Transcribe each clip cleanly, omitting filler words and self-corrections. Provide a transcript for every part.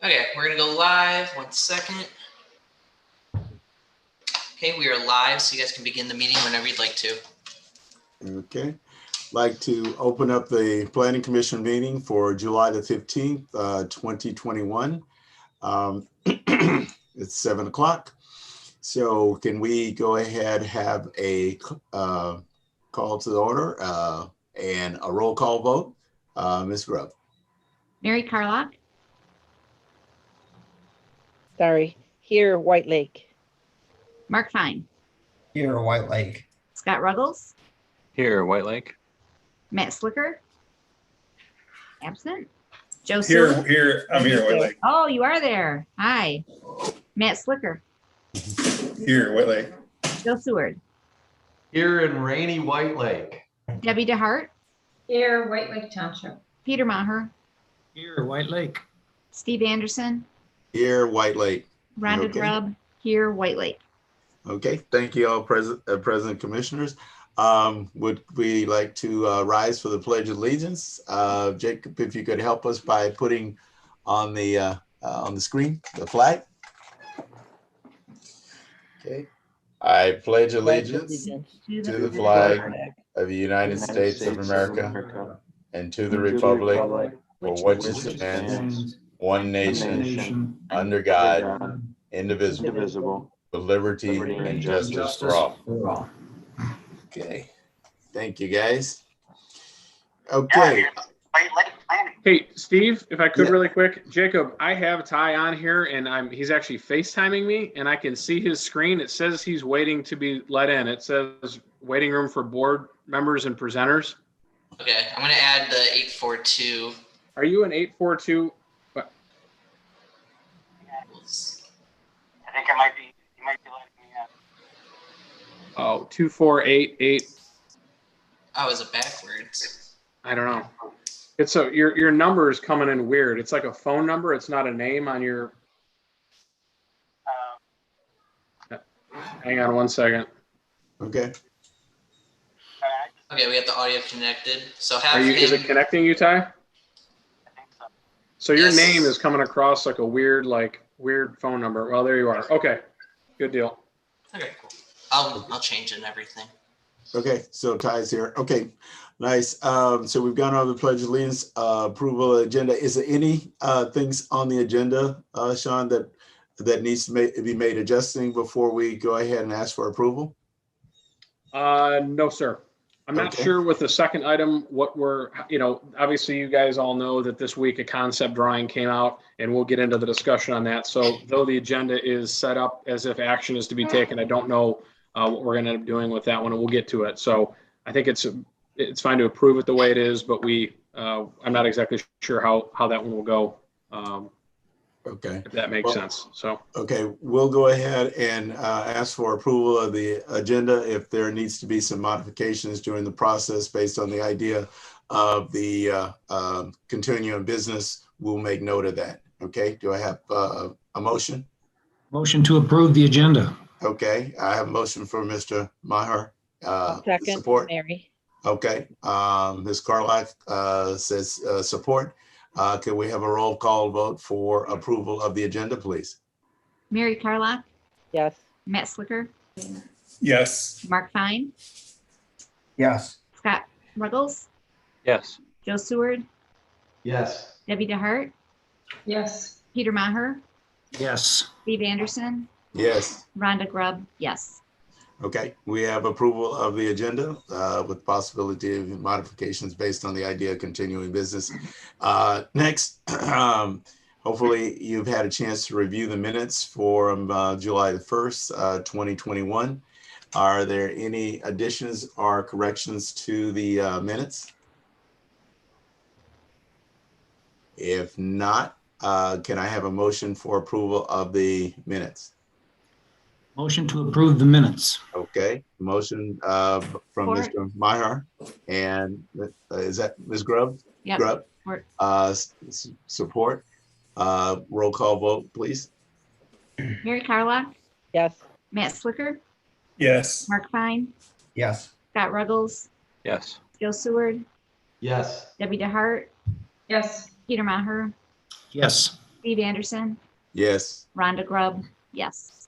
Okay, we're gonna go live. 1 second. Okay, we are live, so you guys can begin the meeting whenever you'd like to. Okay, like to open up the Planning Commission meeting for July the 15th, 2021. It's 7 o'clock. So can we go ahead have a call to the order and a roll call vote? Ms. Grubb. Mary Carlock. Sorry, here, White Lake. Mark Fine. Here, White Lake. Scott Ruggles. Here, White Lake. Matt Slicker. Absent. Joe Here, Seward. I'm here, White Lake. Oh, you are there. Hi. Matt Slicker. Here, White Lake. Joe Seward. Here in rainy White Lake. Debbie DeHart. Here, White Lake Township. Peter Maher. Here, White Lake. Steve Anderson. Here, White Lake. Rhonda Okay. Grubb. Here, White Lake. Okay, thank you all, President Commissioners. Would we like to rise for the Pledge of Allegiance? Jacob, if you could help us by putting on the screen the flag. Okay. I pledge allegiance to the flag of the United States of America and to the republic for which it stands, one nation, under God, indivisible, with liberty and justice for all. Okay, thank you guys. Okay, Hey, Steve, if I could Yeah. really quick, Jacob, I have Ty on here and he's actually FaceTiming me and I can see his screen. It says he's waiting to be let in. It says waiting room for board members and presenters. Okay, I'm gonna add the 842. Are you an 842? I think you might be letting me in. Oh, 2488. Oh, is it backwards? I don't know. It's your number is coming in weird. It's like a phone number. It's not a name on your. Hang on 1 second. okay. Okay, we have the audio connected. So Are have you? Is it him. connecting you, Ty? I think so. So your Yes. name is coming across like a weird phone number. Well, there you are. Okay, good deal. Okay, cool. I'll change it and everything. Okay, so Ty's here. Okay, nice. So we've gone over the Pledge of Allegiance, approval of the agenda. Is there any things on the agenda, Sean, that needs to be made adjusting before we go ahead and ask for approval? No, sir. I'm not Okay. sure with the second item what obviously you guys all know that this week a concept drawing came out and we'll get into the discussion on that. So though the agenda is set up as if action is to be taken, I don't know what we're going to end up doing with that one and we'll get to it. So I think it's fine to approve it the way it is, but I'm not exactly sure how that one will go. Okay. If that makes sense. So. Okay, we'll go ahead and ask for approval of the agenda. If there needs to be some modifications during the process based on the idea of the continuing business, we'll make note of that. Okay, do I have a motion? Motion to approve the agenda. Okay, I have a motion for Mr. Maher. Second, Support. Mary. Okay, Ms. Carlock says support. Can we have a roll call vote for approval of the agenda, please? Mary Carlock. Yes. Matt Slicker. Yes. Mark Fine. Yes. Scott Ruggles. Yes. Joe Seward. Yes. Debbie DeHart. Yes. Peter Maher. Yes. Steve Anderson. Yes. Rhonda Grubb. Yes. Okay, we have approval of the agenda with possibility of modifications based on the idea of continuing business. Next, hopefully you've had a chance to review the minutes for July the 1st, 2021. Are there any additions or corrections to the minutes? If not, can I have a motion for approval of the minutes? Motion to approve the minutes. Okay, motion from Support. Mr. Maher, and is that Ms. Grubb? Yep. Grubb, Support. support. Roll call vote, please. Mary Carlock. Yes. Matt Slicker. Yes. Mark Fine. Yes. Scott Ruggles. Yes. Joe Seward. Yes. Debbie DeHart. Yes. Peter Maher. Yes. Steve Anderson, Yes. Rhonda Grubb, yes.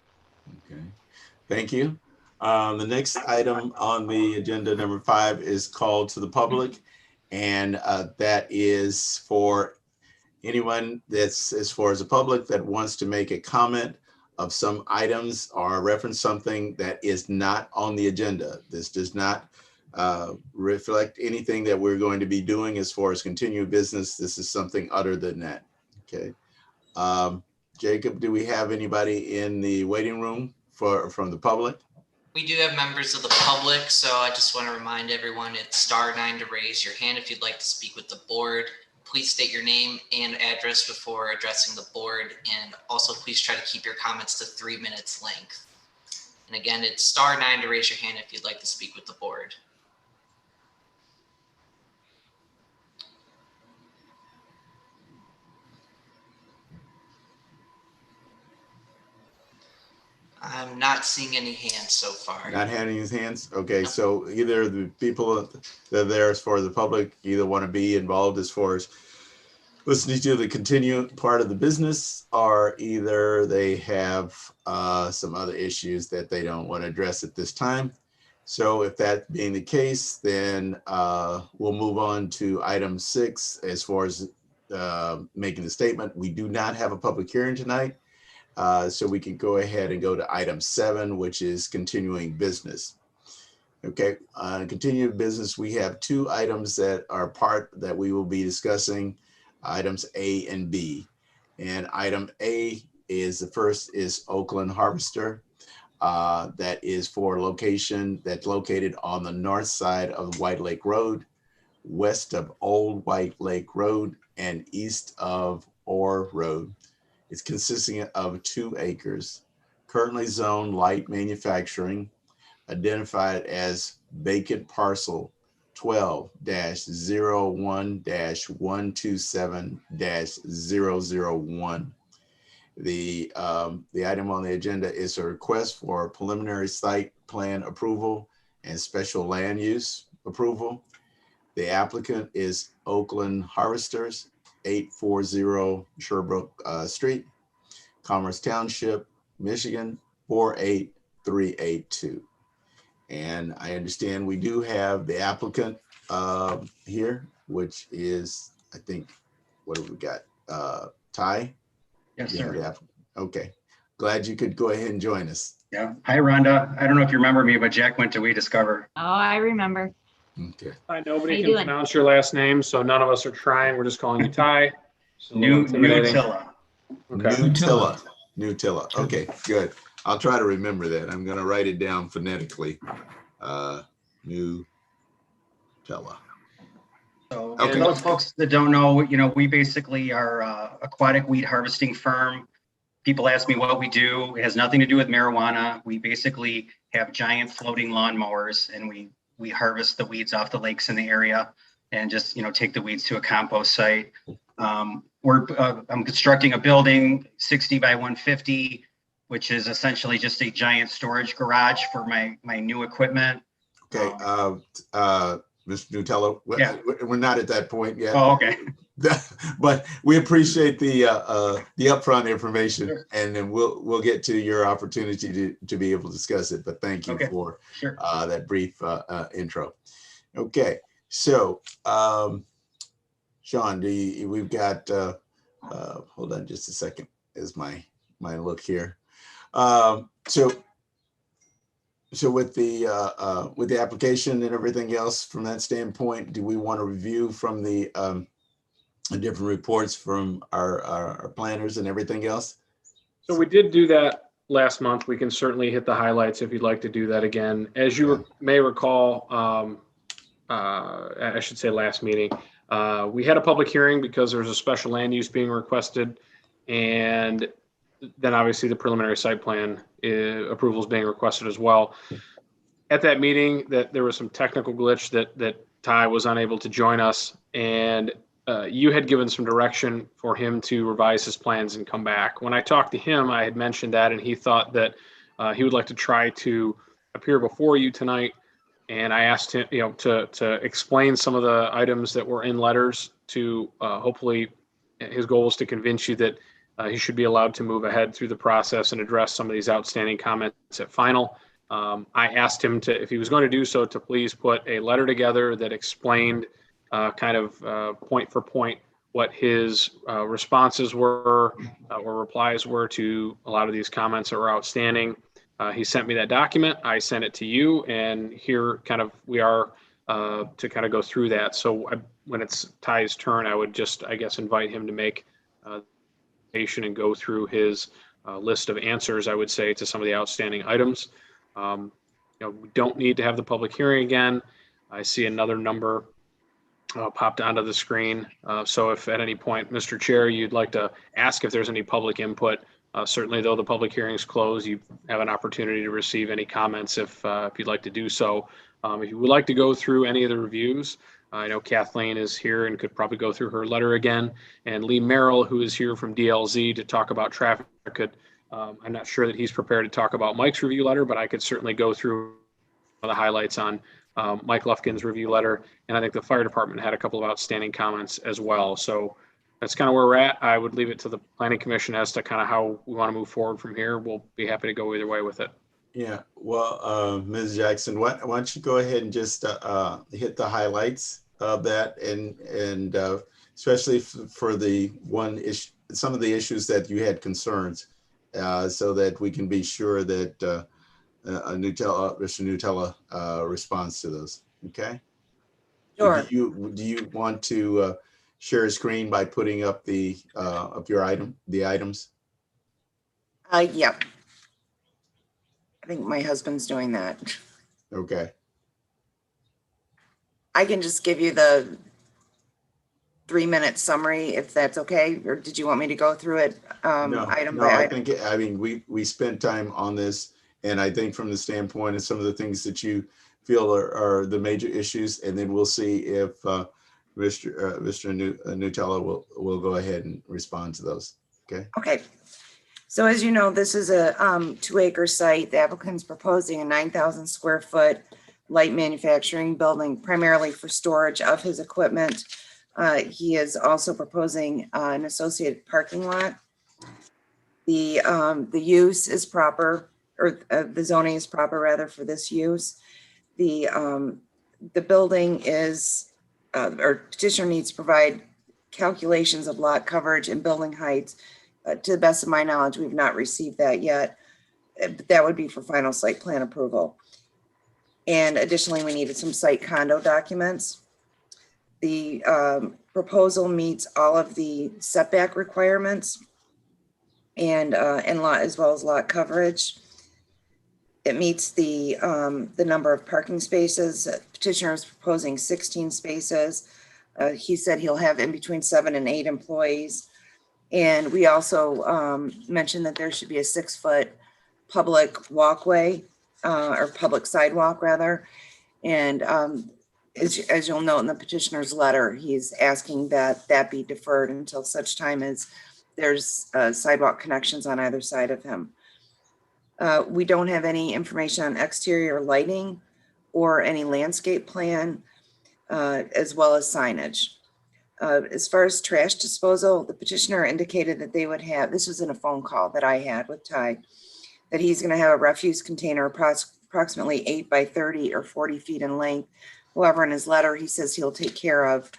Okay, thank you. The next item on the agenda, number 5, is called to the public. And that is for anyone that's, as far as the public, that wants to make a comment of some items or reference something that is not on the agenda. This does not reflect anything that we're going to be doing as far as continued business. This is something other than that. Okay. Jacob, do we have anybody in the waiting room from the public? We do have members of the public, so I just want to remind everyone it's *9 to raise your hand if you'd like to speak with the board. Please state your name and address before addressing the board, and also please try to keep your comments to 3 minutes length. And again, it's *9 to raise your hand if you'd like to speak with the board. I'm not seeing any hands so far. Not having his hands? Okay, so either the people that are there as far as the public either want to be involved as far as listening to the continued part of the business, or either they have some other issues that they don't want to address at this time. So if that being the case, then we'll move on to item 6 as far as making the statement. We do not have a public hearing tonight. So we can go ahead and go to item 7, which is continuing business. Okay, on continuing business, we have 2 items that are part that we will be discussing, items A and B. And item A is, the first is Oakland Harvester. That is for location that's located on the north side of White Lake Road, west of Old White Lake Road, and east of Orr Road. It's consisting of 2 acres, currently zoned light manufacturing, identified as vacant parcel 12-01-127-001. The item on the agenda is a request for preliminary site plan approval and special land use approval. The applicant is Oakland Harvesters, 840 Sherbrooke Street, Commerce Township, Michigan, 48382. And I understand we do have the applicant here, which is, I think, what have we got? Ty? Yes, Yeah, sir. the applicant. Okay. Glad you could go ahead and join us. Yeah. Hi, Rhonda. I don't know if you remember me, but Jack went to We Discover. Oh, I remember. Okay. Nobody How you can doing? pronounce your last name, so none of us are trying. We're just calling you Ty. So a little intimidating. Nutilla. Okay. Nutilla. Nutilla. Okay, good. I'll try to remember that. I'm going to write it down phonetically. Nutella. So Okay. for those folks that don't know, we basically are aquatic weed harvesting firm. People ask me what we do. It has nothing to do with marijuana. We basically have giant floating lawnmowers, and we harvest the weeds off the lakes in the area and just, take the weeds to a compost site. I'm constructing a building 60 by 150, which is essentially just a giant storage garage for my new equipment. Okay. Mr. Nutella, Yeah. we're not at that point yet. Oh, okay. But we appreciate the upfront information, Sure. and then we'll get to your opportunity to be able to discuss it. But thank you Okay. for Sure. that brief intro. Okay, so Sean, we've got hold on just a second, is my look here. So with the application and everything else from that standpoint, do we want to review from the different reports from our planners and everything else? So we did do that last month. We can certainly hit the highlights if you'd like to do that again. As you may recall, I should say last meeting, we had a public hearing because there was a special land use being requested, and then obviously the preliminary site plan approval is being requested as well. At that meeting, that there was some technical glitch that Ty was unable to join us, and you had given some direction for him to revise his plans and come back. When I talked to him, I had mentioned that, and he thought that he would like to try to appear before you tonight. And I asked him, to explain some of the items that were in letters to hopefully his goal was to convince you that he should be allowed to move ahead through the process and address some of these outstanding comments at final. I asked him to, if he was going to do so, to please put a letter together that explained kind of point for point what his responses were or replies were to a lot of these comments that were outstanding. He sent me that document. I sent it to you, and here kind of we are to kind of go through that. So when it's Ty's turn, I would just, I guess, invite him to make and go through his list of answers, I would say, to some of the outstanding items. You know, we don't need to have the public hearing again. I see another number popped onto the screen. So if at any point, Mr. Chair, you'd like to ask if there's any public input, certainly though the public hearing is closed, you have an opportunity to receive any comments if you'd like to do so. If you would like to go through any of the reviews, I know Kathleen is here and could probably go through her letter again. And Lee Merrill, who is here from DLZ to talk about traffic, could, I'm not sure that he's prepared to talk about Mike's review letter, but I could certainly go through the highlights on Mike Lufkin's review letter. And I think the fire department had a couple of outstanding comments as well. So that's kind of where we're at. I would leave it to the planning commission as to kind of how we want to move forward from here. We'll be happy to go either way with it. Yeah, well, Ms. Jackson, why don't you go ahead and just hit the highlights of that, and especially for the one issue, some of the issues that you had concerns, so that we can be sure that Mr. Nutella responds to those. Okay. Sure. Do you want to share a screen by putting up the items? Yep. I think my husband's doing that. Okay. I can just give you the 3-minute summary if that's okay, or did you want me to go through it item by item? I mean, we spent time on this, and I think from the standpoint of some of the things that you feel are the major issues, and then we'll see if Mr. Nutella will go ahead and respond to those. Okay. Okay. So as you know, this is a 2-acre site. The applicant's proposing a 9,000 square foot light manufacturing building, primarily for storage of his equipment. He is also proposing an associated parking lot. The use is proper, or the zoning is proper rather for this use. The building is, or petitioner needs to provide calculations of lot coverage and building heights. To the best of my knowledge, we've not received that yet, but that would be for final site plan approval. And additionally, we needed some site condo documents. The proposal meets all of the setback requirements and lot, as well as lot coverage. It meets the number of parking spaces. Petitioner is proposing 16 spaces. He said he'll have in between 7 and 8 employees. And we also mentioned that there should be a 6-foot public walkway or public sidewalk rather. And as you'll note in the petitioner's letter, he's asking that that be deferred until such time as there's sidewalk connections on either side of him. We don't have any information on exterior lighting or any landscape plan, as well as signage. As far as trash disposal, the petitioner indicated that they would have, this was in a phone call that I had with Ty, that he's going to have a refuse container approximately 8 by 30 or 40 feet in length. However, in his letter, he says he'll take care of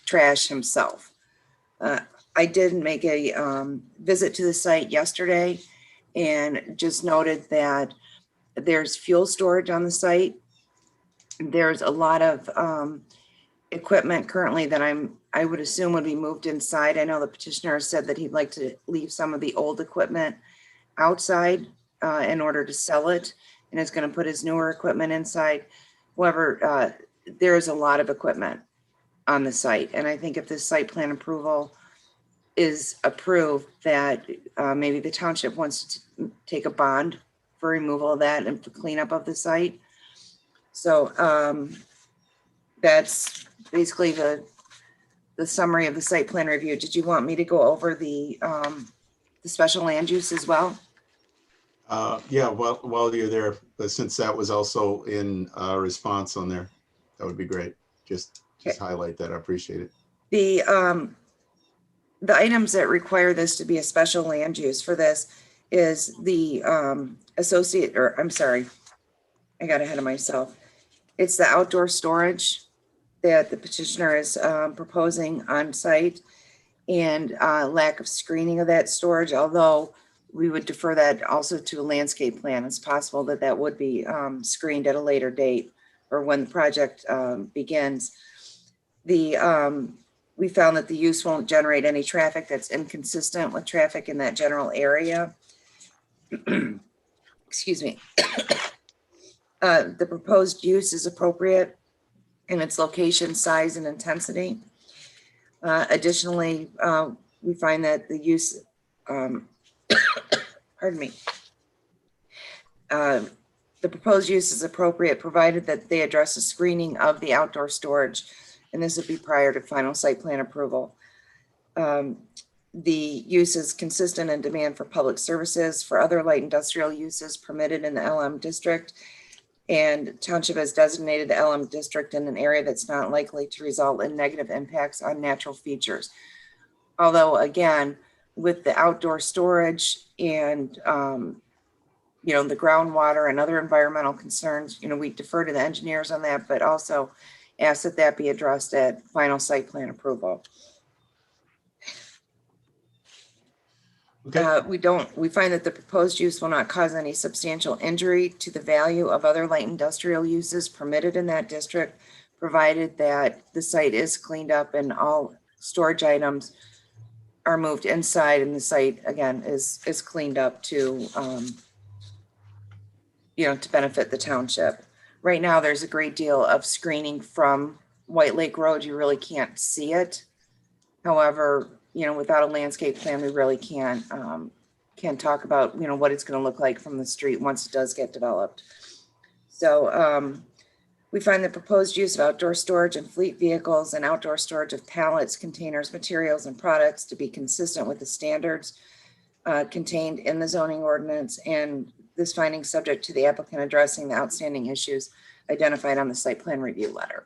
trash himself. I did make a visit to the site yesterday and just noted that there's fuel storage on the site. There's a lot of equipment currently that I would assume would be moved inside. I know the petitioner said that he'd like to leave some of the old equipment outside in order to sell it, and is going to put his newer equipment inside. However, there is a lot of equipment on the site, and I think if this site plan approval is approved, that maybe the township wants to take a bond for removal of that and for cleanup of the site. So that's basically the summary of the site plan review. Did you want me to go over the special land use as well? Yeah, well, while you're there, but since that was also in response on there, that would be great. Just highlight that. I appreciate it. the items that require this to be a special land use for this is the I got ahead of myself. It's the outdoor storage that the petitioner is proposing on site, and lack of screening of that storage, although we would defer that also to a landscape plan. It's possible that that would be screened at a later date or when the project begins. We found that the use won't generate any traffic that's inconsistent with traffic in that general area. Excuse me. The proposed use is appropriate in its location, size, and intensity. Additionally, we find that the use, pardon me, the proposed use is appropriate provided that they address the screening of the outdoor storage, and this would be prior to final site plan approval. The use is consistent in demand for public services, for other light industrial uses permitted in the LM district, and township has designated the LM district in an area that's not likely to result in negative impacts on natural features. Although again, with the outdoor storage and, the groundwater and other environmental concerns, we defer to the engineers on that, but also ask that that be addressed at final site plan approval. Okay. We find that the proposed use will not cause any substantial injury to the value of other light industrial uses permitted in that district, provided that the site is cleaned up and all storage items are moved inside and the site again is cleaned up to, to benefit the township. Right now, there's a great deal of screening from White Lake Road. You really can't see it. However, without a landscape plan, we really can't talk about, what it's going to look like from the street once it does get developed. So we find the proposed use of outdoor storage and fleet vehicles and outdoor storage of pallets, containers, materials, and products to be consistent with the standards contained in the zoning ordinance, and this finding subject to the applicant addressing the outstanding issues identified on the site plan review letter.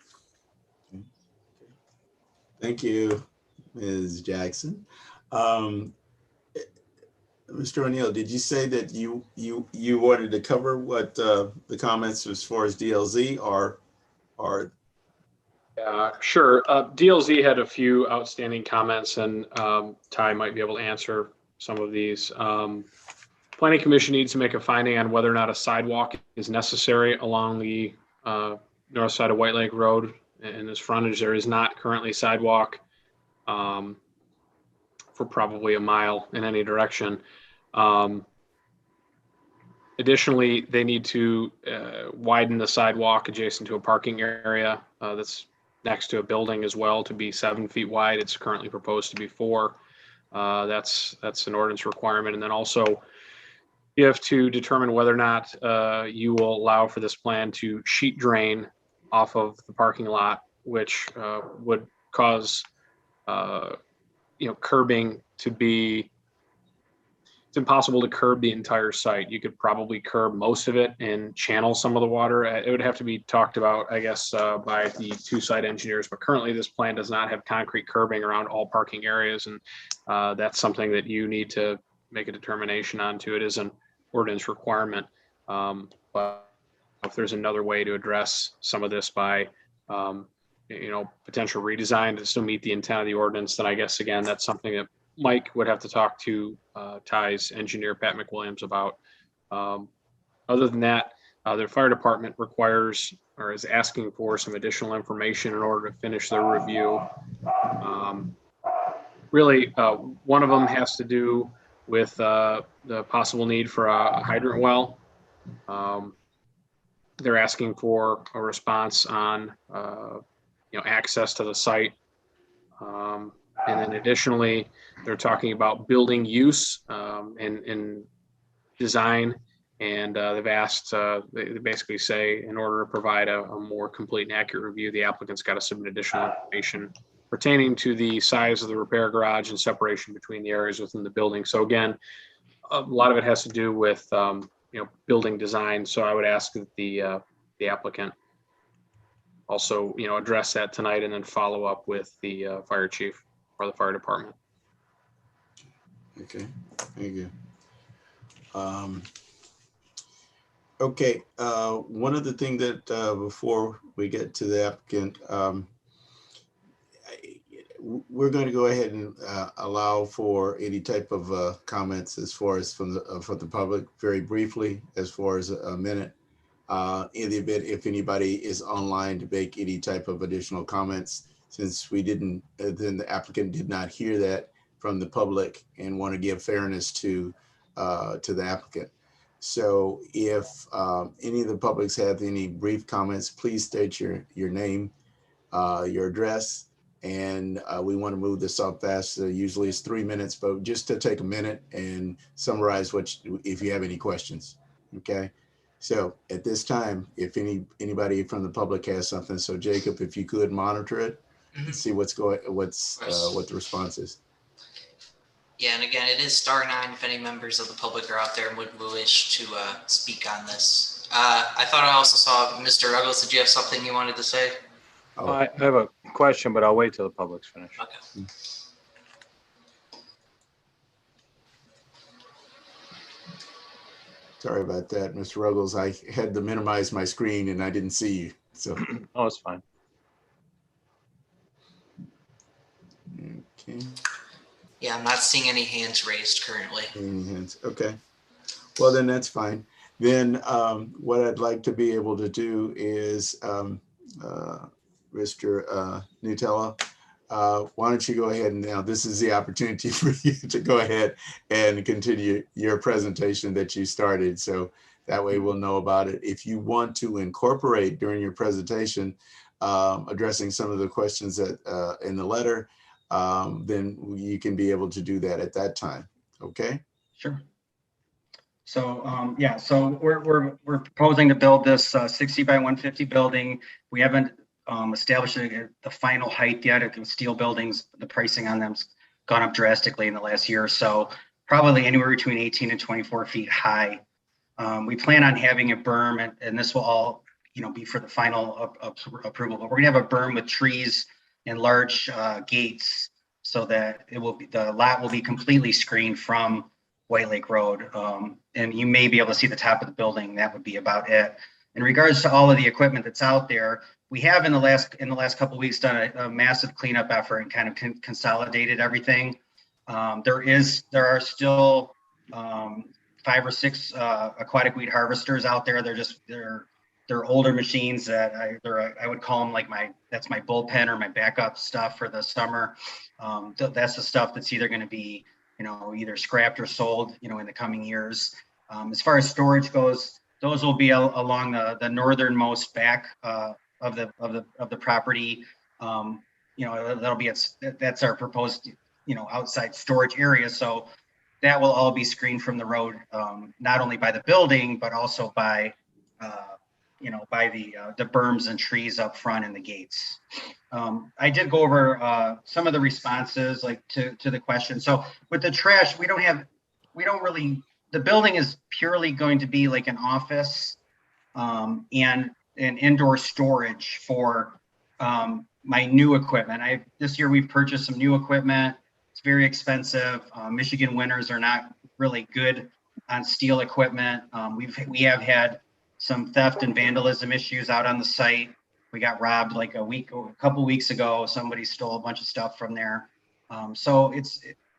Thank you, Ms. Jackson. Mr. O'Neill, did you say that you wanted to cover what the comments as far as DLZ are? Sure. DLZ had a few outstanding comments, and Ty might be able to answer some of these. Planning Commission needs to make a finding on whether or not a sidewalk is necessary along the north side of White Lake Road. In this frontage, there is not currently sidewalk for probably a mile in any direction. Additionally, they need to widen the sidewalk adjacent to a parking area that's next to a building as well to be 7 feet wide. It's currently proposed to be 4. That's an ordinance requirement. And then also you have to determine whether or not you will allow for this plan to sheet drain off of the parking lot, which would cause curbing to be, it's impossible to curb the entire site. You could probably curb most of it and channel some of the water. It would have to be talked about, I guess, by the 2 site engineers, but currently this plan does not have concrete curbing around all parking areas. And that's something that you need to make a determination on too. It is an ordinance requirement. But if there's another way to address some of this by, potential redesign to still meet the intent of the ordinance, then I guess, again, that's something that Mike would have to talk to Ty's engineer, Pat McWilliams, about. Other than that, their fire department requires or is asking for some additional information in order to finish their review. Really, one of them has to do with the possible need for a hydrant well. They're asking for a response on access to the site. And then additionally, they're talking about building use and design. And they've asked, they basically say, in order to provide a more complete and accurate review, the applicant's got to submit additional information pertaining to the size of the repair garage and separation between the areas within the building. So again, a lot of it has to do with building design. So I would ask that the applicant also address that tonight and then follow up with the fire chief or the fire department. Okay, thank you. Okay, one of the things that before we get to the applicant, we're going to go ahead and allow for any type of comments as far as from the public, very briefly, as far as a minute. In the event if anybody is online to make any type of additional comments, since we didn't, then the applicant did not hear that from the public and want to give fairness to the applicant. So if any of the publics have any brief comments, please state your name, your address, and we want to move this up fast. Usually it's 3 minutes, but just to take a minute and summarize if you have any questions. Okay. So at this time, if anybody from the public has something, so Jacob, if you could monitor it and see what the response is. Yeah, and again, it is star 9 if any members of the public are out there and would wish to speak on this. I thought I also saw Mr. Ruggles. Did you have something you wanted to say? Oh. I have a question, but I'll wait till the public's finished. Okay. Sorry about that, Mr. Ruggles. I had to minimize my screen and I didn't see you. So. Oh, it's fine. Okay. Yeah, I'm not seeing any hands raised currently. Any hands? Okay. Well, then that's fine. Then what I'd like to be able to do is, Mr. Nutella, why don't you go ahead and now this is the opportunity for you to go ahead and continue your presentation that you started. So that way we'll know about it. If you want to incorporate during your presentation, addressing some of the questions that in the letter, then you can be able to do that at that time. Okay. Sure. So yeah, so we're proposing to build this 60 by 150 building. We haven't established the final height yet. Of steel buildings, the pricing on them's gone up drastically in the last year or so, probably anywhere between 18 and 24 feet high. We plan on having a berm, and this will all be for the final approval. But we're gonna have a berm with trees and large gates, so that the lot will be completely screened from White Lake Road, and you may be able to see the top of the building. That would be about it. In regards to all of the equipment that's out there, we have in the last couple of weeks done a massive cleanup effort and kind of consolidated everything. There are still 5 or 6 aquatic weed harvesters out there. They're older machines that I would call them that's my bullpen or my backup stuff for the summer. That's the stuff that's either going to be either scrapped or sold in the coming years. As far as storage goes, those will be along the northernmost back of the property. That's our proposed outside storage area. So that will all be screened from the road, not only by the building but also by the berms and trees up front and the gates. I did go over some of the responses to the question. So with the trash, the building is purely going to be like an office and an indoor storage for my new equipment. This year we've purchased some new equipment. It's very expensive. Michigan winters are not really good on steel equipment. We have had some theft and vandalism issues out on the site. We got robbed a couple weeks ago. Somebody stole a bunch of stuff from there. So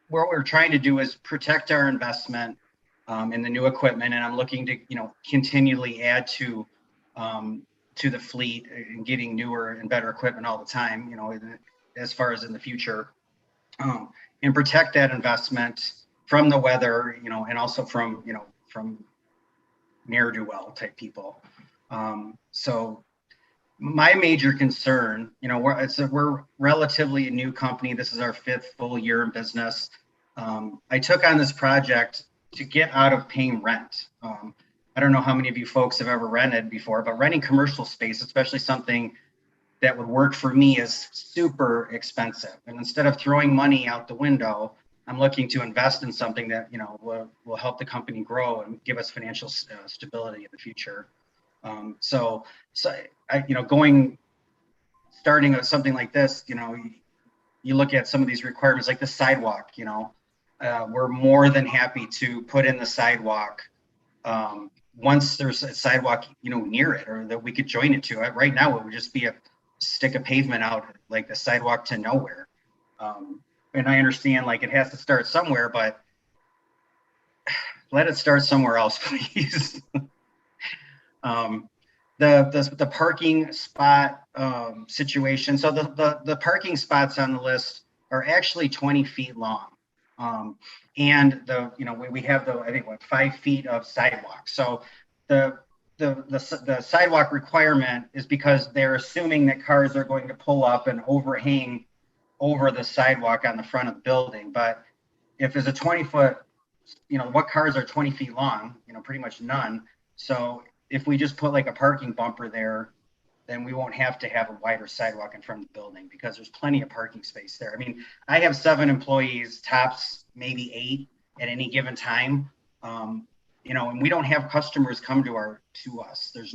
what we're trying to do is protect our investment in the new equipment, and I'm looking to continually add to the fleet and getting newer and better equipment all the time. As far as in the future, and protect that investment from the weather, and also from ne'er-do-well type people. So my major concern, we're relatively a new company. This is our 5th full year in business. I took on this project to get out of paying rent. I don't know how many of you folks have ever rented before, but renting commercial space, especially something that would work for me, is super expensive. And instead of throwing money out the window, I'm looking to invest in something that will help the company grow and give us financial stability in the future. Starting something like this, you look at some of these requirements, like the sidewalk. we're more than happy to put in the sidewalk. Once there's a sidewalk, near it, or that we could join it to. Right now, it would just be a stick of pavement out, like the sidewalk to nowhere. And I understand, like, it has to start somewhere, but let it start somewhere else, please. The parking spot situation. So the parking spots on the list are actually 20 feet long. And we have I think 5 feet of sidewalk. So the sidewalk requirement is because they're assuming that cars are going to pull up and overhang over the sidewalk on the front of the building. But if there's a 20-foot, what cars are 20 feet long? Pretty much none. So if we just put like a parking bumper there, then we won't have to have a wider sidewalk in front of the building because there's plenty of parking space there. I mean, I have 7 employees, tops maybe 8 at any given time. And we don't have customers come to us. There's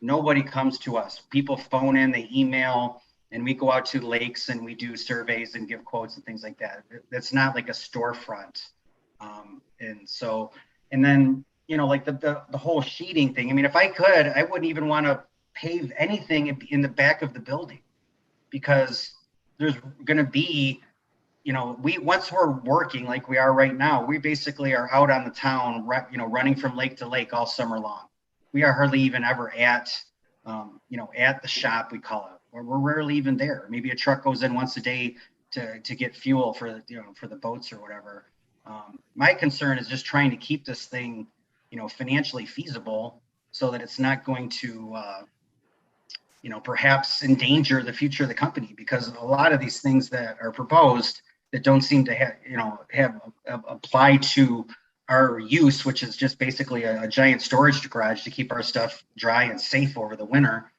nobody comes to us. People phone in, they email, and we go out to lakes and we do surveys and give quotes and things like that. That's not like a storefront. And then, like the whole sheeting thing. I mean, if I could, I wouldn't even want to pave anything in the back of the building, because there's going to be, once we're working like we are right now, we basically are out on the town, running from lake to lake all summer long. We are hardly even ever at the shop, we call it, or we're rarely even there. Maybe a truck goes in once a day to get fuel for the boats or whatever. My concern is just trying to keep this thing, financially feasible, so that it's not going to, perhaps endanger the future of the company, because a lot of these things that are proposed that don't seem to have apply to our use, which is just basically a giant storage garage to keep our stuff dry and safe over the winter,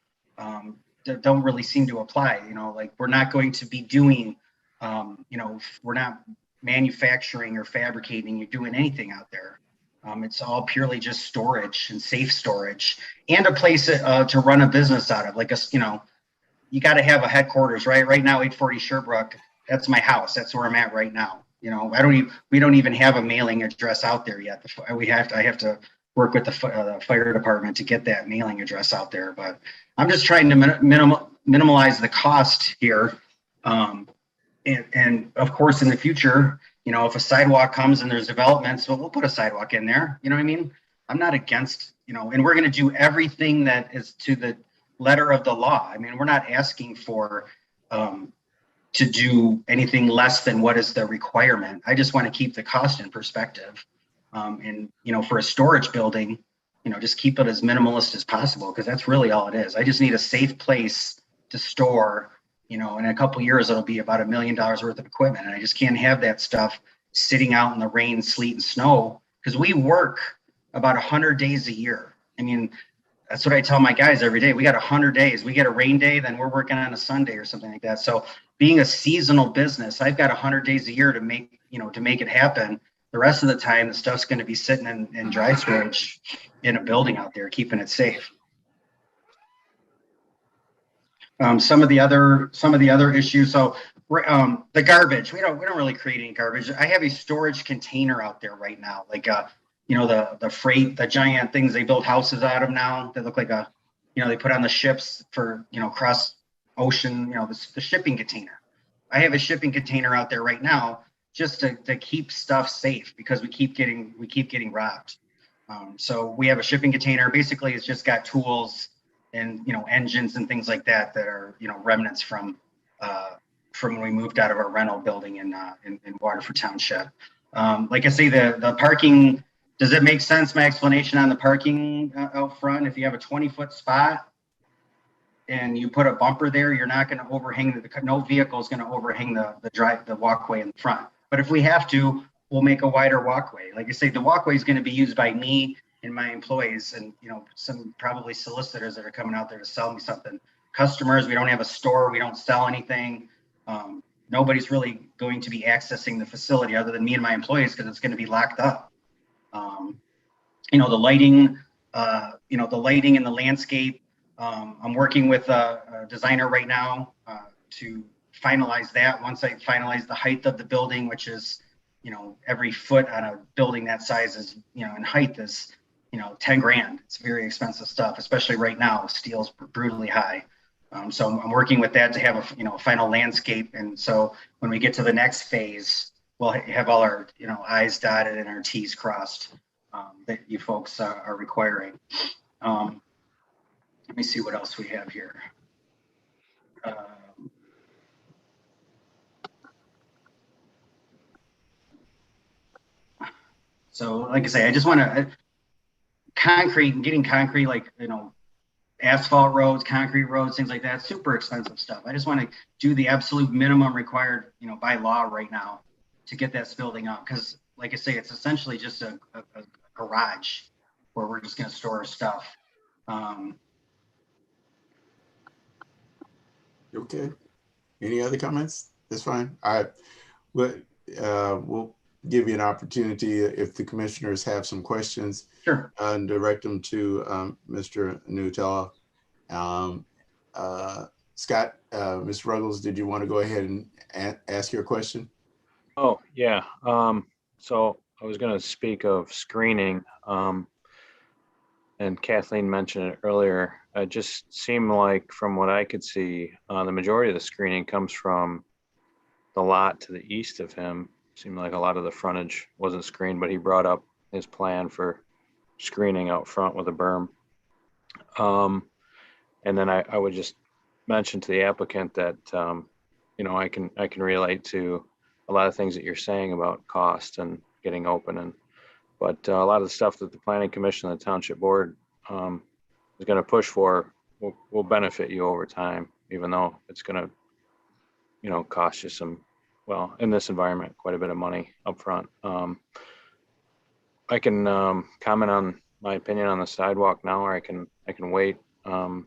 that don't really seem to apply. Like, we're not going to be doing, we're not manufacturing or fabricating or doing anything out there. It's all purely just storage and safe storage, and a place to run a business out of. Like, you got to have a headquarters, right? Right now, 840 Sherbrooke, that's my house. That's where I'm at right now. We don't even have a mailing address out there yet. I have to work with the fire department to get that mailing address out there. But I'm just trying to minimize the cost here. And of course, in the future, if a sidewalk comes and there's developments, well, we'll put a sidewalk in there. You know what I mean? I'm not against, and we're going to do everything that is to the letter of the law. I mean, we're not asking for to do anything less than what is the requirement. I just want to keep the cost in perspective. And, for a storage building, just keep it as minimalist as possible, because that's really all it is. I just need a safe place to store. In a couple of years, it'll be about $1 million worth of equipment. And I just can't have that stuff sitting out in the rain, sleet, and snow, because we work about 100 days a year. I mean, that's what I tell my guys every day. We got 100 days. We get a rain day, then we're working on a Sunday or something like that. So being a seasonal business, I've got 100 days a year to make it happen. The rest of the time, the stuff's going to be sitting in dry storage in a building out there, keeping it safe. Some of the other issues. So the garbage, we don't really create any garbage. I have a storage container out there right now, like the freight, the giant things they build houses out of now that look like they put on the ships for cross ocean, the shipping container. I have a shipping container out there right now just to keep stuff safe, because we keep getting robbed. So we have a shipping container. Basically, it's just got tools and engines and things like that are remnants from when we moved out of our rental building in Waterford Township. Like I say, the parking, does it make sense, my explanation on the parking out front? If you have a 20-foot spot and you put a bumper there, you're not going to overhang no vehicle is going to overhang the walkway in the front. But if we have to, we'll make a wider walkway. Like I say, the walkway is going to be used by me and my employees, and some probably solicitors that are coming out there to sell me something. Customers, we don't have a store, we don't sell anything. Nobody's really going to be accessing the facility other than me and my employees, because it's going to be locked up. The lighting, the lighting and the landscape. I'm working with a designer right now to finalize that. Once I finalize the height of the building, which is every foot on a building that size is, in height is, 10 grand. It's very expensive stuff, especially right now. Steel's brutally high. So I'm working with that to have a final landscape. And so when we get to the next phase, we'll have all our, I's dotted and our T's crossed that you folks are requiring. Let me see what else we have here. So like I say, I just want to concrete and getting concrete, like, asphalt roads, concrete roads, things like that, super expensive stuff. I just want to do the absolute minimum required, by law right now to get this building up. Because like I say, it's essentially just a garage where we're just going to store our stuff. Okay. Any other comments? That's fine. We'll give you an opportunity if the commissioners have some questions. Sure. And direct them to Mr. Nutella. Scott, Mr. Ruggles, did you want to go ahead and ask your question? Oh, yeah. So I was going to speak of screening, and Kathleen mentioned it earlier. It just seemed like, from what I could see, the majority of the screening comes from the lot to the east of him. Seemed like a lot of the frontage wasn't screened, but he brought up his plan for screening out front with a berm. And then I would just mention to the applicant that, I can relate to a lot of things that you're saying about cost and getting open, but a lot of the stuff that the Planning Commission and the Township Board is going to push for will benefit you over time, even though it's going to, cost you some, well, in this environment, quite a bit of money up front. I can comment on my opinion on the sidewalk now, or I can wait. No,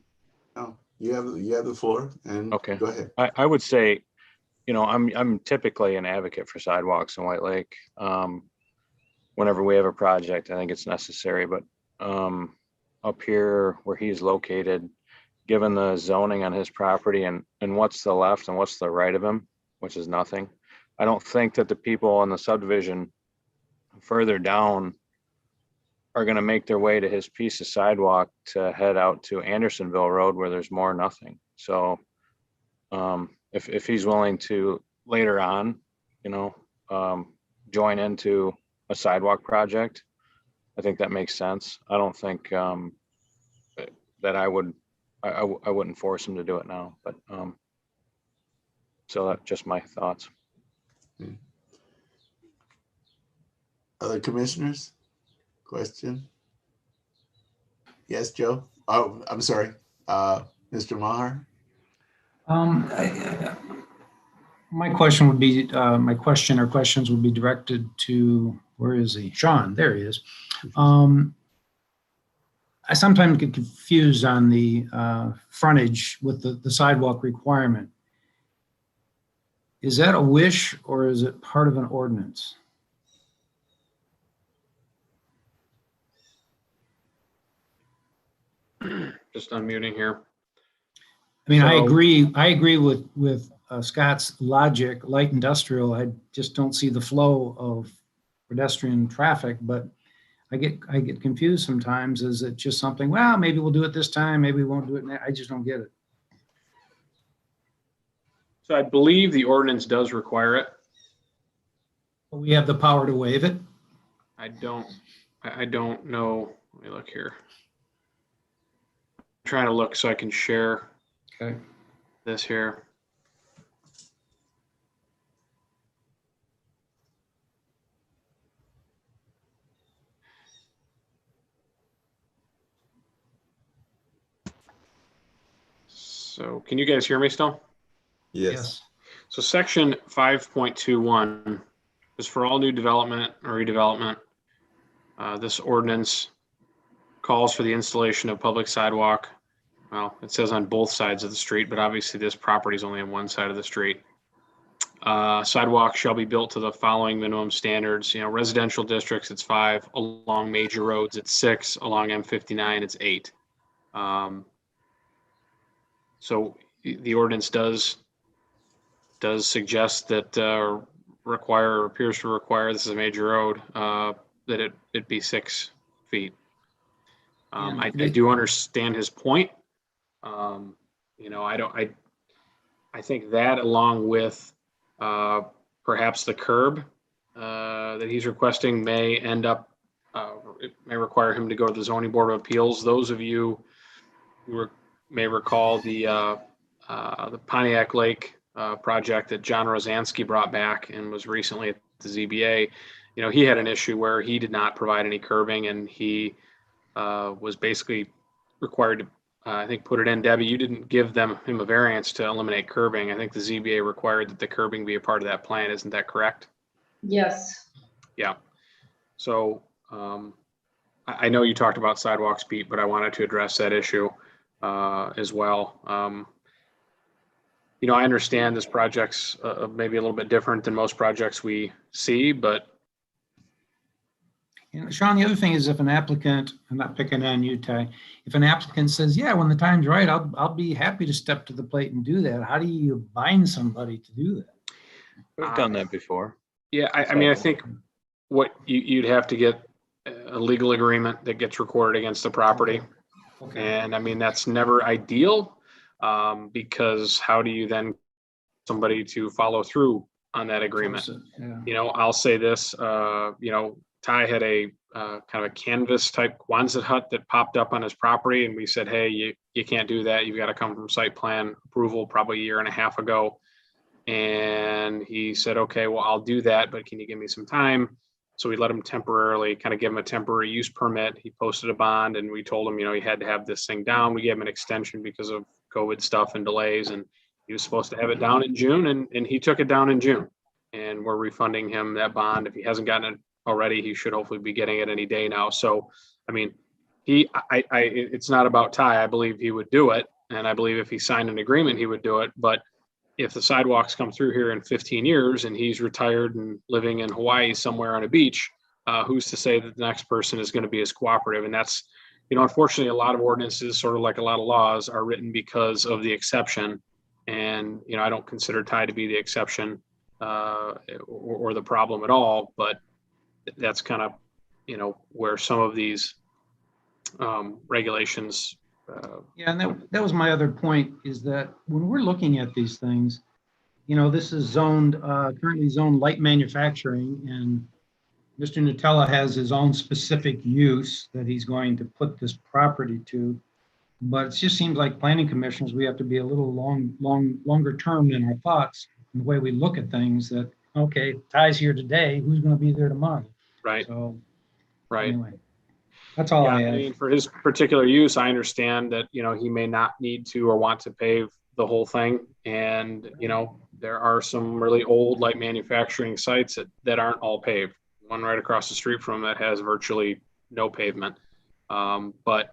you have the floor, and okay. Go ahead. I would say, I'm typically an advocate for sidewalks in White Lake. Whenever we have a project, I think it's necessary, but up here where he's located, given the zoning on his property and what's the left and what's the right of him, which is nothing, I don't think that the people in the subdivision further down are going to make their way to his piece of sidewalk to head out to Andersonville Road, where there's more nothing. So if he's willing to later on, join into a sidewalk project, I think that makes sense. I don't think that I wouldn't force him to do it now, but so that's just my thoughts. Other commissioners? Question? Yes, Joe? Oh, I'm sorry. Mr. Maher? My question would be, my question or questions would be directed to, where is he? Sean, there he is. I sometimes get confused on the frontage with the sidewalk requirement. Is that a wish or is it part of an ordinance? Just unmuting here. I mean, I agree with Scott's logic, light industrial. I just don't see the flow of pedestrian traffic, but I get confused sometimes. Is it just something, well, maybe we'll do it this time, maybe we won't do it now? I just don't get it. So I believe the ordinance does require it. We have the power to waive it. I don't know. Let me look here. I'm trying to look so I can share this here. So can you guys hear me still? Yes. So section 5.21 is for all new development or redevelopment. This ordinance calls for the installation of public sidewalk. Well, it says on both sides of the street, but obviously this property is only on one side of the street. Sidewalk shall be built to the following minimum standards. Residential districts, it's 5. Along major roads, it's 6. Along M59, it's 8. So the ordinance does suggest that require, or appears to require, this is a major road, that it be 6 feet. I do understand his point. You know, I think that, along with perhaps the curb that he's requesting, may end up, it may require him to go to the zoning board of appeals. Those of you who may recall the Pontiac Lake project that John Rosansky brought back and was recently at the ZBA. You know, he had an issue where he did not provide any curbing, and he was basically required to, I think, put it in. Debbie, you didn't give him a variance to eliminate curbing. I think the ZBA required that the curbing be a part of that plan. Isn't that correct? Yes. Yeah. So I know you talked about sidewalks, Pete, but I wanted to address that issue as well. You know, I understand this project's maybe a little bit different than most projects we see, but. And Sean, the other thing is, if an applicant, I'm not picking on you, Ty, if an applicant says, yeah, when the time's right, I'll be happy to step to the plate and do that. How do you bind somebody to do that? We've done that before. Yeah, I mean, I think what you'd have to get a legal agreement that gets recorded against the property. Okay. And I mean, that's never ideal, because how do you then somebody to follow through on that agreement? Yeah. You know, I'll say this, you know, Ty had a kind of a canvas type Quonset hut that popped up on his property, and we said, hey, you can't do that. You've got to come from site plan approval probably a year and a half ago. And he said, okay, well, I'll do that, but can you give me some time? So we let him temporarily kind of give him a temporary use permit. He posted a bond, and we told him, you know, he had to have this thing down. We gave him an extension because of COVID stuff and delays, and he was supposed to have it down in June, and he took it down in June. And we're refunding him that bond. If he hasn't gotten it already, he should hopefully be getting it any day now. So, I mean, it's not about Ty. I believe he would do it. And I believe if he signed an agreement, he would do it. But if the sidewalks come through here in 15 years and he's retired and living in Hawaii somewhere on a beach, who's to say that the next person is going to be as cooperative? And that's, you know, unfortunately, a lot of ordinances, sort of like a lot of laws, are written because of the exception. And, you know, I don't consider Ty to be the exception or the problem at all, but that's kind of, you know, where some of these regulations. Yeah, and that was my other point, is that when we're looking at these things, you know, this is zoned, currently zoned light manufacturing, and Mr. Nutella has his own specific use that he's going to put this property to. But it just seems like planning commissioners, we have to be a little longer term in our thoughts and the way we look at things. That, okay, Ty's here today, who's going to be there tomorrow? Right. So, right. Anyway, that's all I have. I mean, for his particular use, I understand that, you know, he may not need to or want to pave the whole thing. And, you know, there are some really old light manufacturing sites that aren't all paved. One right across the street from him that has virtually no pavement. But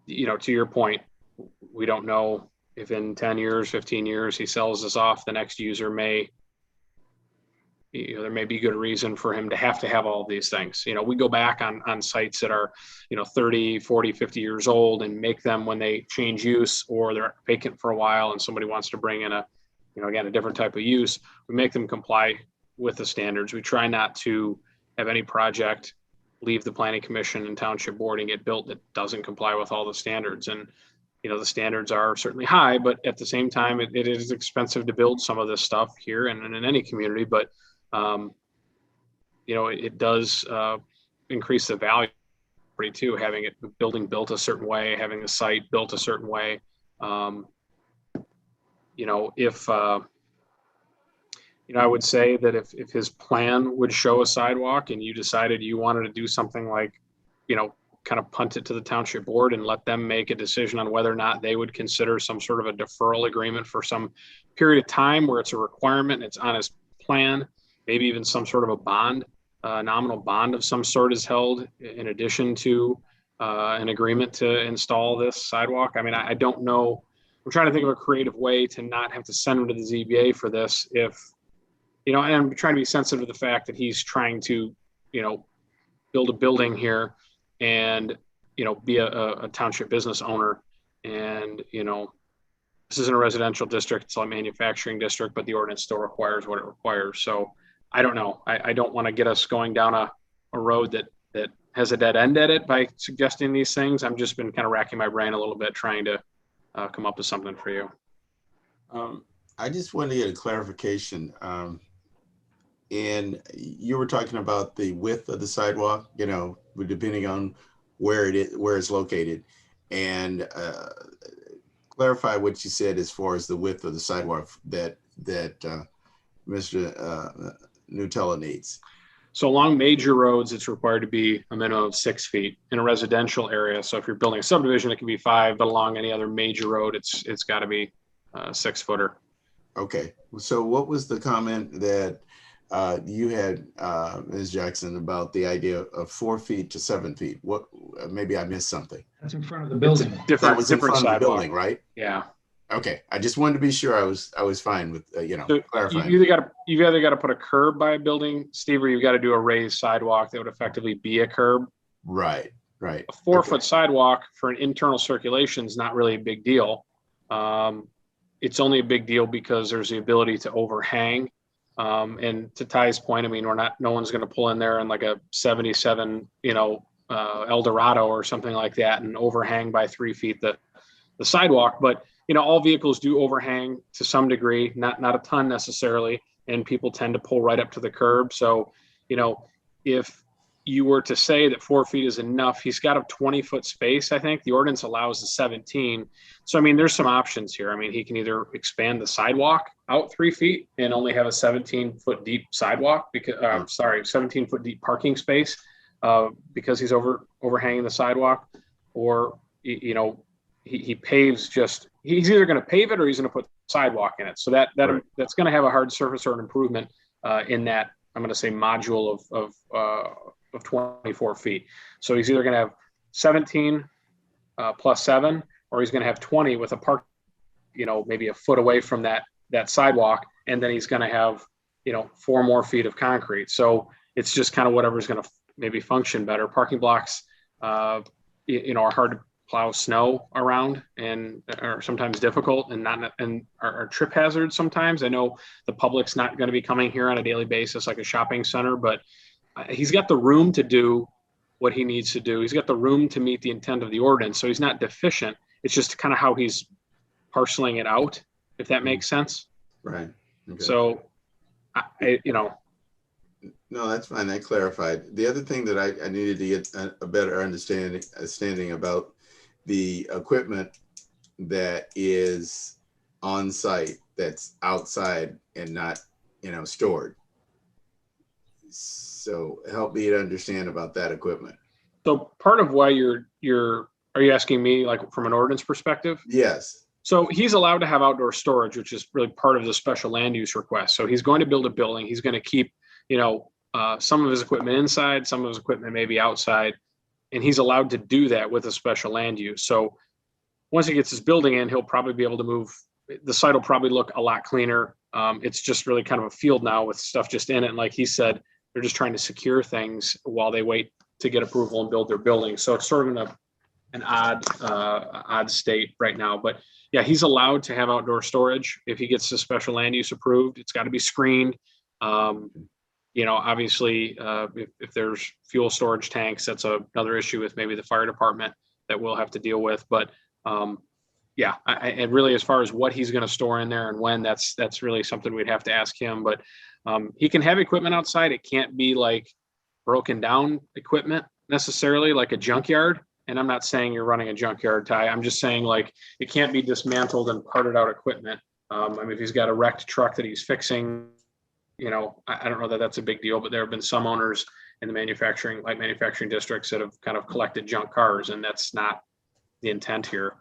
you know, to your point, we don't know if in 10 years, 15 years, he sells this off, the next user may, you know, there may be good reason for him to have all of these things. You know, we go back on sites that are, you know, 30, 40, 50 years old and make them, when they change use or they're vacant for a while and somebody wants to bring in a, you know, again, a different type of use, we make them comply with the standards. We try not to have any project leave the planning commission and township board and get built that doesn't comply with all the standards. And, you know, the standards are certainly high, but at the same time, it is expensive to build some of this stuff here and in any community. But, you know, it does increase the value too, having it building built a certain way, having the site built a certain way. You know, if, you know, I would say that if his plan would show a sidewalk and you decided you wanted to do something like, you know, kind of punt it to the township board and let them make a decision on whether or not they would consider some sort of a deferral agreement for some period of time where it's a requirement, it's on his plan, maybe even some sort of a bond, nominal bond of some sort is held in addition to an agreement to install this sidewalk. I mean, I don't know. I'm trying to think of a creative way to not have to send him to the ZBA for this if, you know, and I'm trying to be sensitive to the fact that he's trying to, you know, build a building here and, you know, be a township business owner. And, you know, this isn't a residential district, it's a manufacturing district, but the ordinance still requires what it requires. So I don't know. I don't want to get us going down a road that has a dead end at it by suggesting these things. I'm just been kind of racking my brain a little bit trying to come up with something for you. I just wanted to get a clarification. And you were talking about the width of the sidewalk, you know, depending on where it is, where it's located, and clarify what you said as far as the width of the sidewalk that Mr. Nutella needs. So along major roads, it's required to be a minimum of 6 feet in a residential area. So if you're building a subdivision, it can be 5, but along any other major road, it's got to be 6 footer. Okay. So what was the comment that you had, Ms. Jackson, about the idea of 4 feet to 7 feet? What, maybe I missed something. That's in front of the building. That was in front of the sidewalk. building, right? Yeah. Okay. I just wanted to be sure I was fine with, you know, So clarifying. you've either got to put a curb by a building, Steve, or you've got to do a raised sidewalk that would effectively be a curb. Right. Right. A 4-foot sidewalk for an internal circulation is not really a big deal. It's only a big deal because there's the ability to overhang. And to Ty's point, I mean, no one's going to pull in there in like a 77, you know, Eldorado or something like that and overhang by 3 feet the sidewalk. But, you know, all vehicles do overhang to some degree, not a ton necessarily, and people tend to pull right up to the curb. So, you know, if you were to say that 4 feet is enough, he's got a 20-foot space. I think the ordinance allows the 17. So, I mean, there's some options here. I mean, he can either expand the sidewalk out 3 feet and only have a 17-foot deep sidewalk because, 17-foot deep parking space because he's overhanging the sidewalk, or, you know, he paves he's either going to pave it or he's going to put sidewalk in it. So that's going to have a hard surface or an improvement in that, I'm going to say, module of 24 feet. So he's either going to have 17 plus 7, or he's going to have 20 with a park, you know, maybe a foot away from that sidewalk. And then he's going to have, you know, 4 more feet of concrete. So it's just kind of whatever's going to maybe function better. Parking blocks, you know, are hard to plow snow around and are sometimes difficult and are trip hazards sometimes. I know the public's not going to be coming here on a daily basis like a shopping center, but he's got the room to do what he needs to do. He's got the room to meet the intent of the ordinance. So he's not deficient. It's just kind of how he's parceling it out, if that makes sense. Right. Okay. So, you know. No, that's fine. That clarified. The other thing that I needed to get a better understanding about the equipment that is on site, that's outside and not, you know, stored. So help me to understand about that equipment. So part of why are you asking me, like, from an ordinance perspective? Yes. So he's allowed to have outdoor storage, which is really part of the special land use request. So he's going to build a building. He's going to keep, you know, some of his equipment inside, some of his equipment maybe outside, and he's allowed to do that with a special land use. So once he gets his building in, he'll probably be able to move. The site will probably look a lot cleaner. It's just really kind of a field now with stuff just in it. And like he said, they're just trying to secure things while they wait to get approval and build their building. So it's sort of an odd state right now. But yeah, he's allowed to have outdoor storage if he gets the special land use approved. It's got to be screened. You know, obviously, if there's fuel storage tanks, that's another issue with maybe the fire department that we'll have to deal with. But yeah, and really, as far as what he's going to store in there and when, that's really something we'd have to ask him. But he can have equipment outside. It can't be like broken down equipment necessarily, like a junkyard. And I'm not saying you're running a junkyard, Ty. I'm just saying, like, it can't be dismantled and parted out equipment. I mean, if he's got a wrecked truck that he's fixing, you know, I don't know that that's a big deal, but there have been some owners in the light manufacturing districts that have kind of collected junk cars, and that's not the intent here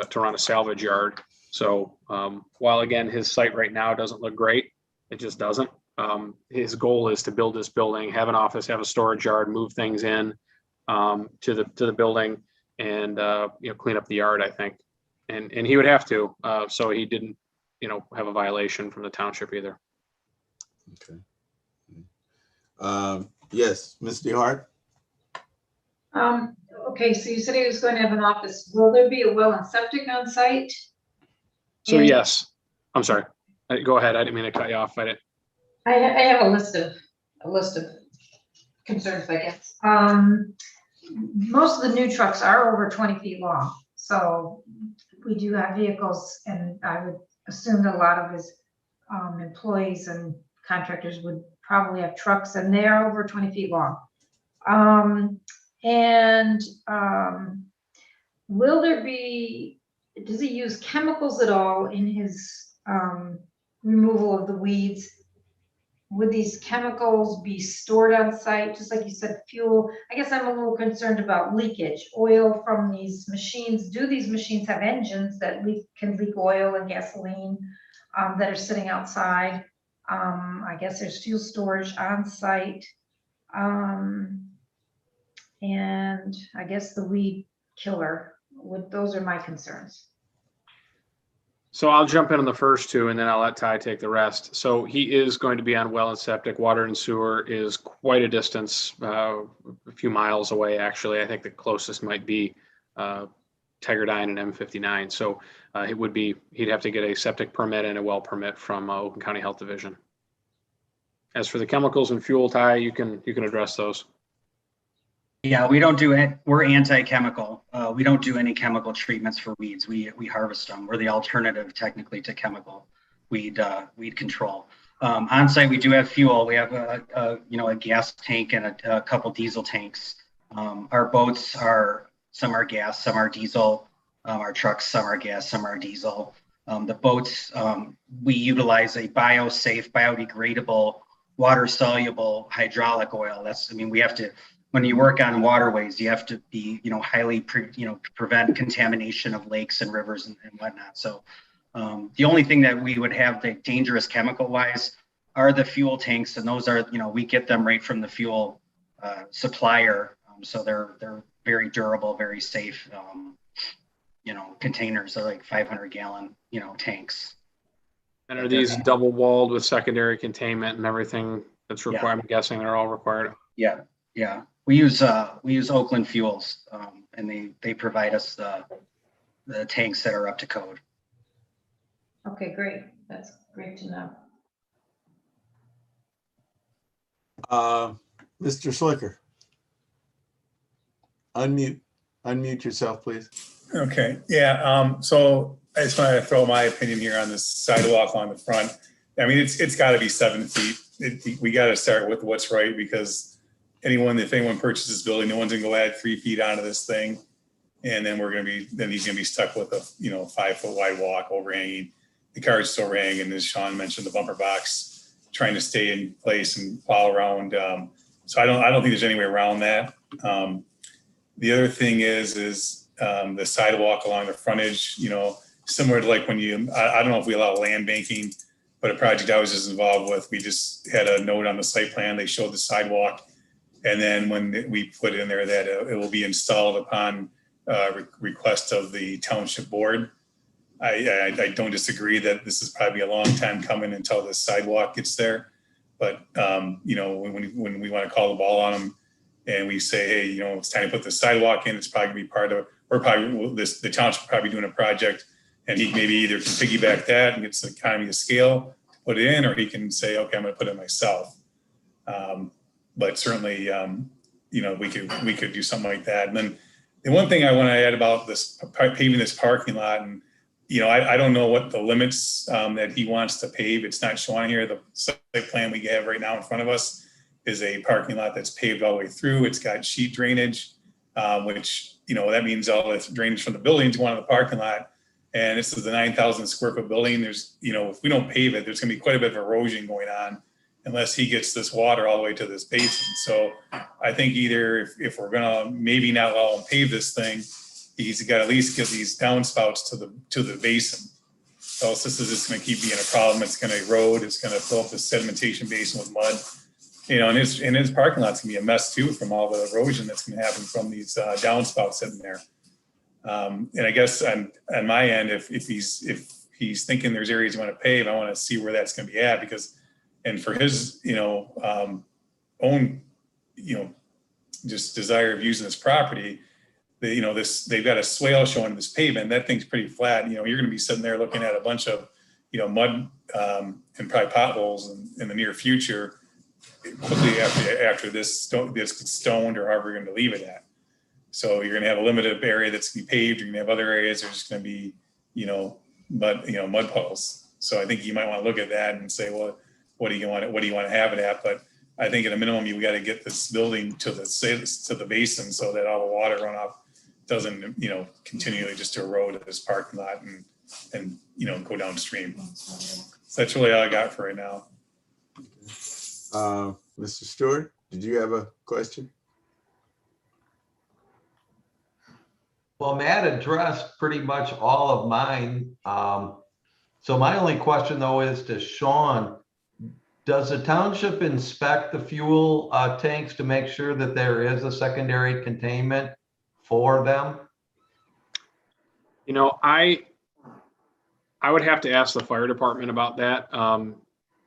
to run a salvage yard. So while, again, his site right now doesn't look great, it just doesn't. His goal is to build this building, have an office, have a storage yard, move things in to the building, and you know, clean up the yard, I think. And he would have to, so he didn't, you know, have a violation from the township either. Okay. Yes, Ms. DeHart. Okay, so you said he was going to have an office. Will there be a well and septic on site? So And yes, I'm sorry. Go ahead. I didn't mean to cut you off. I have a list of concerns, I guess. Most of the new trucks are over 20 feet long. So we do have vehicles, and I would assume that a lot of his employees and contractors would probably have trucks, and they are over 20 feet long. Will there be, does he use chemicals at all in his removal of the weeds? Would these chemicals be stored on site, just like you said, fuel? I guess I'm a little concerned about leakage, oil from these machines. Do these machines have engines that can leak oil and gasoline that are sitting outside? I guess there's fuel storage on site. And I guess the weed killer, those are my concerns. So I'll jump in on the first two and then I'll let Ty take the rest. So he is going to be on well and septic. Water and sewer is quite a distance, a few miles away, actually. I think the closest might be Tigerdyne and M59. So he'd have to get a septic permit and a well permit from Oakland County Health Division. As for the chemicals and fuel, Ty, you can address those. Yeah, we don't do it. We're anti-chemical. We don't do any chemical treatments for weeds. We harvest them. We're the alternative technically to chemical weed control. On site, we do have fuel. We have a gas tank and a couple diesel tanks. Our boats some are gas, some are diesel. Our trucks, some are gas, some are diesel. The boats, we utilize a biosafe, biodegradable, water-soluble hydraulic oil. We have to. When you work on waterways, you have to be, highly, prevent contamination of lakes and rivers and whatnot. So the only thing that we would have the dangerous chemical wise are the fuel tanks. And those are, we get them right from the fuel supplier. So they're very durable, very safe, containers. They're like 500-gallon, tanks. And are these double walled with secondary containment and everything that's required? Yeah. I'm guessing they're all required. Yeah. We use Oakland Fuels, and they provide us the tanks that are up to code. Okay, great. That's great to know. Mr. Slicker, unmute yourself, please. Okay, yeah, so I just want to throw my opinion here on this sidewalk on the front. I mean, it's got to be 7 feet. We got to start with what's right, because if anyone purchases this building, no one's gonna go add 3 feet onto this thing. And then he's gonna be stuck with a 5 foot wide walk overhanging. The car's still overhanging, and as Sean mentioned, the bumper box trying to stay in place and plow around. So I don't think there's any way around that. The other thing is the sidewalk along the frontage, similar to like when I don't know if we allow land banking, but a project I was just involved with, we just had a note on the site plan. They showed the sidewalk. And then when we put in there that it will be installed upon request of the township board, I don't disagree that this is probably a long time coming until the sidewalk gets there. But, when we want to call the ball on them and we say, hey, it's time to put the sidewalk in, it's probably going to be the township probably doing a project, and he maybe either can piggyback that and gets the economy of scale, put it in, or he can say, okay, I'm going to put it myself. But certainly, we could do something like that. And then the one thing I want to add about this paving this parking lot, and I don't know what the limits that he wants to pave. It's not showing here. The site plan we have right now in front of us is a parking lot that's paved all the way through. It's got sheet drainage, which that means all the drainage from the buildings going to the parking lot. And this is the 9,000 square foot building. There's if we don't pave it, there's going to be quite a bit of erosion going on, unless he gets this water all the way to this basin. So I think either if we're gonna maybe not allow him pave this thing, he's got to at least get these downspouts to the basin. Else this is just gonna keep being a problem. It's gonna erode, it's gonna fill up the sedimentation basin with mud. And his parking lot's gonna be a mess too from all the erosion that's gonna happen from these downspouts sitting there. And I guess on my end, if he's thinking there's areas you want to pave, I want to see where that's gonna be at, because and for his, own, just desire of using this property, they've got a swale showing this pavement. That thing's pretty flat. You're going to be sitting there looking at a bunch of, mud and probably potholes in the near future, quickly after this gets stoned or however you're going to leave it at. So you're going to have a limited area that's going to be paved. You're going to have other areas that are just going to be, mud puddles. So I think you might want to look at that and say, well, what do you want to have it at? But I think at a minimum, you got to get this building to the basin so that all the water runoff doesn't, continually just erode this parking lot and go downstream. So that's really all I got for right now. Mr. Stewart, did you have a question? Well, Matt addressed pretty much all of mine. So my only question though is to Sean, does the township inspect the fuel tanks to make sure that there is a secondary containment for them? I would have to ask the fire department about that.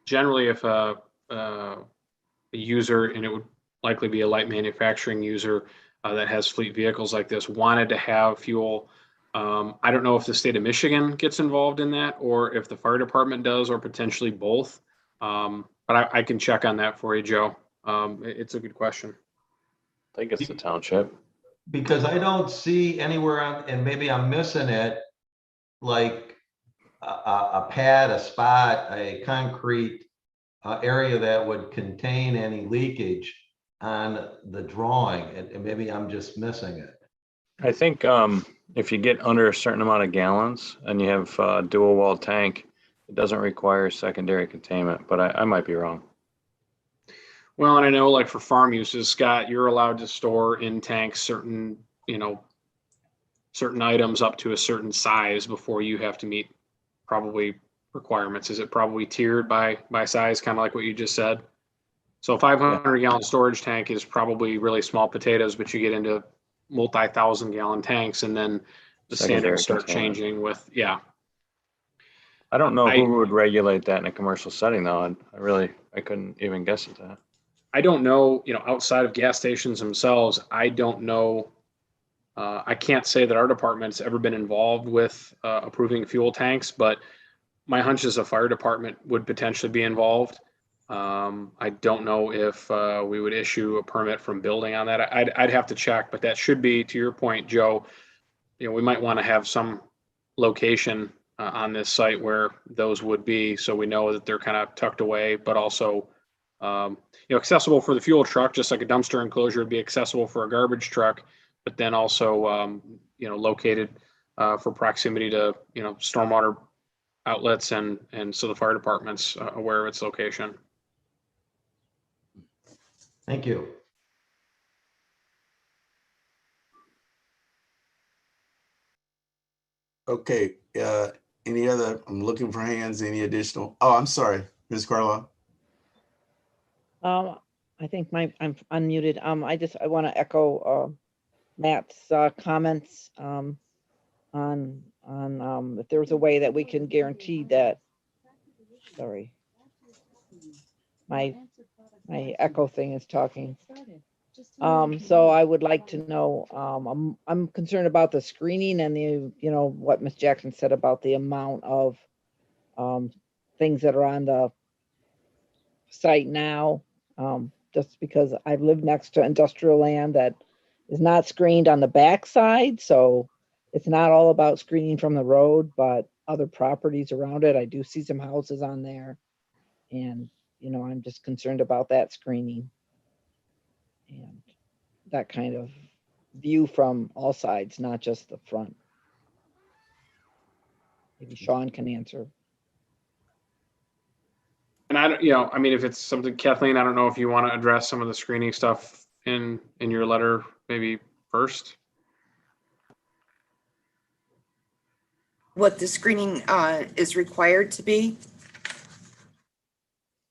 Generally, if a user, and it would likely be a light manufacturing user that has fleet vehicles like this, wanted to have fuel, I don't know if the state of Michigan gets involved in that or if the fire department does, or potentially both. But I can check on that for you, Joe. It's a good question. I think it's the township. Because I don't see anywhere and maybe I'm missing it, like a pad, a spot, a concrete area that would contain any leakage on the drawing, and maybe I'm just missing it. I think if you get under a certain amount of gallons and you have a dual wall tank, it doesn't require secondary containment, but I might be wrong. Well, and I know like for farm uses, Scott, you're allowed to store in tanks certain items up to a certain size before you have to meet probably requirements. Is it probably tiered by size, kind of like what you just said? So a 500-gallon storage tank is probably really small potatoes, but you get into multi-thousand-gallon tanks, and then the standards start changing with, I don't know who would regulate that in a commercial setting, though. I couldn't even guess at that. I don't know, outside of gas stations themselves, I don't know. I can't say that our department's ever been involved with approving fuel tanks, but my hunch is a fire department would potentially be involved. I don't know if we would issue a permit from building on that. I'd have to check, but that should be, to your point, Joe, we might want to have some location on this site where those would be, so we know that they're kind of tucked away, but also accessible for the fuel truck, just like a dumpster enclosure would be accessible for a garbage truck, but then also located for proximity to stormwater outlets, and so the fire department's aware of its location. Thank you. Okay, any other, I'm looking for hands, any additional, oh, I'm sorry, Ms. Carlisle. I think I'm unmuted. I want to echo Matt's comments on if there's a way that we can guarantee that, sorry, my echo thing is talking. So I would like to know, I'm concerned about the screening and what Ms. Jackson said about the amount of things that are on the site now, just because I've lived next to industrial land that is not screened on the backside. So it's not all about screening from the road, but other properties around it. I do see some houses on there, and I'm just concerned about that screening and that kind of view from all sides, not just the front. Maybe Sean can answer. And I mean, if it's something, Kathleen, I don't know if you want to address some of the screening stuff in your letter maybe first. What the screening is required to be?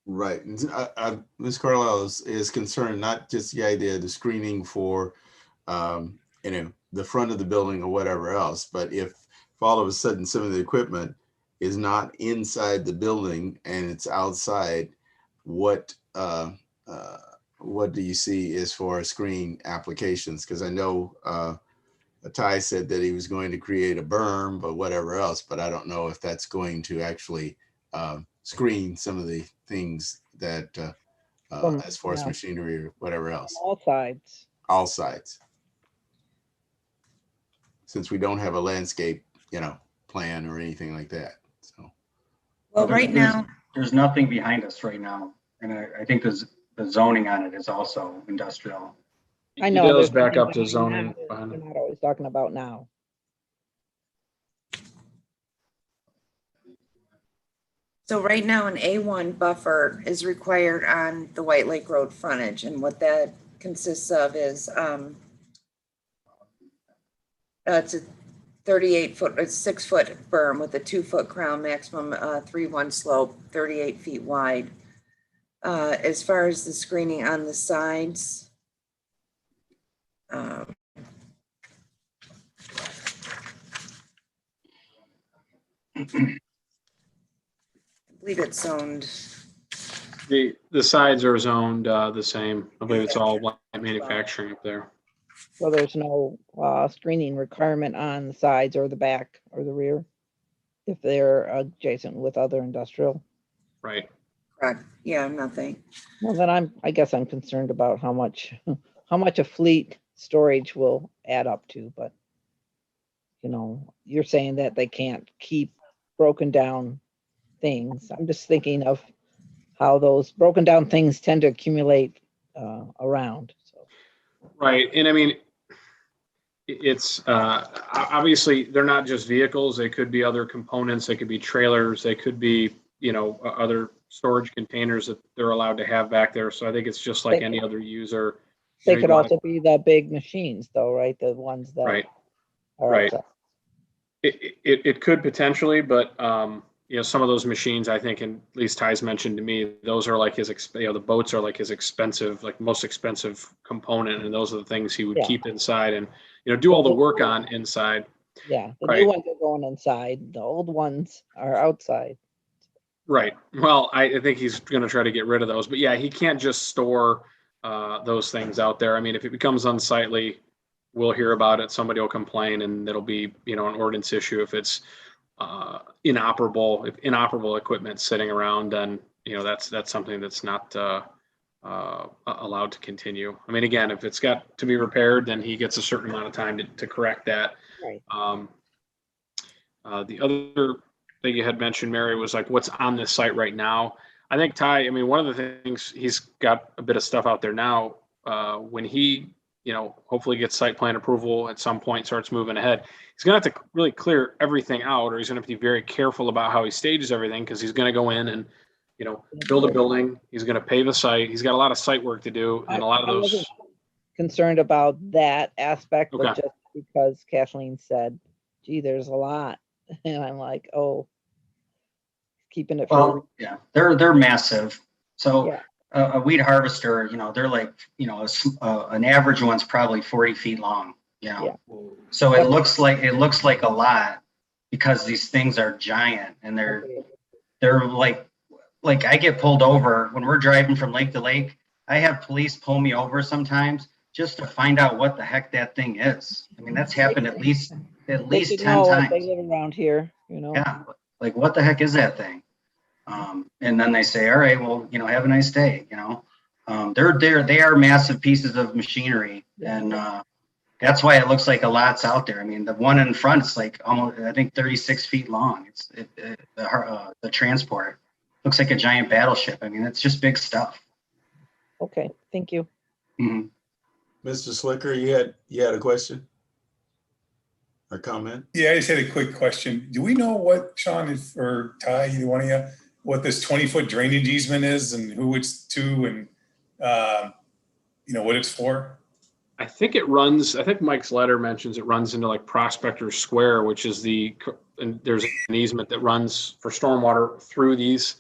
Right. Ms. Carlisle is concerned not just the idea of the screening for, the front of the building or whatever else, but if all of a sudden some of the equipment is not inside the building and it's outside, what do you see as far as screening applications? Because I know Ty said that he was going to create a berm, but whatever else, but I don't know if that's going to actually screen some of the things that as far as Yeah. machinery or whatever else, All sides. all sides. Since we don't have a landscape, plan or anything like that, so. Well, right now, There's nothing behind us right now. And I think the zoning on it is also industrial. I He know. goes there's back up to something zoning now that behind We're him. not always talking about now. so right now an A1 buffer is required on the White Lake Road frontage. And what that consists of is, it's a 38-foot, it's 6-foot berm with a 2-foot crown, maximum 3-1 slope, 38 feet wide. As far as the screening on the sides, I believe it's zoned. The sides are zoned the same. I believe it's all light manufacturing up there. So there's no screening requirement on the sides or the back or the rear if they're adjacent with other industrial. Right. Correct. Yeah, nothing. Well, then I guess I'm concerned about how much a fleet storage will add up to, but you're saying that they can't keep broken down things. I'm just thinking of how those broken down things tend to accumulate around. So. Right. And I mean, it's obviously they're not just vehicles. They could be other components. They could be trailers. They could be, other storage containers that they're allowed to have back there. So I think it's just like any other user. They could also be the big machines though, right? The ones that right. are Right. outside. It could potentially, but some of those machines, I think, and at least Ty's mentioned to me, those are like his, the boats are like his expensive, like most expensive component, and those are the things he would keep inside and do all the work on inside. Yeah, the new ones are going inside. The old ones are outside. Right. Well, I think he's going to try to get rid of those, but yeah, he can't just store those things out there. I mean, if it becomes unsightly, we'll hear about it. Somebody will complain, and it'll be an ordinance issue. If it's inoperable equipment sitting around, then that's something that's not allowed to continue. I mean, again, if it's got to be repaired, then he gets a certain amount of time to correct that. Right. The other thing you had mentioned, Mary, was like what's on this site right now. I think Ty, I mean, one of the things, he's got a bit of stuff out there now. When he hopefully gets site plan approval at some point, starts moving ahead, he's going to have to really clear everything out, or he's going to have to be very careful about how he stages everything, because he's going to go in and, build a building. He's going to pave a site. He's got a lot of site work to do, and a lot of those. I wasn't concerned about that aspect, Okay. but just because Kathleen said, gee, there's a lot. And I'm like, oh, keeping it. Well, yeah, they're massive. So Yeah. a weed harvester, they're like, an average one's probably 40 feet long, Yeah. So it looks like a lot because these things are giant, and they're like I get pulled over when we're driving from lake to lake. I have police pull me over sometimes just to find out what the heck that thing is. I mean, that's happened at least They 10 should know if they times. live around here, Yeah, like what the heck is that thing? And then they say, all right, well, have a nice day. They are massive pieces of machinery, and that's why it looks like a lot's out there. I mean, the one in front is like almost, I think, 36 feet long. The transport looks like a giant battleship. I mean, it's just big stuff. Okay, thank you. Mhm. Mr. Slicker, you had a question or comment? Yeah, I just had a quick question. Do we know what, Sean, or Ty, either one of you, what this 20-foot drainage easement is and who it's to and, what it's for? I think Mike's letter mentions it runs into like Prospector Square, which is and there's an easement that runs for stormwater through these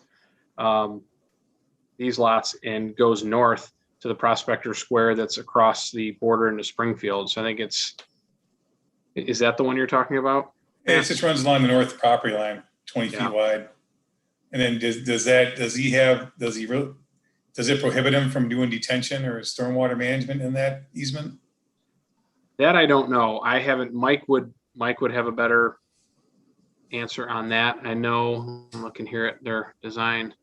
lots and goes north to the Prospector Square that's across the border into Springfield. So I think is that the one you're talking about? It just runs along the north property line, 20 feet wide. And then does it prohibit him from doing detention or stormwater management in that easement? That I don't know. I haven't, Mike would have a better answer on that. I know, I'm looking here at their design.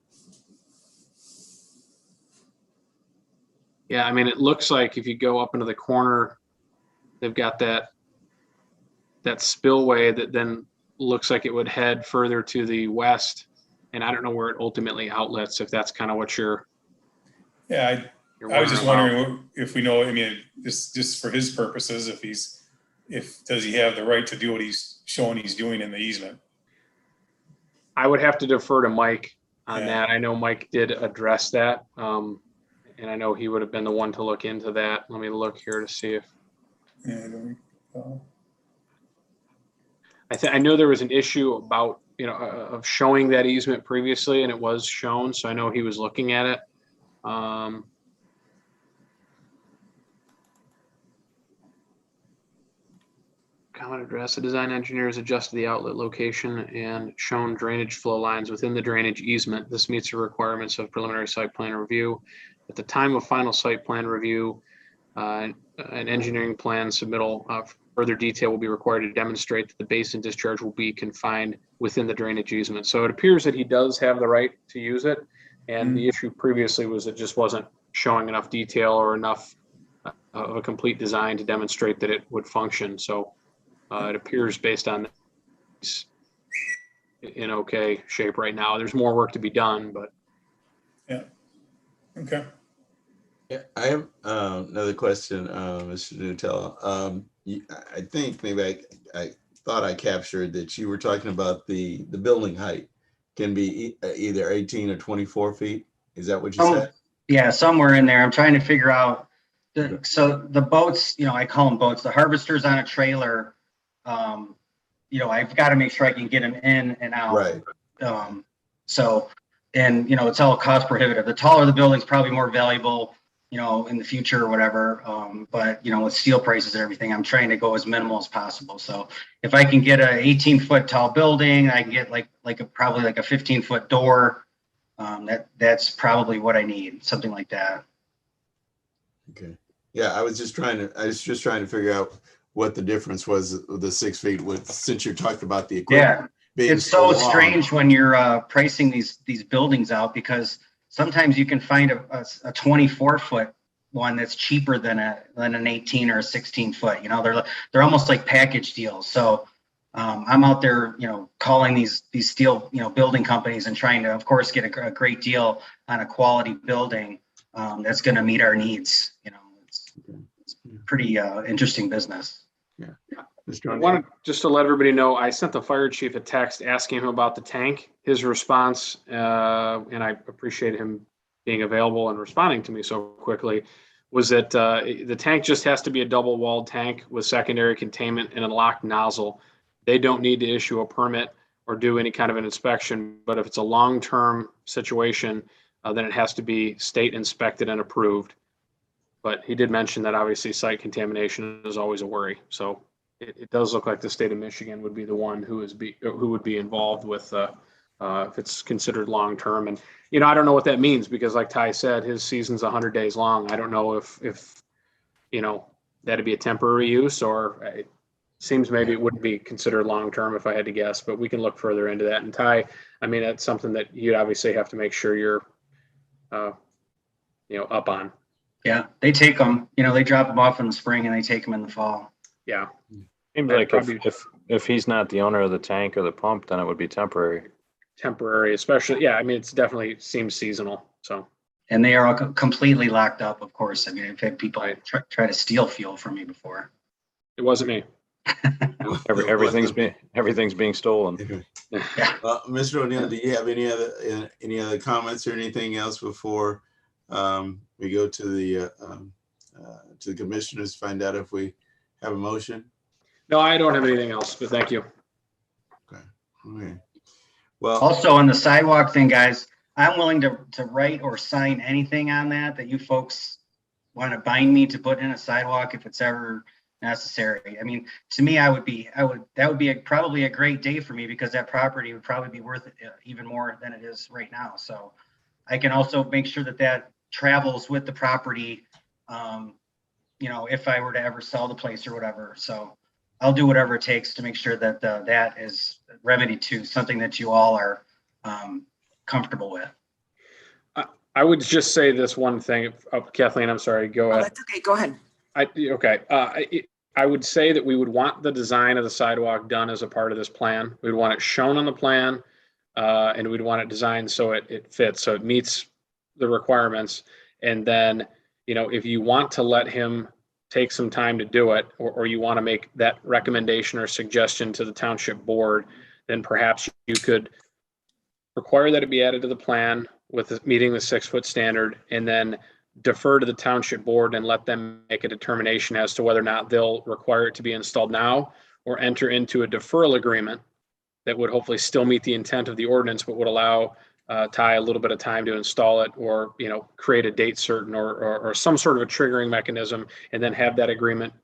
Yeah, I mean, it looks like if you go up into the corner, they've got that spillway that then looks like it would head further to the west. And I don't know where it ultimately outlets, if that's kind of what you're. Yeah, you're I was just about. wondering if we know, I mean, just for his purposes, does he have the right to do what he's showing he's doing in the easement? I would have to defer to Mike on Yeah. that. I know Mike did address that. And I know he would have been the one to look into that. Let me look here to see if. Yeah, don't we- I know there was an issue about, of showing that easement previously, and it was shown, so I know he was looking at it. Comment address, the design engineer has adjusted the outlet location and shown drainage flow lines within the drainage easement. This meets the requirements of preliminary site plan review. At the time of final site plan review, an engineering plan submittal further detail will be required to demonstrate that the basin discharge will be confined within the drainage easement. So it appears that he does have the right to use it. And the issue previously was it just wasn't showing enough detail or enough of a complete design to demonstrate that it would function. So it appears based on this in okay shape right now. There's more work to be done, but. Yeah. Okay. Yeah, I have another question, Mr. Nutella. I think maybe I thought I captured that you were talking about the building height can be either 18 or 24 feet. Is that what you said? Yeah, somewhere in there. I'm trying to figure out. So the boats, I call them boats, the harvesters on a trailer, I've got to make sure I can get them in and out. Right. It's all cost prohibitive. The taller the building's probably more valuable, in the future or whatever. But with steel prices and everything, I'm trying to go as minimal as possible. So if I can get a 18-foot tall building, I can get probably a 15-foot door. That's probably what I need, something like that. Okay. Yeah, I was just trying to figure out what the difference was with the 6 feet since you're talking about the equipment. Yeah, it's so strange when you're pricing these buildings out, because sometimes you can find a 24-foot one that's cheaper than an 18 or a 16-foot. They're almost like package deals. So I'm out there, calling these steel, building companies and trying to, of course, get a great deal on a quality building that's going to meet our needs. It's pretty interesting business. Yeah. I wanted just to let everybody know, I sent the fire chief a text asking him about the tank. His response, and I appreciate him being available and responding to me so quickly, was that the tank just has to be a double walled tank with secondary containment and a locked nozzle. They don't need to issue a permit or do any kind of an inspection, but if it's a long-term situation, then it has to be state inspected and approved. But he did mention that obviously site contamination is always a worry. So it does look like the state of Michigan would be the one who would be involved with if it's considered long-term. And, I don't know what that means, because like Ty said, his season's 100 days long. I don't know if that'd be a temporary use, or it seems maybe it wouldn't be considered long-term if I had to guess, but we can look further into that. And Ty, I mean, that's something that you'd obviously have to make sure you're, up on. Yeah, they take them, they drop them off in the spring and they take them in the fall. Yeah. Seems like if he's not the owner of the tank or the pump, then it would be temporary. Temporary, especially. Yeah, I mean, it's definitely seems seasonal. So. And they are all completely locked up, of course. I mean, I've had people try to steal fuel from me before. It wasn't me. Everything's being stolen. Yeah. Mr. O'Neill, do you have any other comments or anything else before we go to the commissioners, find out if we have a motion? No, I don't have anything else, but thank you. Okay. Well, also on the sidewalk thing, guys, I'm willing to write or sign anything on that you folks want to bind me to put in a sidewalk if it's ever necessary. I mean, to me, that would be probably a great day for me, because that property would probably be worth even more than it is right now. So I can also make sure that travels with the property, if I were to ever sell the place or whatever. So I'll do whatever it takes to make sure that that is remedied to something that you all are comfortable with. I would just say this one thing. Kathleen, I'm sorry. Go Oh, ahead. that's okay. Go ahead. I would say that we would want the design of the sidewalk done as a part of this plan. We'd want it shown on the plan, and we'd want it designed so it fits, so it meets the requirements. And then, if you want to let him take some time to do it, or you want to make that recommendation or suggestion to the township board, then perhaps you could require that it be added to the plan with meeting the 6-foot standard, and then defer to the township board and let them make a determination as to whether or not they'll require it to be installed now, or enter into a deferral agreement that would hopefully still meet the intent of the ordinance, but would allow Ty a little bit of time to install it, or create a date certain, or some sort of a triggering mechanism, and then have that agreement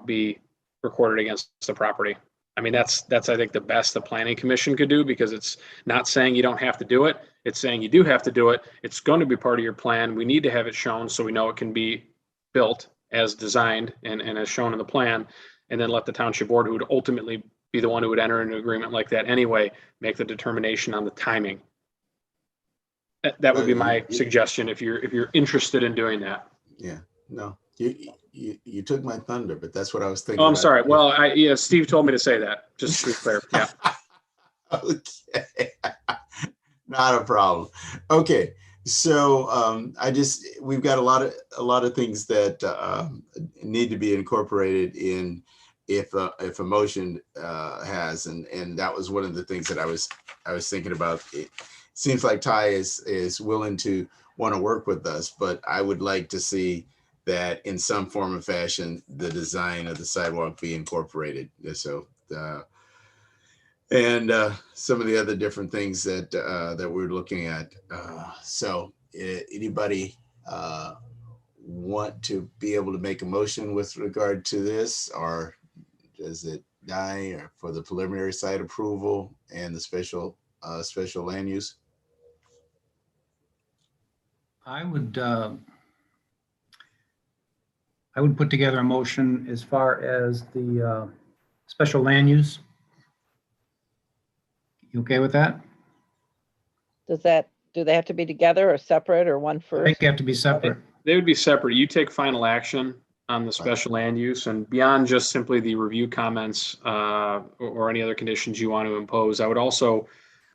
be recorded against the property. I mean, that's I think the best the planning commission could do, because it's not saying you don't have to do it. It's saying you do have to do it. It's going to be part of your plan. We need to have it shown so we know it can be built as designed and as shown in the plan, and then let the township board, who would ultimately be the one who would enter into an agreement like that anyway, make the determination on the timing. That would be my suggestion if you're interested in doing that. Yeah, no, you took my thunder, but that's what I was thinking. Oh, I'm about. sorry. Well, Steve told me to say that, just to be clear. Yeah. Okay. Not a problem. Okay. So we've got a lot of things that need to be incorporated in if a motion has, and that was one of the things that I was thinking about. It seems like Ty is willing to want to work with us, but I would like to see that in some form or fashion, the design of the sidewalk be incorporated. So, and some of the other different things that we're looking at. So anybody want to be able to make a motion with regard to this, or does it die or for the preliminary site approval and the special land use? I would put together a motion as far as the special land use. You okay with that? Do they have to be together or separate, or one I first? think they have to be separate. They would be separate. You take final action on the special land use, and beyond just simply the review comments or any other conditions you want to impose, I would also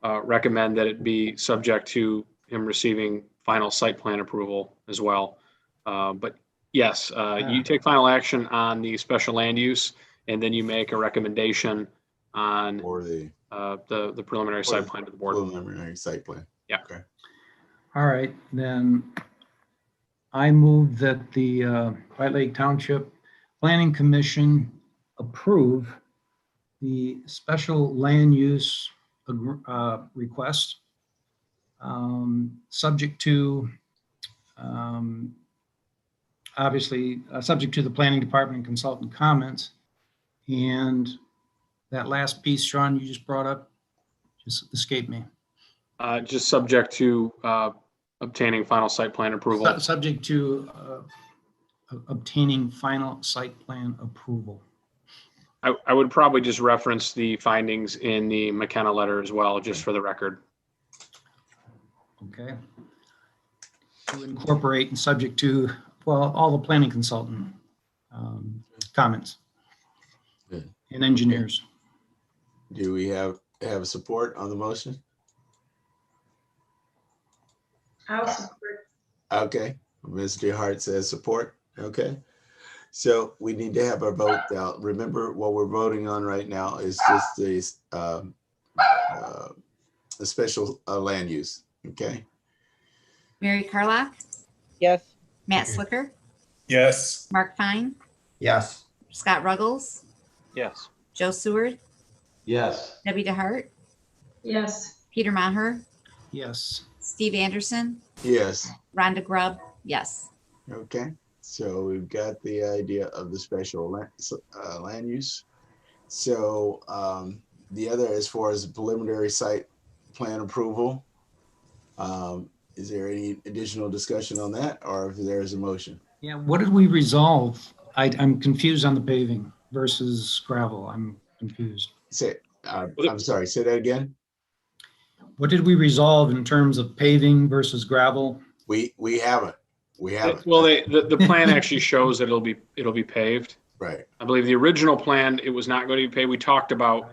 recommend that it be subject to him receiving final site plan approval as well. But yes, you take final action on the special land use, and then you make a recommendation on the preliminary site plan to the board. Preliminary site plan. Yeah. Okay. All right, then I move that the White Lake Township Planning Commission approve the special land use request, subject to, obviously, subject to the planning department and consultant comments. And that last piece, Sean, you just brought up, just escaped me. Just subject to obtaining final site plan approval. Subject to obtaining final site plan approval. I would probably just reference the findings in the McKenna letter as well, just for the record. Okay. To incorporate and subject to, well, all the planning consultant comments. Good. And engineers. Do we have support on the motion? I'll support. Okay, Mr. Hart says support. Okay, so we need to have our vote out. Remember, what we're voting on right now is just the special land use. Okay. Mary Carlock, Yes. Matt Slicker, Yes. Mark Fine, Yes. Scott Ruggles, Yes. Joe Seward, Yes. Debbie DeHart, Yes. Peter Maher, Yes. Steve Anderson, Yes. Rhonda Grubb, yes. Okay, so we've got the idea of the special land use. So the other, as far as the preliminary site plan approval, is there any additional discussion on that, or if there is a motion? Yeah, what did we resolve? I'm confused on the paving versus gravel. I'm confused. I'm sorry, say that again. What did we resolve in terms of paving versus gravel? We haven't. Well, the plan actually shows that it'll be paved. Right. I believe the original plan, it was not going to be paved. We talked about,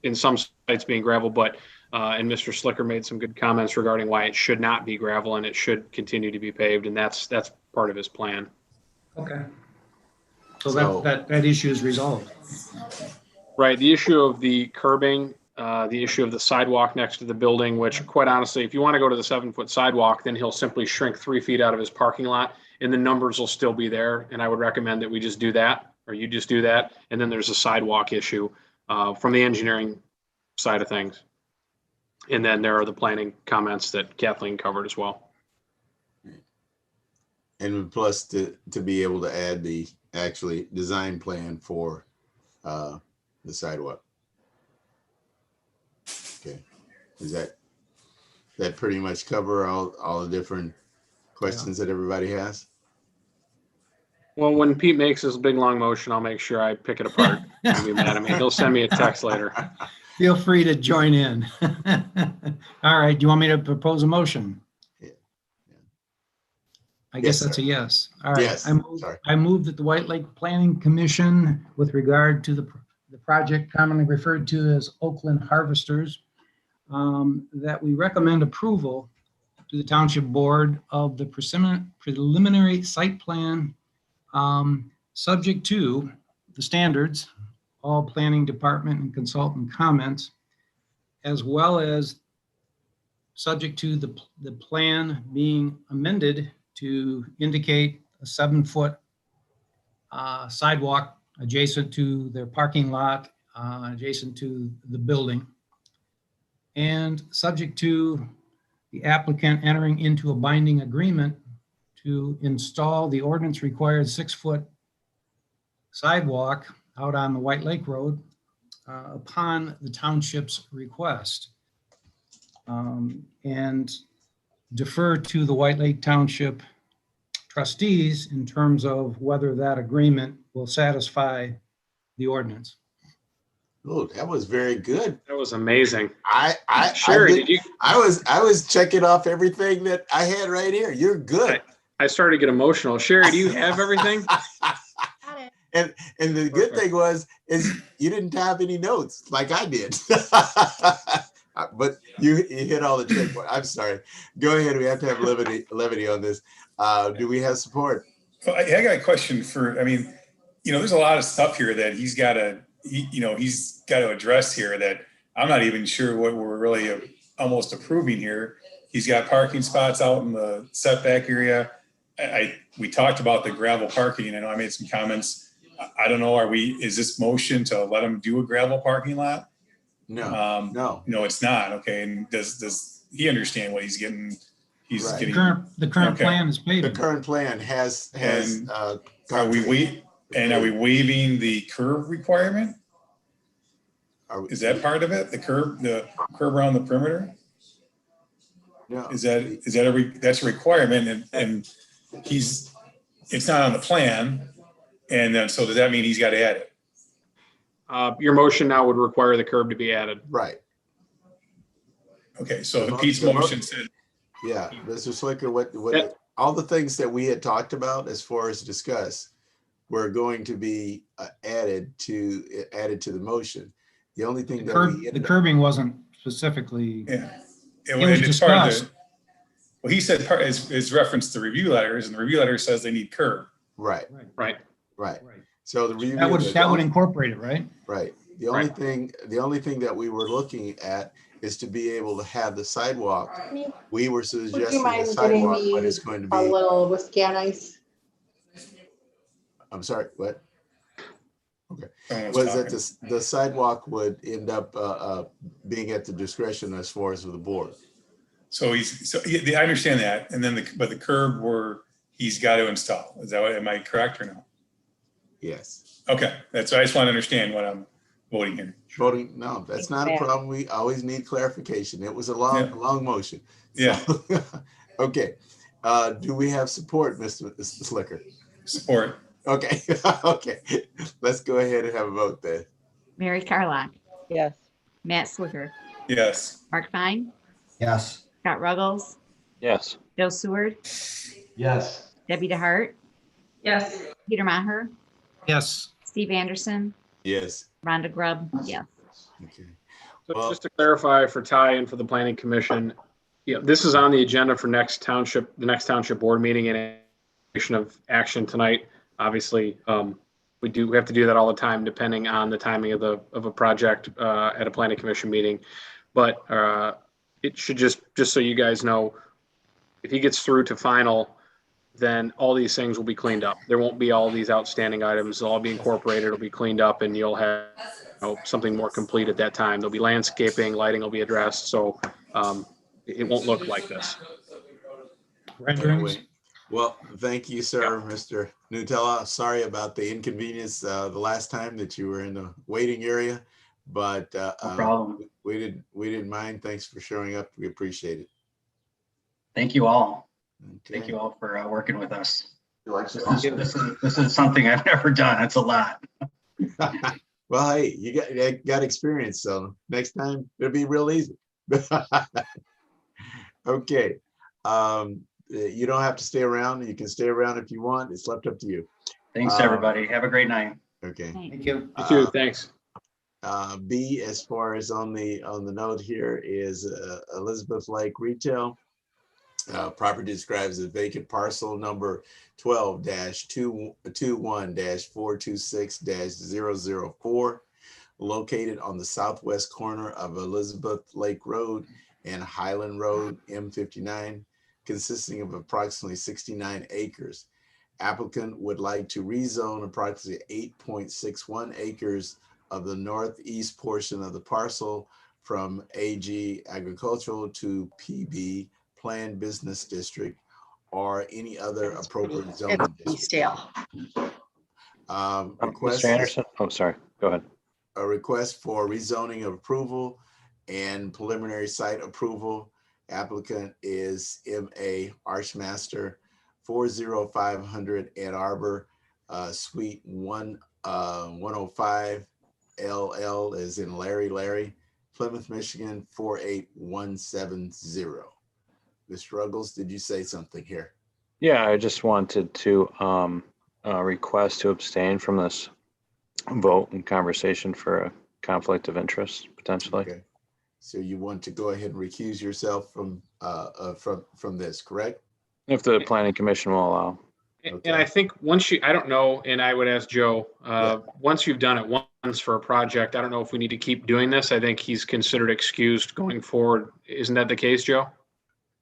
in some sites being gravel, but, and Mr. Slicker made some good comments regarding why it should not be gravel and it should continue to be paved. And that's part of his plan. Okay. So that issue is resolved. Right. The issue of the curbing, the issue of the sidewalk next to the building, which quite honestly, if you want to go to the 7-foot sidewalk, then he'll simply shrink 3 feet out of his parking lot and the numbers will still be there. And I would recommend that we just do that, or you just do that. And then there's a sidewalk issue from the engineering side of things. And then there are the planning comments that Kathleen covered as well. And plus to be able to add the actually design plan for the sidewalk. Okay, is that pretty much cover all the different questions that everybody has? Well, when Pete makes this big long motion, I'll make sure I pick it apart. He'll be mad at me. He'll send me a text later. Feel free to join in. All right, do you want me to propose a motion? Yeah. I guess Yes, that's sir. a yes. All right. Yes, sorry. I move that the White Lake Planning Commission, with regard to the project commonly referred to as Oakland Harvesters, that we recommend approval to the Township Board of the preliminary site plan, subject to the standards, all planning department and consultant comments, as well as subject to the plan being amended to indicate a 7-foot sidewalk adjacent to their parking lot, adjacent to the building, and subject to the applicant entering into a binding agreement to install the ordinance required 6-foot sidewalk out on the White Lake Road upon the township's request, and defer to the White Lake Township trustees in terms of whether that agreement will satisfy the ordinance. Oh, that was very good. That was amazing. Sherry, I was checking off everything that I had right here. You're good. I started to get emotional. Sherry, do you have everything? And the good thing is you didn't have any notes like I did. But you hit all the checkpoints. I'm sorry. Go ahead. We have to have levity on this. Do we have support? Well, I got a question there's a lot of stuff here that he's got to address here that I'm not even sure what we're really almost approving here. He's got parking spots out in the setback area. We talked about the gravel parking. I know I made some comments. I don't know, is this motion to let him do a gravel parking lot? No, No, it's not. Okay. And does he understand what he's getting? He's Right. getting. The current Okay. plan is paved. The current plan has And Are concrete. we waiving the curb requirement? Is that part of it? The curb around the perimeter? No. That's a requirement and it's not on the plan. And then, so does that mean he's got to add it? Your motion now would require the curb to be added. Right. Okay, so Pete's motion said. Yeah, Mr. Slicker, what all the things that we had talked about as far as discuss were going to be added to the motion. The only thing The curbing wasn't specifically. Yeah. It was it's part of discussed. Well, he said is reference to review letters, and the review letter says they need curb. Right. Right. So the review That would incorporate it, right? Right. The only thing that we were looking at is to be able to have the sidewalk. We were suggesting the sidewalk, but it's going to be a little whiskey on ice. I'm sorry, what? Okay. Was that the sidewalk would end up being at the discretion as far as the board? So I understand that, and then but the curb he's got to install. Is that am I correct or no? Yes. Okay, I just want to understand what I'm voting here. Voting, no, that's not a problem. We always need clarification. It was a long motion. Yeah. Okay. Do we have support, Mr. Slicker? Support. Okay, okay. Let's go ahead and have a vote then. Mary Carlock, Yes. Matt Slicker, Yes. Mark Fine, Yes. Scott Ruggles, Yes. Joe Seward, Yes. Debbie DeHart, Yes. Peter Maher, Yes. Steve Anderson, Yes. Rhonda Grubb, yes. Okay. So Well- just to clarify for Ty and for the planning commission, this is on the agenda for the next township board meeting and of action tonight. Obviously, we have to do that all the time depending on the timing of a project at a planning commission meeting. But it should just so you guys know, if he gets through to final, then all these things will be cleaned up. There won't be all these outstanding items. They'll all be incorporated. It'll be cleaned up, and you'll have something more complete at that time. There'll be landscaping, lighting will be addressed, so it won't look like this. Renderings. Well, thank you, sir, Mr. Nutella. Sorry about the inconvenience the last time that you were in the waiting area, but No problem. we didn't mind. Thanks for showing up. We appreciate it. Thank you all. Okay. Thank you all for working with us. This is something I've never done. It's a lot. Well, hey, you got experience, so next time it'll be real easy. Okay. You don't have to stay around. You can stay around if you want. It's left up to you. Thanks, everybody. Have a great night. Okay. Thank you. You too, thanks. B, as far as on the note here, is Elizabeth Lake Retail. Property describes a vacant parcel number 12-21-426-004, located on the southwest corner of Elizabeth Lake Road and Highland Road, M59, consisting of approximately 69 acres. Applicant would like to rezone approximately 8.61 acres of the northeast portion of the parcel from AG Agricultural to PB Planned Business District or any other appropriate zoning district. Stale. Request Mr. Anderson, oh, sorry, go ahead. a request for rezoning of approval and preliminary site approval. Applicant is M.A. Archmaster, 40500 Ann Arbor, Suite 105, LL is in Larry, Plymouth, Michigan, 48170. Mr. Ruggles, did you say something here? Yeah, I just wanted to request to abstain from this vote and conversation for a conflict of interest potentially. Okay. So you want to go ahead and recuse yourself from this, correct? If the planning commission will allow. And I think I don't know, and I would ask Joe, once you've done it once for a project, I don't know if we need to keep doing this. I think he's considered excused going forward. Isn't that the case, Joe?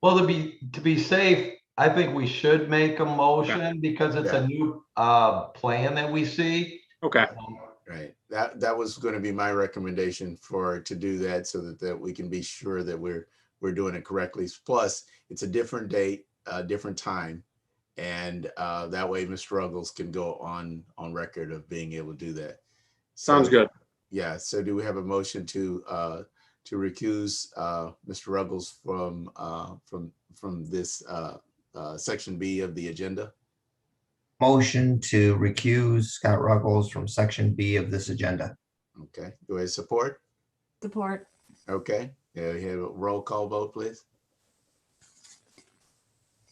Well, to be safe, I think we should make a motion because it's a new plan that we see. Okay. Right. That was going to be my recommendation to do that so that we can be sure that we're doing it correctly. Plus, it's a different date, different time. And that way Mr. Ruggles can go on record of being able to do that. Sounds good. Yeah. So do we have a motion to recuse Mr. Ruggles from this section B of the agenda? Motion to recuse Scott Ruggles from section B of this agenda. Okay. Do I support? Support. Okay. Yeah, we have a roll call vote, please.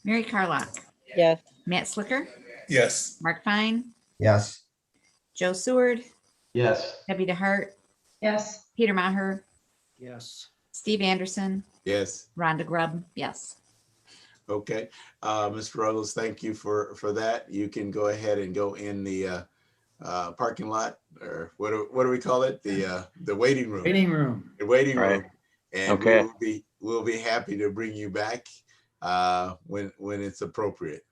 Mary Carlock, Yes. Matt Slicker, Yes. Mark Fine, Yes. Joe Seward, Yes. Debbie DeHart, Yes. Peter Maher, Yes. Steve Anderson, Yes. Rhonda Grubb, yes. Okay. Mr. Ruggles, thank you for that. You can go ahead and go in the parking lot, or what do we call it? The waiting room. Waiting room. The waiting Right. room. And Okay. we'll be happy to bring you back when it's appropriate.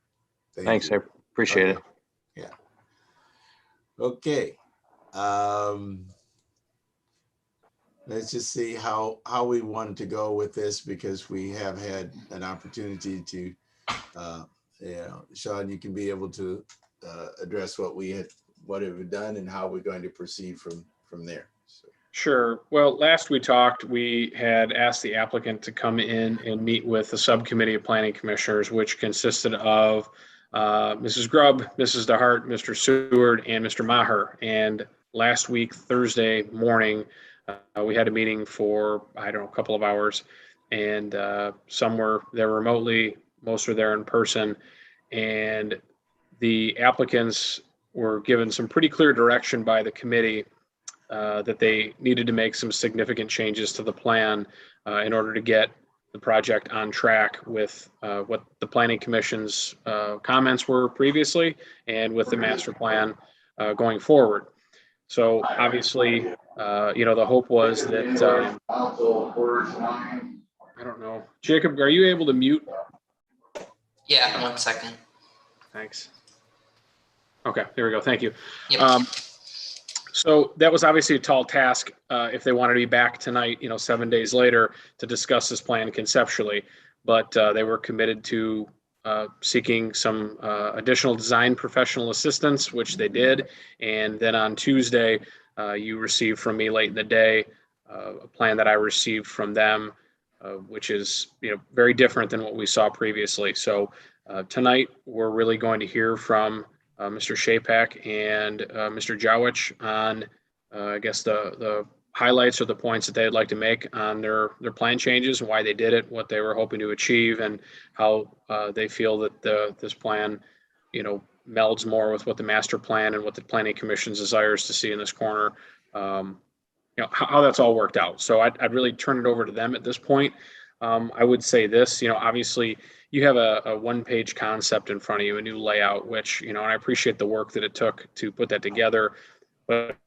Thanks, you. I appreciate it. Yeah. Okay. Let's just see how we wanted to go with this, because we have had an opportunity to, Sean, you can be able to address what we've done and how we're going to proceed from there. So. Sure. Well, last we talked, we had asked the applicant to come in and meet with the subcommittee of planning commissioners, which consisted of Mrs. Grubb, Mrs. DeHart, Mr. Seward, and Mr. Maher. And last week, Thursday morning, we had a meeting for, I don't know, a couple of hours. And some were there remotely, most were there in person. And the applicants were given some pretty clear direction by the committee that they needed to make some significant changes to the plan in order to get the project on track with what the planning commission's comments were previously and with the master plan going forward. So obviously, the hope was that, I don't know, Jacob, are you able to mute? Yeah, 1 second. Thanks. Okay, there we go. Thank you. Yep. So that was obviously a tall task if they wanted to be back tonight, 7 days later to discuss this plan conceptually. But they were committed to seeking some additional design professional assistance, which they did. And then on Tuesday, you received from me late in the day a plan that I received from them, which is very different than what we saw previously. So tonight, we're really going to hear from Mr. Shapak and Mr. Jowich on, I guess, the highlights or the points that they'd like to make on their plan changes and why they did it, what they were hoping to achieve, and how they feel that this plan, melds more with what the master plan and what the planning commission desires to see in this corner, how that's all worked out. So I'd really turn it over to them at this point. I would say this, obviously, you have a one-page concept in front of you, a new layout, which, and I appreciate the work that it took to put that together. But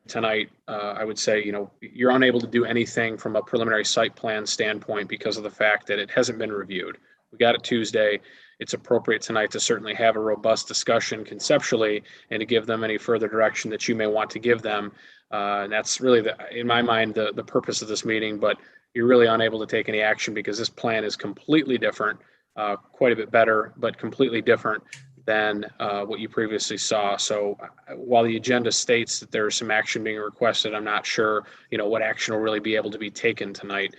tonight, I would say, you're unable to do anything from a preliminary site plan standpoint because of the fact that it hasn't been reviewed. We got it Tuesday. It's appropriate tonight to certainly have a robust discussion conceptually and to give them any further direction that you may want to give them. And that's really, in my mind, the purpose of this meeting. But you're really unable to take any action because this plan is completely different. Quite a bit better, but completely different than what you previously saw. So while the agenda states that there's some action being requested, I'm not sure, what action will really be able to be taken tonight.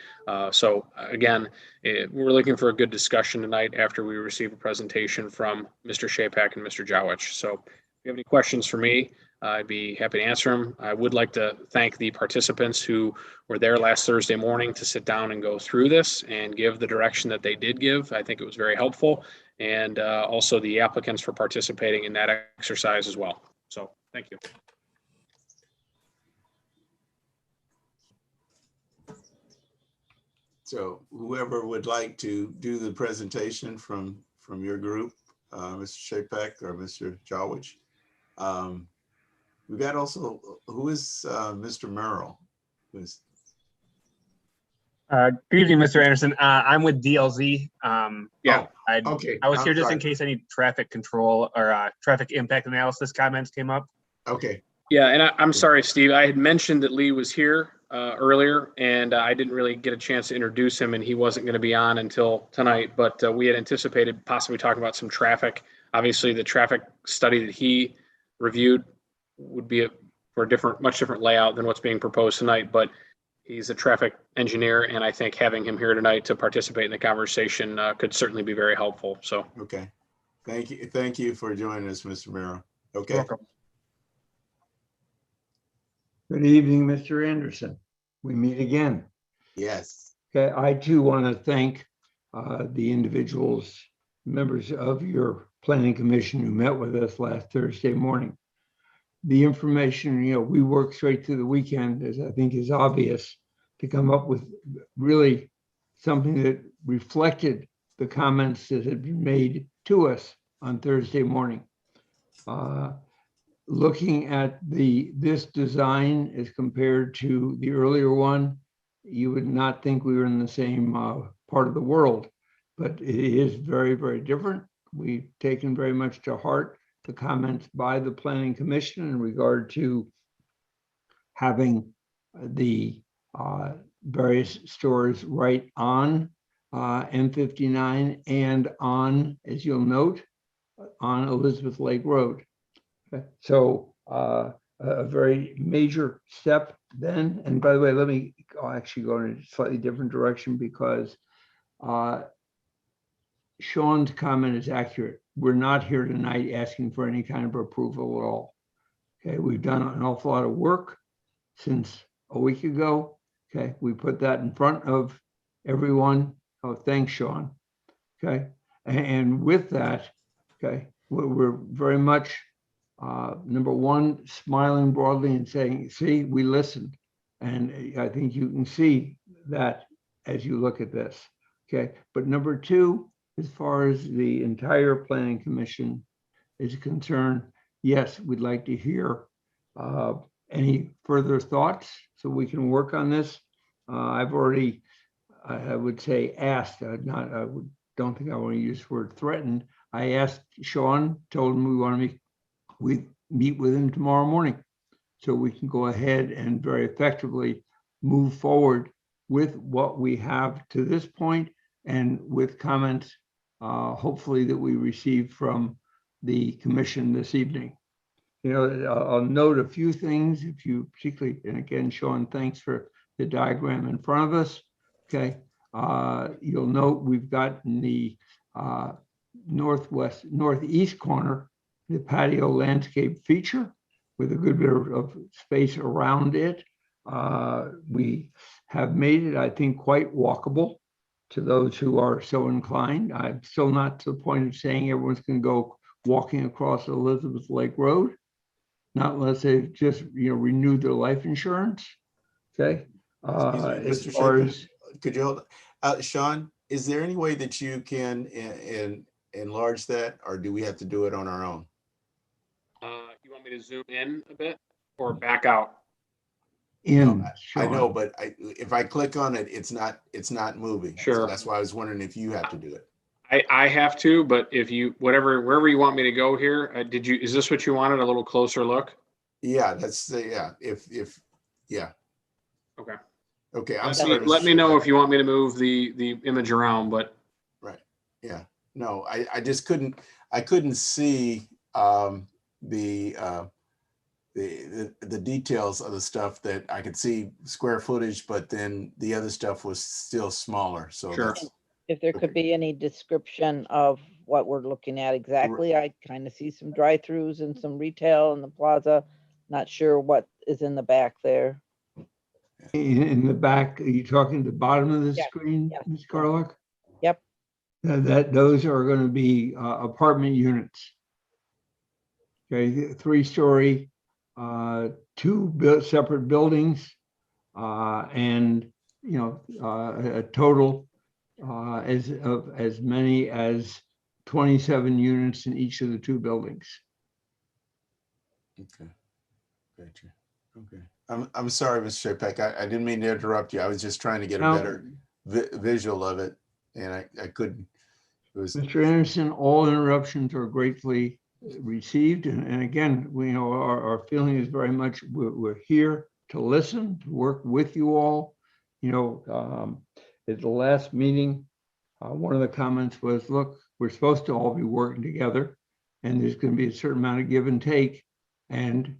So again, we're looking for a good discussion tonight after we receive a presentation from Mr. Shapak and Mr. Jowich. So if you have any questions for me, I'd be happy to answer them. I would like to thank the participants who were there last Thursday morning to sit down and go through this and give the direction that they did give. I think it was very helpful. And also the applicants for participating in that exercise as well. So thank you. So whoever would like to do the presentation from your group, Mr. Shapak or Mr. Jowich. We got also, who is Mr. Merrill? Good evening, Mr. Anderson. I'm with DLZ. Okay. I was here just in case any traffic control or traffic impact analysis comments came up. Okay. Yeah, and I'm sorry, Steve. I had mentioned that Lee was here earlier, and I didn't really get a chance to introduce him, and he wasn't going to be on until tonight. But we had anticipated possibly talking about some traffic. Obviously, the traffic study that he reviewed would be for a much different layout than what's being proposed tonight, but he's a traffic engineer, and I think having him here tonight to participate in the conversation could certainly be very helpful. So, okay, thank you for joining us, Mr. Merrill. Okay. Good evening, Mr. Anderson. We meet again. Yes. Okay, I too want to thank the individuals, members of your planning commission who met with us last Thursday morning. The information, we worked straight through the weekend, as I think is obvious, to come up with really something that reflected the comments that had been made to us on Thursday morning. Looking at this design as compared to the earlier one, you would not think we were in the same part of the world, but it is very, very different. We've taken very much to heart the comments by the Planning Commission in regard to having the various stores right on M59 and on, as you'll note, on Elizabeth Lake Road. Okay. So a very major step then, and by the way, I'll actually go in a slightly different direction because Sean's comment is accurate. We're not here tonight asking for any kind of approval at all. Okay, we've done an awful lot of work since a week ago. Okay, we put that in front of everyone. Oh, thanks, Sean. Okay, and with that, okay, we're very much, number one, smiling broadly and saying, see, we listened. And I think you can see that as you look at this. Okay, but number two, as far as the entire planning commission is concerned, yes, we'd like to hear any further thoughts so we can work on this. I've already, I would say asked, don't think I want to use the word threatened. I asked Sean, told him we want to meet with him tomorrow morning so we can go ahead and very effectively move forward with what we have to this point and with comments, hopefully that we receive from the commission this evening. You know, I'll note a few things if you particularly, and again, Sean, thanks for the diagram in front of us. Okay, you'll note we've got in the northeast corner, the patio landscape feature with a good bit of space around it. We have made it, I think, quite walkable to those who are so inclined. I'm still not to the point of saying everyone's going to go walking across Elizabeth Lake Road, not unless they've just, you know, renewed their life insurance. Okay. As Mr. far Shepard, as, could you hold, Sean, is there any way that you can enlarge that, or do we have to do it on our own? You want me to zoom in a bit or back out? I know, but if I click on it, it's not moving. Sure. So that's why I was wondering if you have to do it. I have to, but if you, wherever you want me to go here, is this what you wanted, a little closer look? Yeah, that's, yeah, yeah. Okay. Okay, I'm sorry. Let me know if you want me to move the image around, but. Right, yeah. No, I just couldn't see the details of the stuff that I could see square footage, but then the other stuff was still smaller. So sure. If there could be any description of what we're looking at exactly, I kind of see some drive-throughs and some retail in the plaza. Not sure what is in the back there. in the back, are you talking the bottom of the Yes, screen, yes, Ms. Carlock? Yep. Those are going to be apartment units. Okay, 3-story, 2 separate buildings, and you know, a total as many as 27 units in each of the 2 buildings. Okay, gotcha. Okay, I'm sorry, Mr. Shepard. I didn't mean to interrupt you. I was just trying to get a better visual of it, and I couldn't. Mr. Anderson, all interruptions are gratefully received, and again, we know our feeling is very much we're here to listen, to work with you all. You know, at the last meeting, one of the comments was, look, we're supposed to all be working together, and there's going to be a certain amount of give and take. And,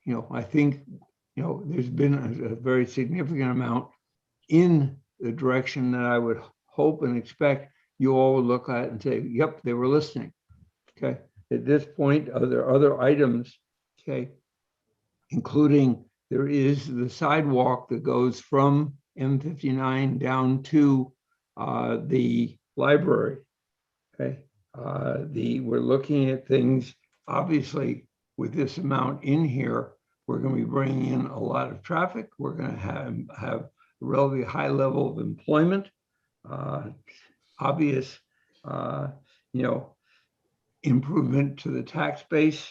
you know, I think, you know, there's been a very significant amount in the direction that I would hope and expect you all would look at and say, yep, they were listening. Okay. At this point, are there other items, okay, including there is the sidewalk that goes from M59 down to the library. Okay, we're looking at things, obviously, with this amount in here, we're going to be bringing in a lot of traffic. We're going to have a relatively high level of employment, obvious, you know, improvement to the tax base,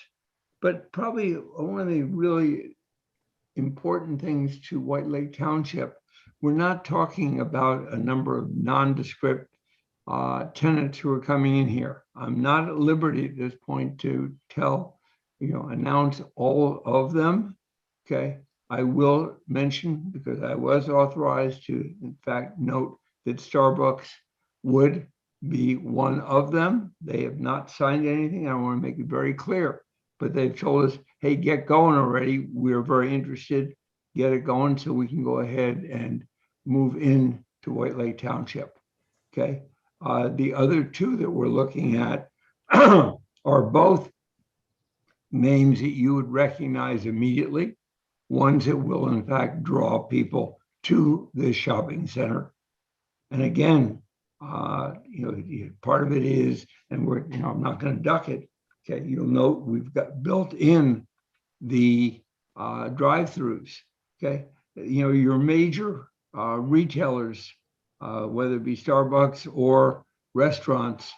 but probably one of the really important things to White Lake Township, we're not talking about a number of nondescript tenants who are coming in here. I'm not at liberty at this point to announce all of them. Okay, I will mention, because I was authorized to, in fact, note that Starbucks would be one of them. They have not signed anything. I want to make it very clear, but they've told us, hey, get going already. We're very interested get it going so we can go ahead and move in to White Lake Township. Okay. The other two that we're looking at are both names that you would recognize immediately, ones that will in fact draw people to the shopping center. And again, part of it is, and I'm not going to duck it. Okay, you'll note we've got built in the drive-throughs. Okay, your major retailers, whether it be Starbucks or restaurants,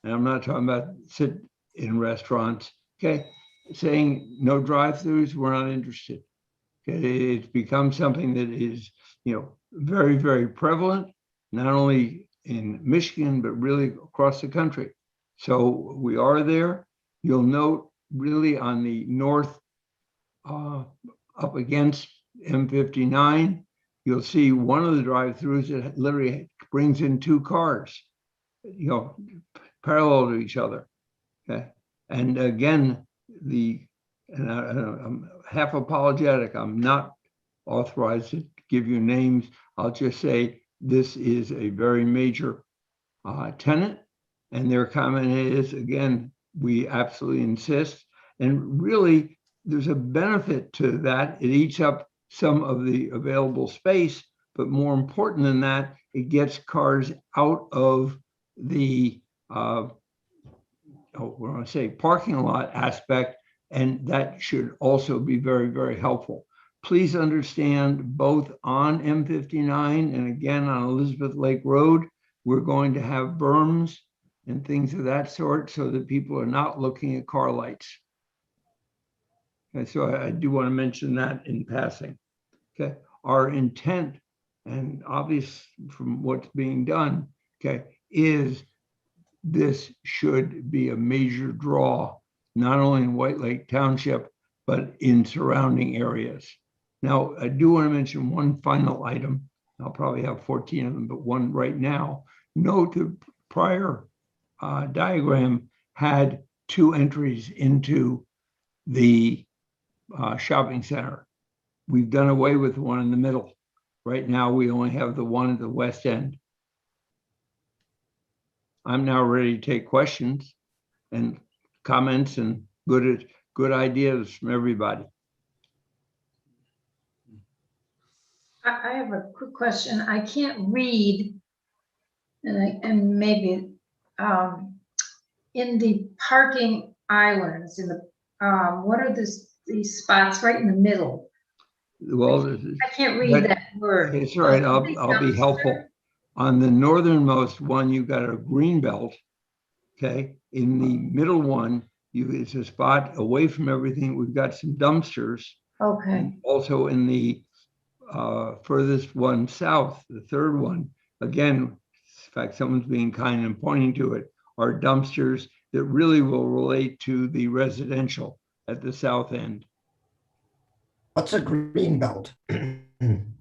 and I'm not talking about sit-in restaurants. Okay, saying no drive-throughs, we're not interested. Okay, it's become something that is, very, very prevalent, not only in Michigan, but really across the country. So we are there. You'll note really on the north, up against M59, you'll see one of the drive-throughs that literally brings in two cars, parallel to each other. Okay, and again, I'm half apologetic. I'm not authorized to give you names. I'll just say this is a very major tenant, and their comment is, again, we absolutely insist. And really, there's a benefit to that. It eats up some of the available space, but more important than that, it gets cars out of the parking lot aspect, and that should also be very, very helpful. Please understand, both on M59 and again on Elizabeth Lake Road, we're going to have berms and things of that sort so that people are not looking at car lights. And so I do want to mention that in passing. Okay, our intent, and obvious from what's being done, okay, is this should be a major draw, not only in White Lake Township, but in surrounding areas. Now, I do want to mention one final item. I'll probably have 14 of them, but one right now. Note the prior diagram had two entries into the shopping center. We've done away with the one in the middle. Right now, we only have the one at the west end. I'm now ready to take questions and comments and good ideas from everybody. I have a quick question. I can't read, and maybe in the parking islands, in the what are these spots right in the middle? Well, I can't read that word. It's all right. I'll be helpful. On the northernmost one, you've got a green belt. Okay, in the middle one, it's a spot away from everything. We've got some dumpsters. Okay. And also in the furthest one south, the third one, again, in fact, someone's being kind and pointing to it, are dumpsters that really will relate to the residential at the south end. What's a green belt? I'm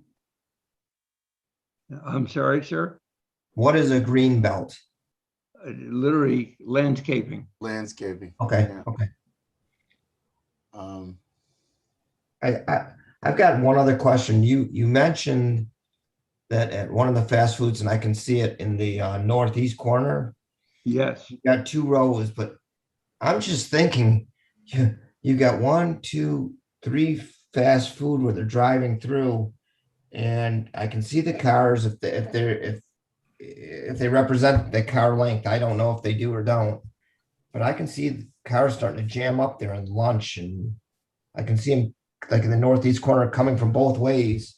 sorry, sir? What is a green belt? Literally landscaping. Landscaping. Okay, Yeah. okay. I've got one other question. You mentioned that at one of the fast foods, and I can see it in the northeast corner. Yes. You got two rows, but I'm just thinking, you got 1, 2, 3 fast food where they're driving through, and I can see the cars if they represent the car length. I don't know if they do or don't, but I can see the cars starting to jam up there in lunch, and I can see them like in the northeast corner coming from both ways.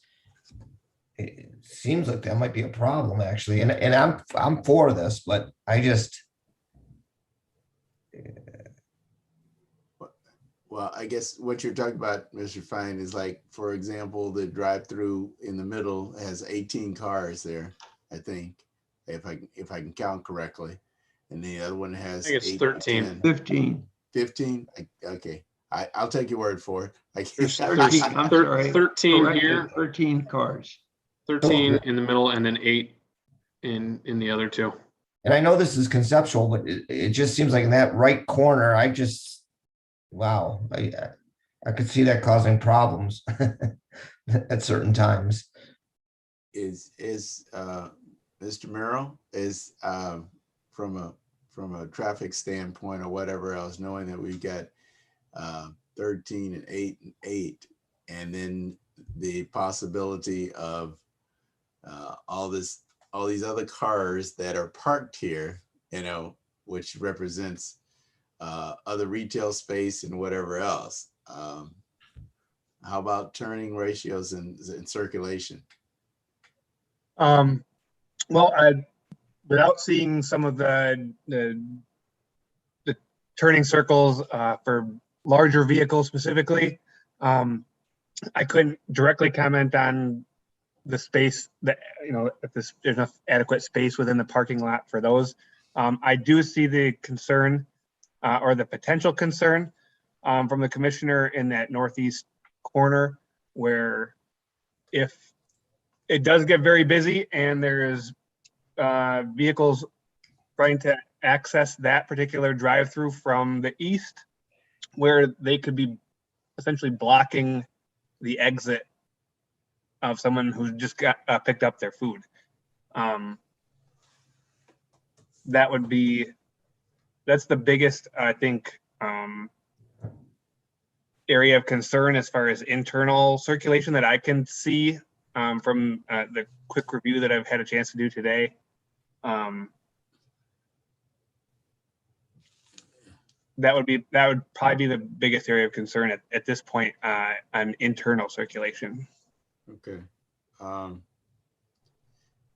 It seems like that might be a problem, actually, and I'm for this, but I just. Well, I guess what you're talking about, Mr. Fine, is like, for example, the drive-through in the middle has 18 cars there, I think, if I can count correctly, and the other one has. I think it's 13. 10. 15. 15. Okay, I'll take your word for it. There's 13, I'm sorry. 13 Correct, here, 13 cars. 13 in the middle, and then 8 in the other two. And I know this is conceptual, but it just seems like in that right corner, wow. I could see that causing problems at certain times. Is Mr. Merrill, is from a traffic standpoint or whatever else, knowing that we've got 13 and 8 and 8, and then the possibility of all these other cars that are parked here, you know, which represents other retail space and whatever else. How about turning ratios in circulation? Well, without seeing some of the turning circles for larger vehicles specifically, I couldn't directly comment on the space that, you know, if there's enough adequate space within the parking lot for those. I do see the concern or the potential concern from the commissioner in that northeast corner, where if it does get very busy and there's vehicles trying to access that particular drive-through from the east, where they could be essentially blocking the exit of someone who just got picked up their food. That's the biggest, I think, area of concern as far as internal circulation that I can see from the quick review that I've had a chance to do today. That would probably be the biggest area of concern at this point on internal circulation. Okay.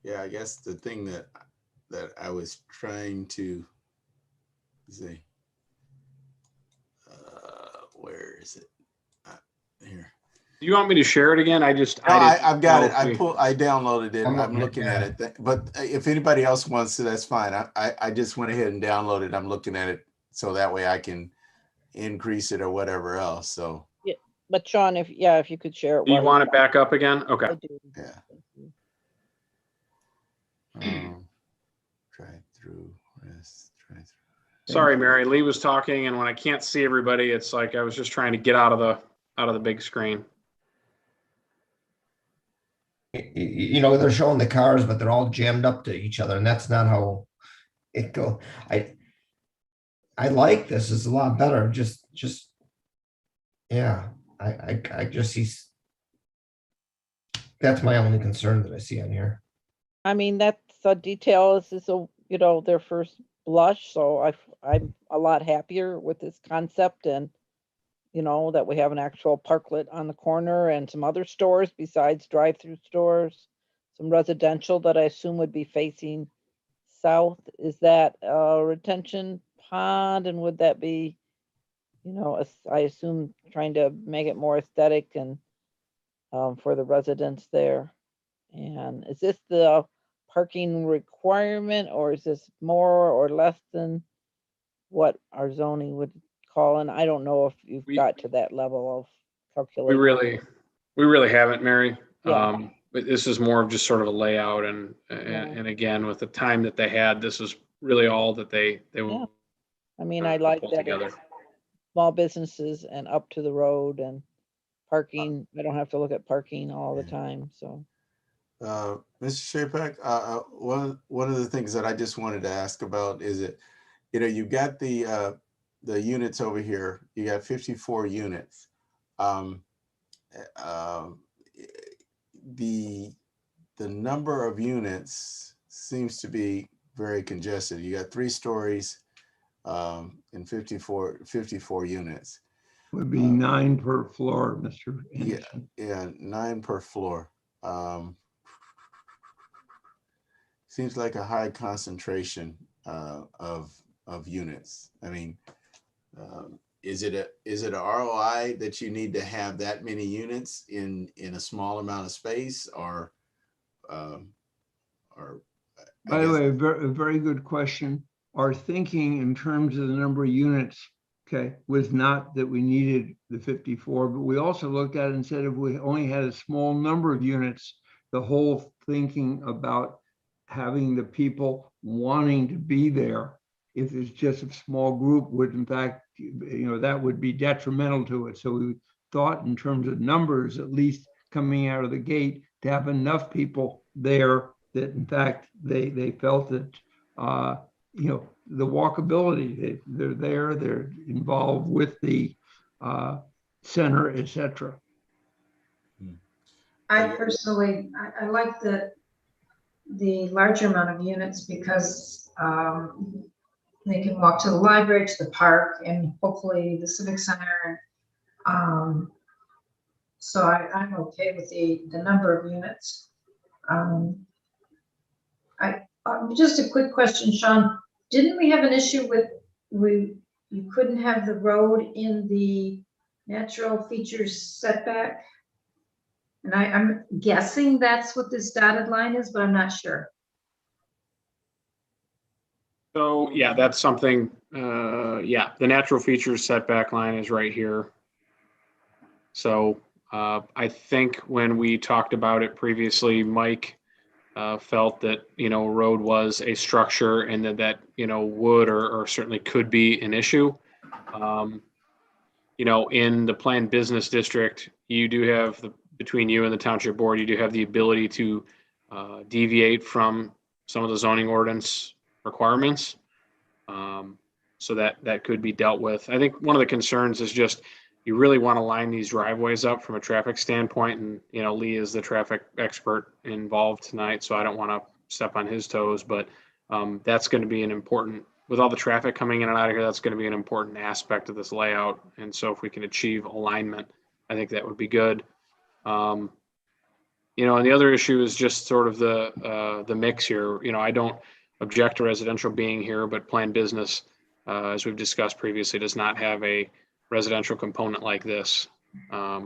Yeah, I guess the thing that I was trying to see, where is it? Here. Do you want me to share it again? I've got it. I downloaded it. I'm looking at it. But if anybody else wants to, that's fine. I just went ahead and downloaded. I'm looking at it so that way I can increase it or whatever else. So. Yeah, but Sean, if you could share it. Do you want it back up again? Okay. Yeah. Drive-through, rest, drive-through. Sorry, Mary. Lee was talking, and when I can't see everybody, it's like I was just trying to get out of the big screen. You know, they're showing the cars, but they're all jammed up to each other, and that's not how it go. I like this. It's a lot better. Just yeah. I just see. That's my only concern that I see on here. I mean, that's a detail. This is their first blush, so I'm a lot happier with this concept, and that we have an actual parklet on the corner and some other stores besides drive-through stores, some residential that I assume would be facing south. Is that a retention pond, and would that be, I assume trying to make it more aesthetic and for the residents there? And is this the parking requirement, or is this more or less than what our zoning would call? And I don't know if you've got to that level of calculation. We really haven't, Mary. Yeah. But this is more of just sort of a layout, and again, with the time that they had, this is really all that they Yeah. I mean, I like that together. it's small businesses and up to the road, and parking. I don't have to look at parking all the time. So, Mr. Shapak, one of the things that I just wanted to ask about is you've got the units over here. You got 54 units. The number of units seems to be very congested. You got 3 stories and 54 units. Would be 9 per floor, Mr. Anderson. Yeah, 9 per floor. Seems like a high concentration of units. I mean, is it a ROI that you need to have that many units in a small amount of space, or by the way, a very good question. Our thinking in terms of the number of units, okay, was not that we needed the 54, but we also looked at it and said if we only had a small number of units, the whole thinking about having the people wanting to be there, if it's just a small group, would in fact, that would be detrimental to it. So thought in terms of numbers, at least coming out of the gate, to have enough people there that in fact they felt that the walkability, they're there, they're involved with the center, etc. I personally, I like the larger amount of units because they can walk to the library, to the park, and hopefully the civic center. So I'm okay with the number of units. Just a quick question, Sean. Didn't we have an issue with you couldn't have the road in the natural features setback? And I'm guessing that's what this dotted line is, but I'm not sure. So yeah, that's something, yeah, the natural features setback line is right here. So I think when we talked about it previously, Mike felt that, road was a structure and that would or certainly could be an issue. In the planned business district, you do have between you and the township board, you do have the ability to deviate from some of the zoning ordinance requirements. So that could be dealt with. I think one of the concerns is just, you really want to line these driveways up from a traffic standpoint. And, Lee is the traffic expert involved tonight, so I don't want to step on his toes, but that's going to be an important, with all the traffic coming in and out of here, that's going to be an important aspect of this layout. And so if we can achieve alignment, I think that would be good. And the other issue is just sort of the mix here. I don't object to residential being here, but planned business, as we've discussed previously, does not have a residential component like this. I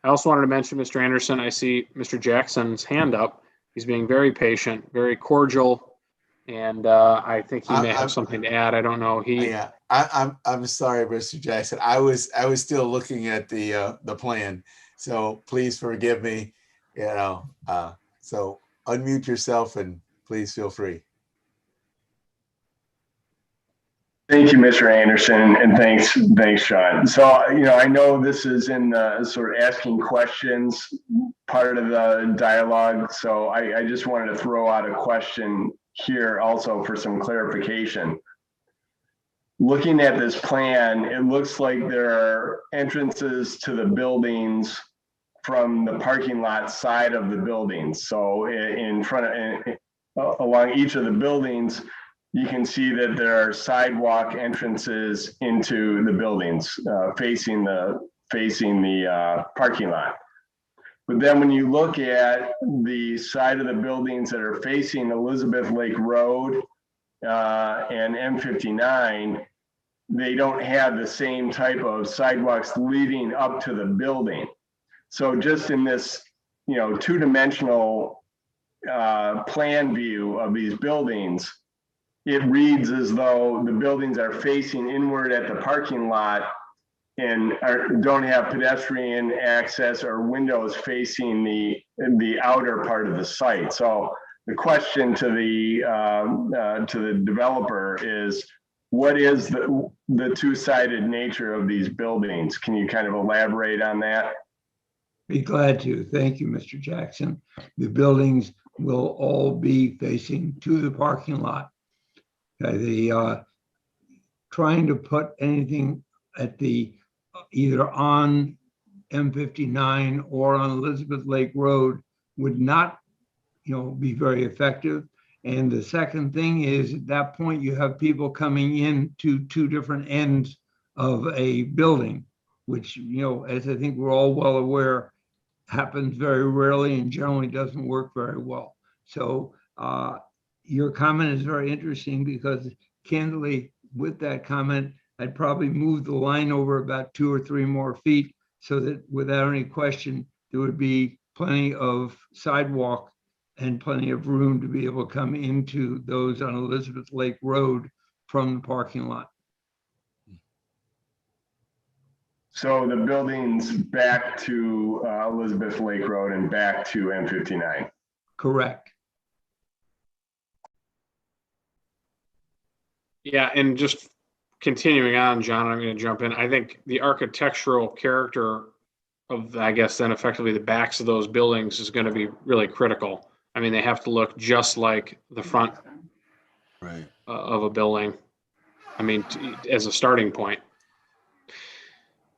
also wanted to mention, Mr. Anderson, I see Mr. Jackson's hand up. He's being very patient, very cordial, and I think he may have something to add. I don't know. Yeah, I'm sorry, Mr. Jackson. I was still looking at the plan, so please forgive me. So unmute yourself and please feel free. Thank you, Mr. Anderson, and thanks, Sean. So, I know this is in the sort of asking questions part of the dialogue. So I just wanted to throw out a question here also for some clarification. Looking at this plan, it looks like there are entrances to the buildings from the parking lot side of the buildings. So in front of, along each of the buildings, you can see that there are sidewalk entrances into the buildings facing the parking lot. But then when you look at the side of the buildings that are facing Elizabeth Lake Road and M59, they don't have the same type of sidewalks leading up to the building. So just in this, two-dimensional plan view of these buildings, it reads as though the buildings are facing inward at the parking lot and don't have pedestrian access or windows facing the outer part of the site. So the question to the developer is, what is the two-sided nature of these buildings? Can you kind of elaborate on that? Be glad to. Thank you, Mr. Jackson. The buildings will all be facing to the parking lot. Trying to put anything at either on M59 or on Elizabeth Lake Road would not, be very effective. And the second thing is, at that point, you have people coming in to two different ends of a building, which, as I think we're all well aware, happens very rarely and generally doesn't work very well. So your comment is very interesting because, candidly, with that comment, I'd probably move the line over about 2 or 3 more feet so that without any question, there would be plenty of sidewalk and plenty of room to be able to come into those on Elizabeth Lake Road from the parking lot. So the buildings back to Elizabeth Lake Road and back to M59. Correct. Yeah, and just continuing on, John, I'm going to jump in. I think the architectural character of, I guess, then effectively the backs of those buildings is going to be really critical. I mean, they have to look just like the front Right. of a building. I mean, as a starting point.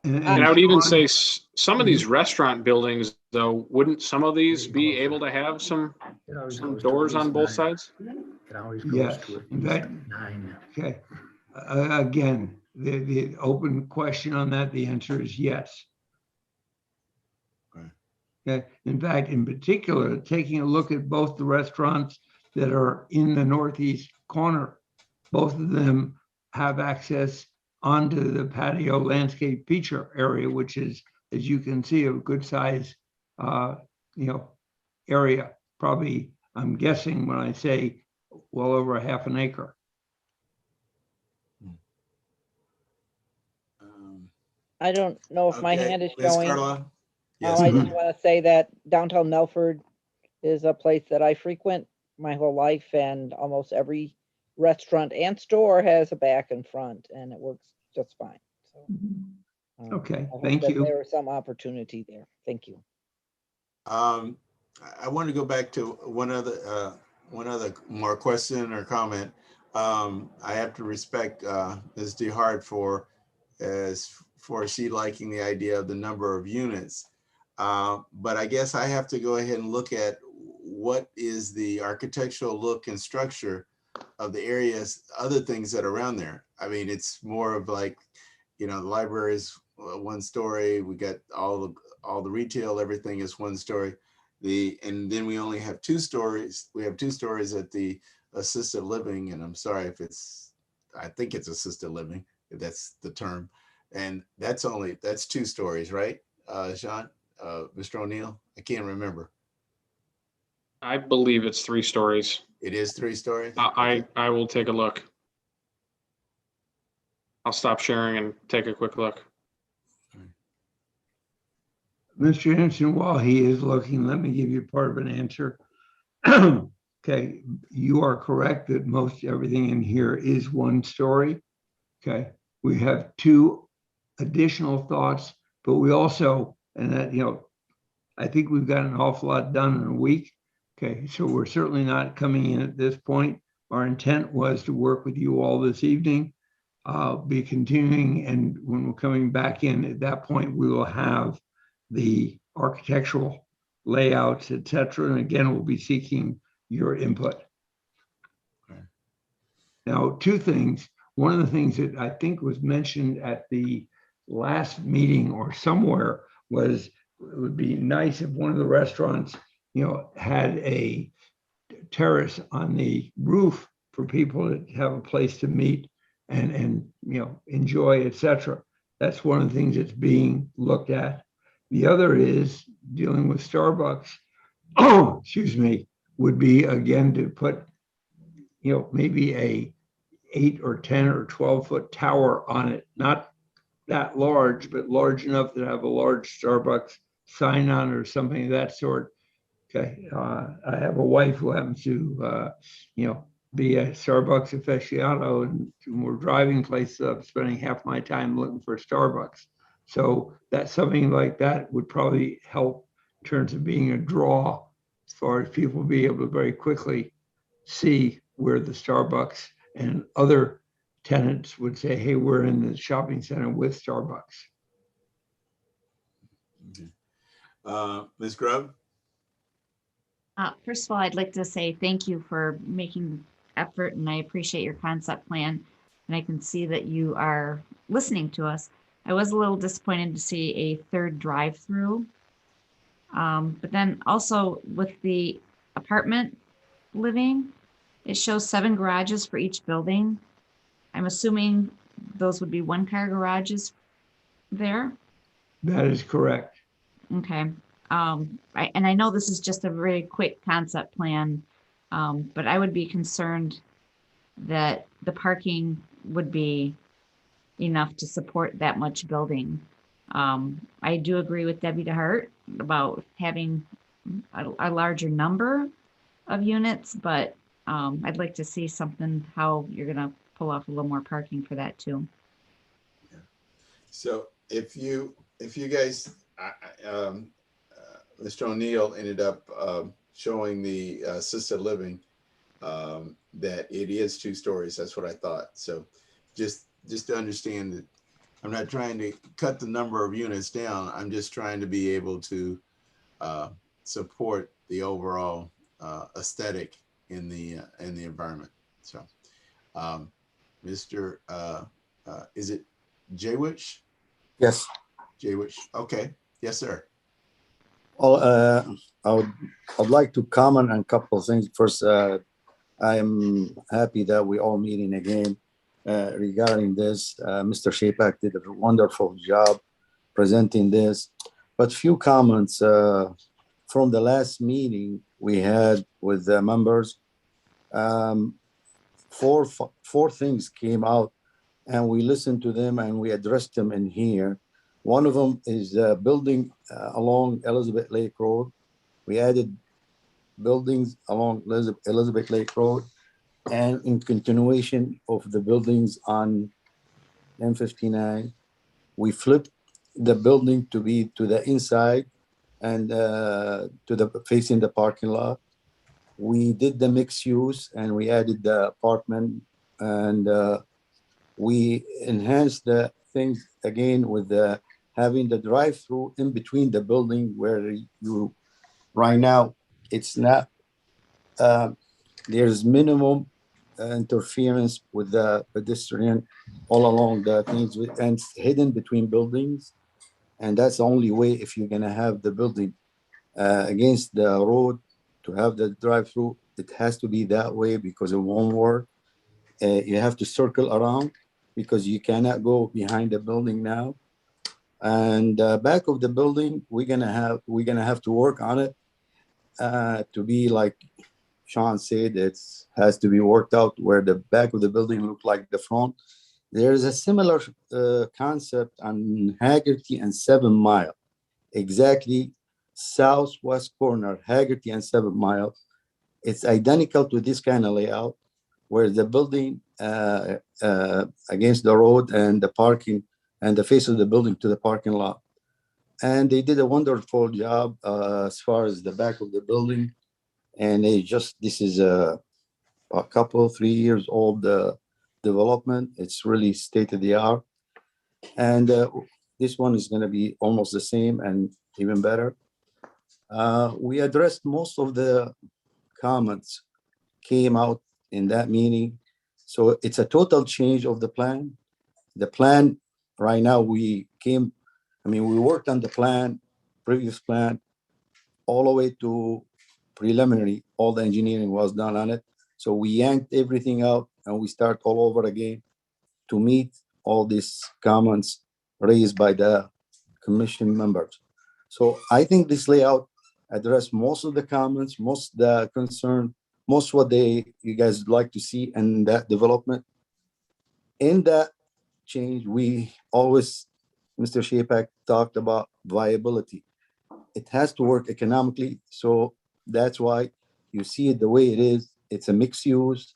And I would even say some of these restaurant buildings, though, wouldn't some of these be able to have some doors on both sides? Yes, that, okay. Again, the open question on that, the answer is yes. Okay. In fact, in particular, taking a look at both the restaurants that are in the northeast corner, both of them have access onto the patio landscape feature area, which is, as you can see, a good size, area. Probably, I'm guessing when I say well over a half an acre. I don't know if my Okay, hand is Ms. showing. Carla? Yes, I go just want to say that downtown Melford is a place that I frequent my whole life, and almost every restaurant and store has a back and front, and it works just fine. So, Okay, I hope thank that you. there was some opportunity there. Thank you. I want to go back to one other more question or comment. I have to respect Ms. DeHart for she liking the idea of the number of units. But I guess I have to go ahead and look at what is the architectural look and structure of the areas, other things that are around there. I mean, it's more of like, the library is 1 story. We got all the retail, everything is 1 story. And then we only have 2 stories. We have 2 stories at the assisted living, and I'm sorry if I think it's assisted living, if that's the term. And that's 2 stories, right, Sean, Mr. O'Neill? I can't remember. I believe it's 3 stories. It is 3 stories? I will take a look. I'll stop sharing and take a quick look. Mr. Henson, while he is looking, let me give you part of an answer. Okay, you are correct that most everything in here is 1 story. Okay, we have 2 additional thoughts, but we also, and that, I think we've got an awful lot done in a week. Okay, so we're certainly not coming in at this point. Our intent was to work with you all this evening, be continuing, and when we're coming back in, at that point, we will have the architectural layouts, etc. And again, we'll be seeking your input. Okay. Now, 2 things. One of the things that I think was mentioned at the last meeting or somewhere was it would be nice if one of the restaurants, had a terrace on the roof for people to have a place to meet and enjoy, etc. That's one of the things that's being looked at. The other is dealing with Starbucks. Oh, excuse me, would be again to put, maybe a 8 or 10 or 12-foot tower on it, not that large, but large enough to have a large Starbucks sign on or something of that sort. Okay, I have a wife who happens to, be a Starbucks aficionado, and when we're driving places, I'm spending half my time looking for Starbucks. So that's something like that would probably help in terms of being a draw as far as people be able to very quickly see where the Starbucks and other tenants would say, hey, we're in the shopping center with Starbucks. Okay. Ms. Grubb? First of all, I'd like to say thank you for making effort, and I appreciate your concept plan. And I can see that you are listening to us. I was a little disappointed to see a 3rd drive-through. But then also with the apartment living, it shows 7 garages for each building. I'm assuming those would be 1-car garages there? That is correct. Okay. I know this is just a very quick concept plan, but I would be concerned that the parking would be enough to support that much building. I do agree with Debbie DeHart about having a larger number of units, but I'd like to see something, how you're gonna pull off a little more parking for that too. So if you guys Mr. O'Neill ended up showing the assisted living that it is 2 stories. That's what I thought. So just to understand that I'm not trying to cut the number of units down. I'm just trying to be able to support the overall aesthetic in the environment. So, Mr. Is it Jaywich? Yes. Jaywich. Okay. Yes, sir. Well, I'd like to comment on a couple of things. First, I am happy that we all meeting again regarding this. Mr. Shapak did a wonderful job presenting this, but few comments from the last meeting we had with the members. Four things came out, and we listened to them and we addressed them in here. One of them is building along Elizabeth Lake Road. We added buildings along Elizabeth Lake Road, and in continuation of the buildings on M59, we flipped the building to be to the inside and to the facing the parking lot. We did the mixed use and we added the apartment, and we enhanced the things again with the having the drive-through in between the building where you right now it's not there's minimum interference with the pedestrian all along the things and it's hidden between buildings, and that's the only way if you're going to have the building against the road to have the drive-through. It has to be that way because it won't work. You have to circle around because you cannot go behind the building now. And back of the building, we're gonna have to work on it to be like Sean said. It has to be worked out where the back of the building look like the front. There's a similar concept on Haggerty and 7 Mile, exactly southwest corner, Haggerty and 7 Mile. It's identical to this kind of layout where the building against the road and the parking and the face of the building to the parking lot. And they did a wonderful job as far as the back of the building. And this is a couple, 3 years old development. It's really state of the art. And this one is going to be almost the same and even better. We addressed most of the comments came out in that meeting. So it's a total change of the plan. The plan right now, we worked on the plan, previous plan, all the way to preliminary. All the engineering was done on it. So we yanked everything out and we start all over again to meet all these comments raised by the commission members. So I think this layout addressed most of the comments, most of the concern, most what you guys like to see in that development. In that change, we always, Mr. Shapak talked about viability. It has to work economically. So that's why you see it the way it is. It's a mixed use.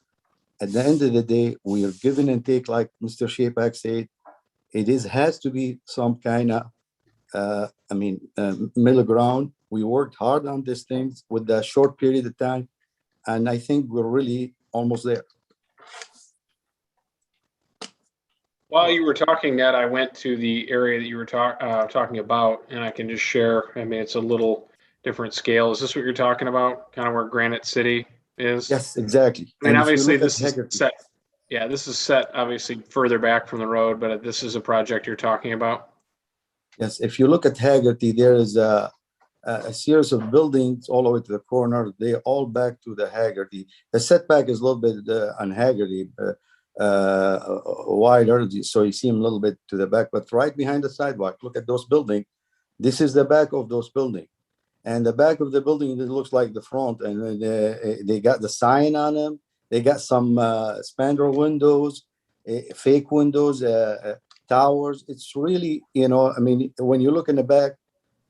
At the end of the day, we are give and take, like Mr. Shapak said. Has to be some kind of, middle ground. We worked hard on these things with a short period of time, and I think we're really almost there. While you were talking, Ned, I went to the area that you were talking about, and I can just share. I mean, it's a little different scale. Is this what you're talking about? Kind of where Granite City is? Yes, exactly. I mean, obviously, this is set. Yeah, this is set obviously further back from the road, but this is a project you're talking about. Yes, if you look at Haggerty, there is a series of buildings all the way to the corner. They all back to the Haggerty. The setback is a little bit on Haggerty, wider, so you see them a little bit to the back, but right behind the sidewalk, look at those buildings. This is the back of those buildings. And the back of the building, it looks like the front, and they got the sign on them. They got some spandrel windows, fake windows, towers. It's really, when you look in the back,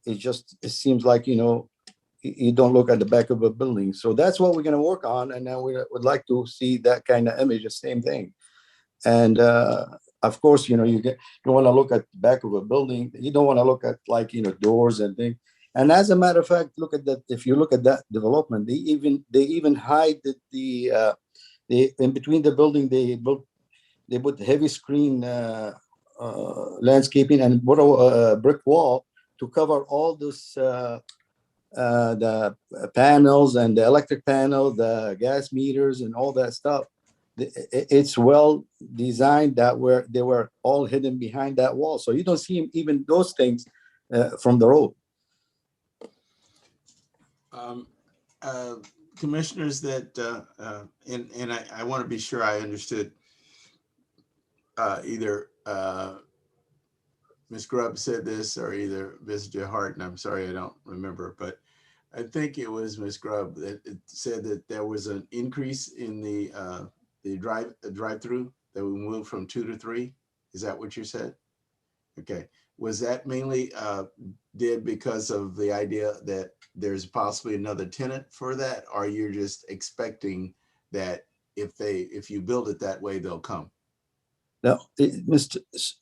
it seems like, you don't look at the back of a building. So that's what we're going to work on. And then we would like to see that kind of image, the same thing. And of course, you want to look at the back of a building. You don't want to look at like, doors and things. And as a matter of fact, look at that. If you look at that development, they even hide the in between the building, they put heavy screen landscaping and put a brick wall to cover all this, the panels and the electric panel, the gas meters and all that stuff. It's well designed that they were all hidden behind that wall. So you don't see even those things from the road. Commissioners, that and I want to be sure I understood either Ms. Grubb said this or either Ms. Hart, and I'm sorry, I don't remember, but I think it was Ms. Grubb that said that there was an increase in the drive-through, that we moved from 2 to 3. Is that what you said? Okay. Was that mainly did because of the idea that there's possibly another tenant for that, or you're just expecting that if you build it that way, they'll come? Now,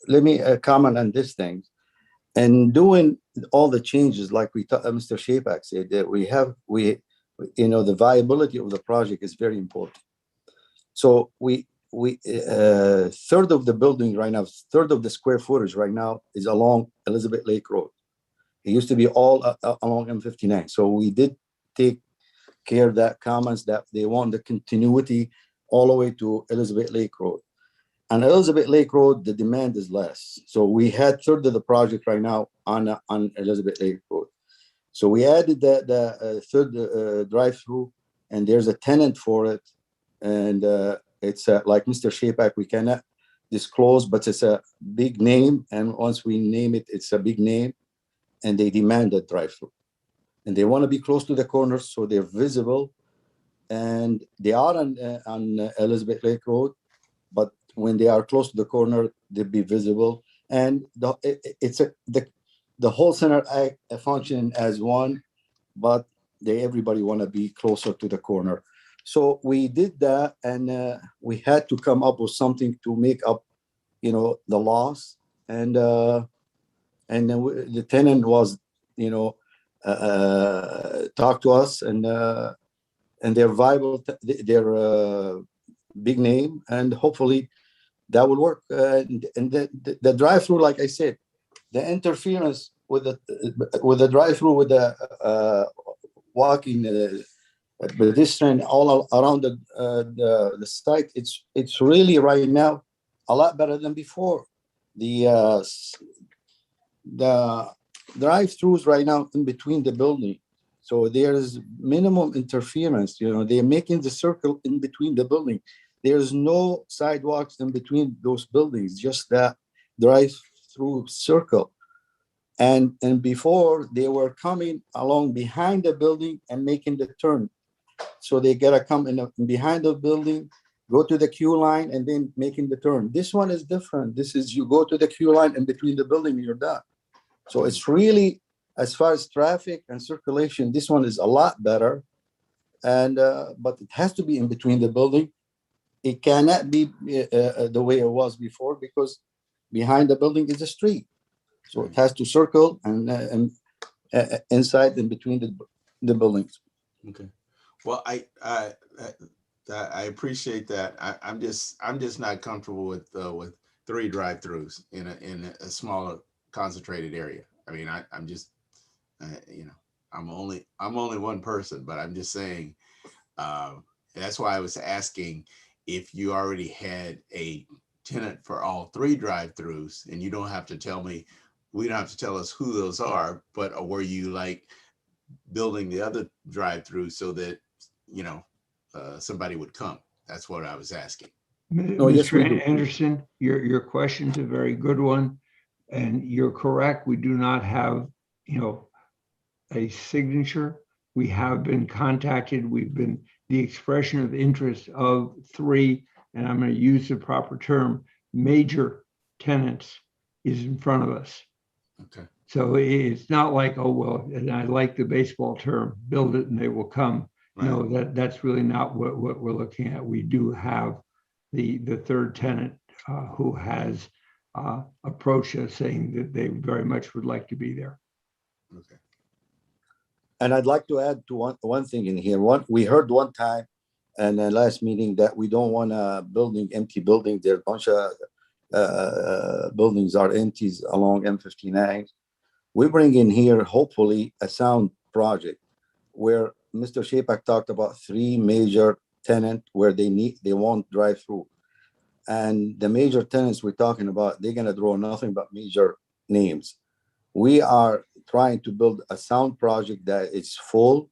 let me comment on this thing. And doing all the changes, like Mr. Shapak said, that the viability of the project is very important. So we third of the building right now, third of the square footage right now is along Elizabeth Lake Road. It used to be all along M59. So we did take care of that comments that they want the continuity all the way to Elizabeth Lake Road. On Elizabeth Lake Road, the demand is less. So we had third of the project right now on Elizabeth Lake Road. So we added the third drive-through, and there's a tenant for it. And it's like Mr. Shapak, we cannot disclose, but it's a big name. And once we name it, it's a big name. And they demand a drive-through. And they want to be close to the corners so they're visible. And they are on Elizabeth Lake Road, but when they are close to the corner, they'll be visible. And the whole center function as one, but everybody want to be closer to the corner. So we did that, and we had to come up with something to make up, the loss. And then the tenant was, talk to us, and they're viable, they're big name, and hopefully that will work. And the drive-through, like I said, the interference with the drive-through, with the walking pedestrian all around the site, it's really right now a lot better than before. The drive-throughs right now in between the building, so there's minimum interference. They're making the circle in between the building. There's no sidewalks in between those buildings, just that drive-through circle. And before, they were coming along behind the building and making the turn. So they gotta come in behind the building, go to the queue line, and then making the turn. This one is different. This is, you go to the queue line in between the building and you're done. So it's really, as far as traffic and circulation, this one is a lot better. And but it has to be in between the building. It cannot be the way it was before, because behind the building is a street. So it has to circle and inside and between the buildings. Okay. Well, I appreciate that. I'm just not comfortable with 3 drive-throughs in a smaller concentrated area. I mean, I'm just I'm only one person, but I'm just saying, that's why I was asking if you already had a tenant for all 3 drive-throughs, and you don't have to tell me, we don't have to tell us who those are, but were you like building the other drive-through so that, somebody would come? That's what I was asking. Mr. Anderson, your question's a very good one. And you're correct. We do not have, a signature. We have been contacted. We've been the expression of interest of 3, and I'm going to use the proper term, major tenants is in front of us. Okay. So it's not like, oh, well, and I like the baseball term, build it and they will come. Right. No, that's really not what we're looking at. We do have the 3rd tenant who has approached us saying that they very much would like to be there. Okay. And I'd like to add to one thing in here. We heard one time in the last meeting that we don't want a empty building. There are a bunch of buildings are empty along M59. We bring in here, hopefully, a sound project where Mr. Shapak talked about 3 major tenants where they want drive-through. And the major tenants we're talking about, they're gonna draw nothing but major names. We are trying to build a sound project that is full,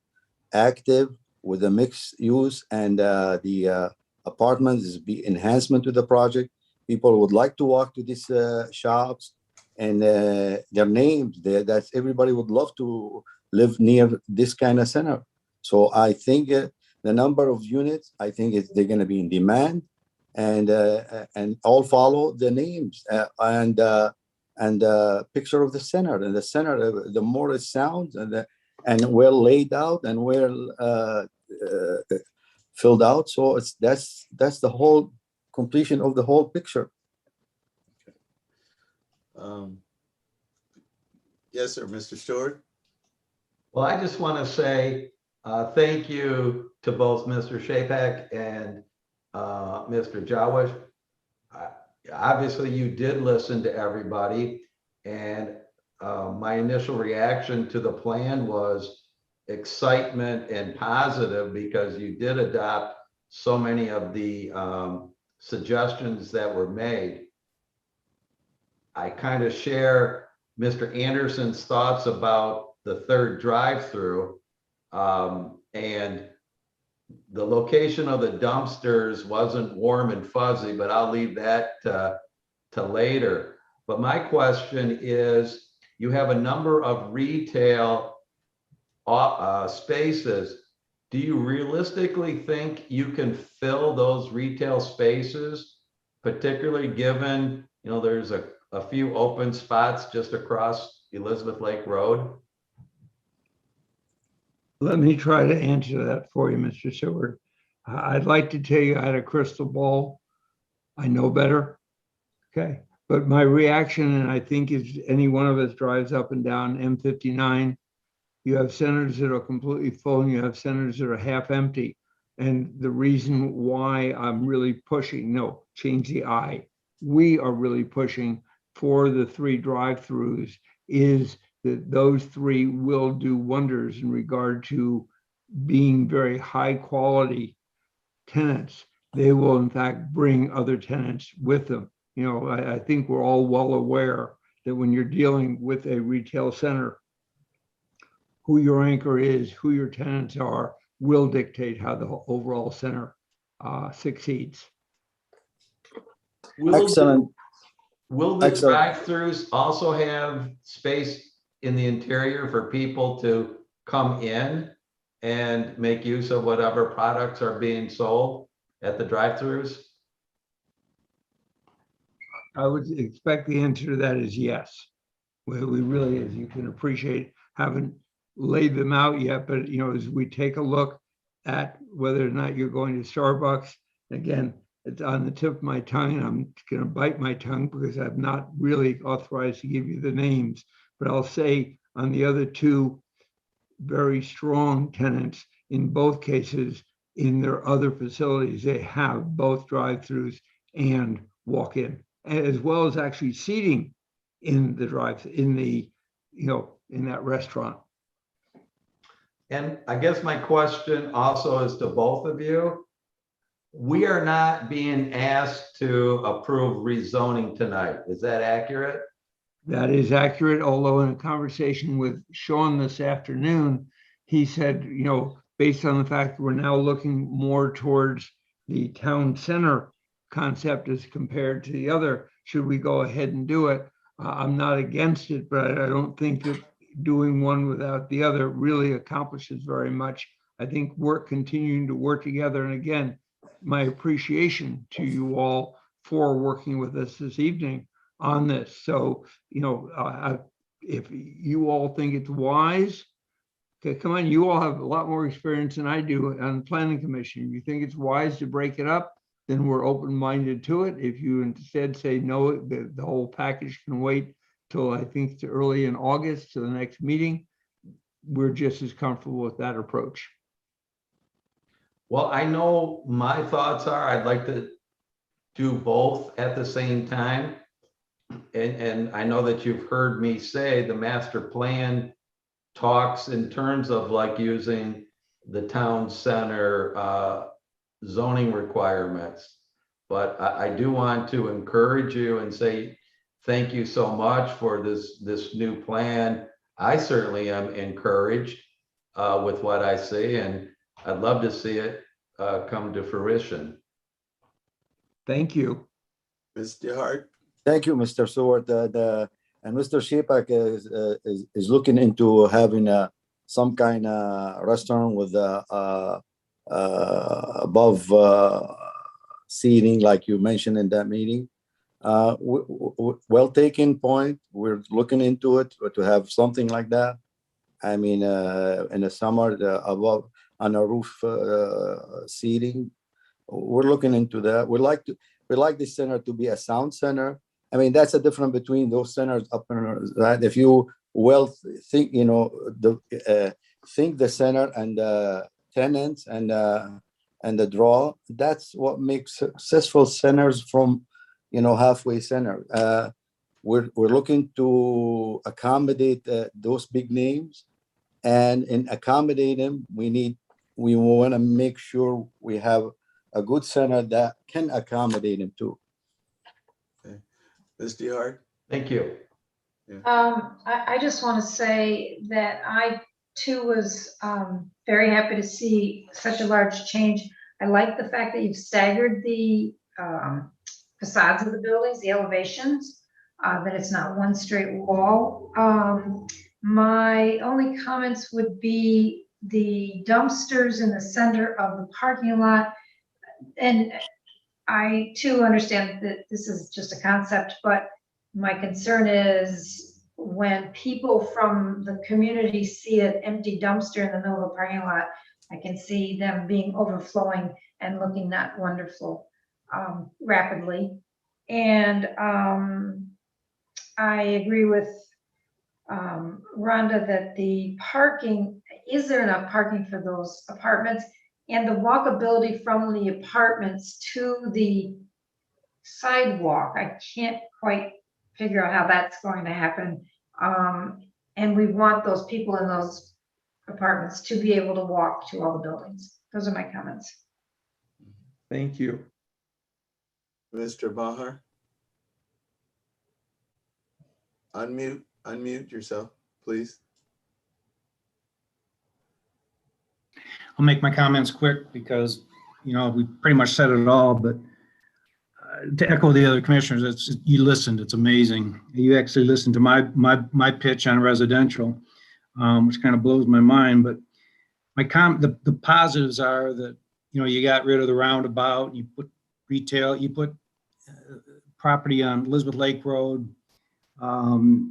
active, with a mixed use, and the apartments is be enhancement to the project. People would like to walk to these shops, and their names there. That's everybody would love to live near this kind of center. So I think the number of units, I think they're going to be in demand, and all follow the names and picture of the center. And the center, the more it sounds and well laid out and well filled out. So that's the whole completion of the whole picture. Yes, sir, Mr. Stewart. Well, I just want to say thank you to both Mr. Shapak and Mr. Jawish. Obviously, you did listen to everybody, and my initial reaction to the plan was excitement and positive because you did adopt so many of the suggestions that were made. I kind of share Mr. Anderson's thoughts about the third drive-through, and the location of the dumpsters wasn't warm and fuzzy, but I'll leave that to later. But my question is, you have a number of retail spaces. Do you realistically think you can fill those retail spaces, particularly given, there's a few open spots just across Elizabeth Lake Road? Let me try to answer that for you, Mr. Seward. I'd like to tell you I had a crystal ball. I know better. Okay. But my reaction, and I think if any one of us drives up and down M59, you have centers that are completely full and you have centers that are half empty. And the reason why I'm really pushing, change the I, we are really pushing for the 3 drive-throughs is that those 3 will do wonders in regard to being very high quality tenants. They will in fact bring other tenants with them. I think we're all well aware that when you're dealing with a retail center, who your anchor is, who your tenants are, will dictate how the overall center succeeds. Excellent. Will the drive-throughs also have space in the interior for people to come in and make use of whatever products are being sold at the drive-throughs? I would expect the answer to that is yes. We really, as you can appreciate, haven't laid them out yet, but as we take a look at whether or not you're going to Starbucks, again, it's on the tip of my tongue, and I'm going to bite my tongue because I'm not really authorized to give you the names, but I'll say on the other 2 very strong tenants, in both cases, in their other facilities, they have both drive-throughs and walk-in, as well as actually seating in the in that restaurant. And I guess my question also is to both of you. We are not being asked to approve rezoning tonight. Is that accurate? That is accurate, although in a conversation with Sean this afternoon, he said, based on the fact that we're now looking more towards the town center concept as compared to the other, should we go ahead and do it? I'm not against it, but I don't think that doing one without the other really accomplishes very much. I think continuing to work together, and again, my appreciation to you all for working with us this evening on this. So, if you all think it's wise, okay, come on, you all have a lot more experience than I do on the planning commission. You think it's wise to break it up? then we're open-minded to it. If you instead say no, the whole package can wait till I think to early in August to the next meeting, we're just as comfortable with that approach. Well, I know my thoughts are, I'd like to do both at the same time. And I know that you've heard me say the master plan talks in terms of like using the town center zoning requirements. But I do want to encourage you and say, thank you so much for this new plan. I certainly am encouraged with what I see, and I'd love to see it come to fruition. Thank you. Mr. Hart? Thank you, Mr. Stewart. And Mr. Shepak is looking into having some kind of restaurant with above seating, like you mentioned in that meeting. Well taken point. We're looking into it to have something like that. I mean, in the summer, above on a roof seating. We're looking into that. We like the center to be a sound center. I mean, that's a difference between those centers up and that. If you think, think the center and the tenants and the draw, that's what makes successful centers from, halfway center. We're looking to accommodate those big names, and in accommodating them, we want to make sure we have a good center that can accommodate them too. Mr. Hart? Thank you. I just want to say that I too was very happy to see such a large change. I like the fact that you've staggered the facades of the buildings, the elevations, that it's not one straight wall. My only comments would be the dumpsters in the center of the parking lot. And I too understand that this is just a concept, but my concern is when people from the community see an empty dumpster in the middle of the parking lot, I can see them being overflowing and looking not wonderful rapidly. And I agree with Rhonda that the parking, is there enough parking for those apartments? And the walkability from the apartments to the sidewalk, I can't quite figure out how that's going to happen. And we want those people in those apartments to be able to walk to all the buildings. Those are my comments. Thank you. Mr. Bahar? Unmute yourself, please. I'll make my comments quick because, we pretty much said it all, but to echo the other commissioners, you listened, it's amazing. You actually listened to my pitch on residential, which kind of blows my mind, but the positives are that, you got rid of the roundabout, you put retail, you put property on Elizabeth Lake Road. The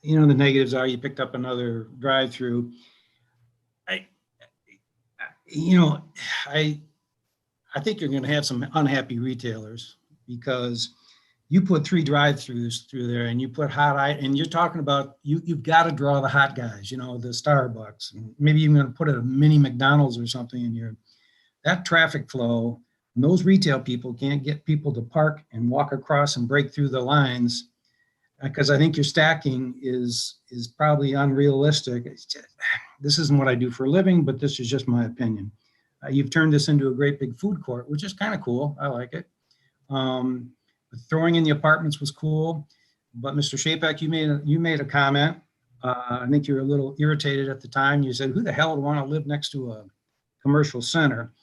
negatives are you picked up another drive-through. I think you're going to have some unhappy retailers because you put 3 drive-throughs through there and you put and you're talking about, you've got to draw the hot guys, the Starbucks, and maybe you're going to put a mini McDonald's or something in here. That traffic flow, and those retail people can't get people to park and walk across and break through the lines, because I think your stacking is probably unrealistic. This isn't what I do for a living, but this is just my opinion. You've turned this into a great big food court, which is kind of cool. I like it. Throwing in the apartments was cool, but Mr. Shepak, you made a comment. I think you were a little irritated at the time. You said, "Who the hell would want to live next to a commercial center?"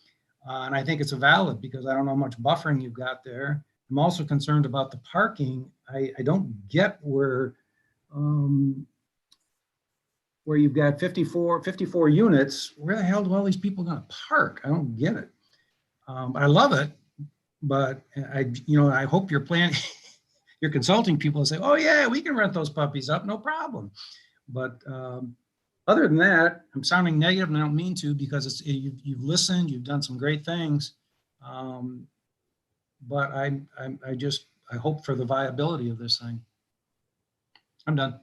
And I think it's a valid, because I don't know how much buffering you've got there. I'm also concerned about the parking. I don't get where you've got 54 units, where the hell do all these people going to park? I don't get it. I love it, but I hope you're planning, you're consulting people and say, "Oh yeah, we can rent those puppies up, no problem." But other than that, I'm sounding negative, and I don't mean to, because you've listened, you've done some great things. But I hope for the viability of this thing. I'm done.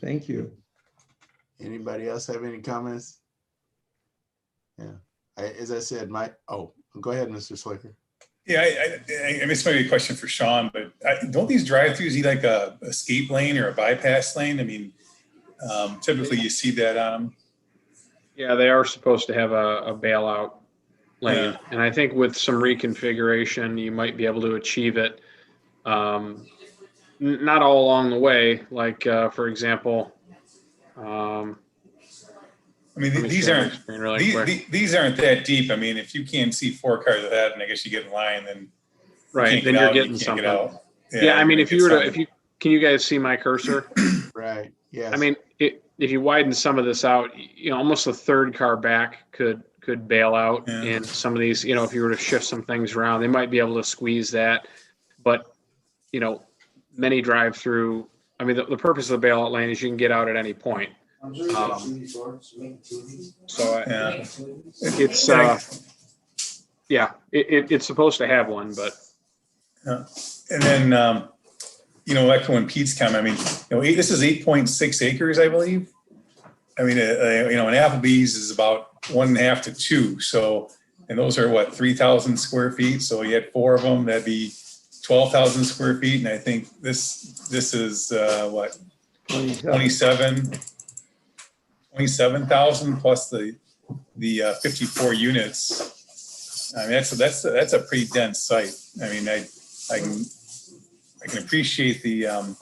Thank you. Anybody else have any comments? Yeah, as I said, go ahead, Mr. Slicker. Yeah, I this might be a question for Sean, but don't these drive-throughs need like a escape lane or a bypass lane? I mean, typically you see that on them. Yeah, they are supposed to have a bailout lane. And I think with some reconfiguration, you might be able to achieve it. Not all along the way, like for example, I mean, these aren't these aren't that deep. I mean, if you can't see 4 cars ahead, and I guess you get in line, then right, then you're getting something. Yeah, I mean, if you were to, can you guys see my cursor? Right. Yeah. I mean, if you widen some of this out, almost a third car back could bail out in some of these. If you were to shift some things around, they might be able to squeeze that. But many drive through. I mean, the purpose of the bailout lane is you can get out at any point. It's supposed to have one, but and then like when Pete's come, I mean, this is 8.6 acres, I believe. I mean, an Applebee's is about 1.5 to 2. So, and those are what, 3,000 square feet. So you had 4 of them, that'd be 12,000 square feet. And I think this is what, 27,000 plus the 54 units. I mean, that's a pretty dense site. I mean, I can appreciate the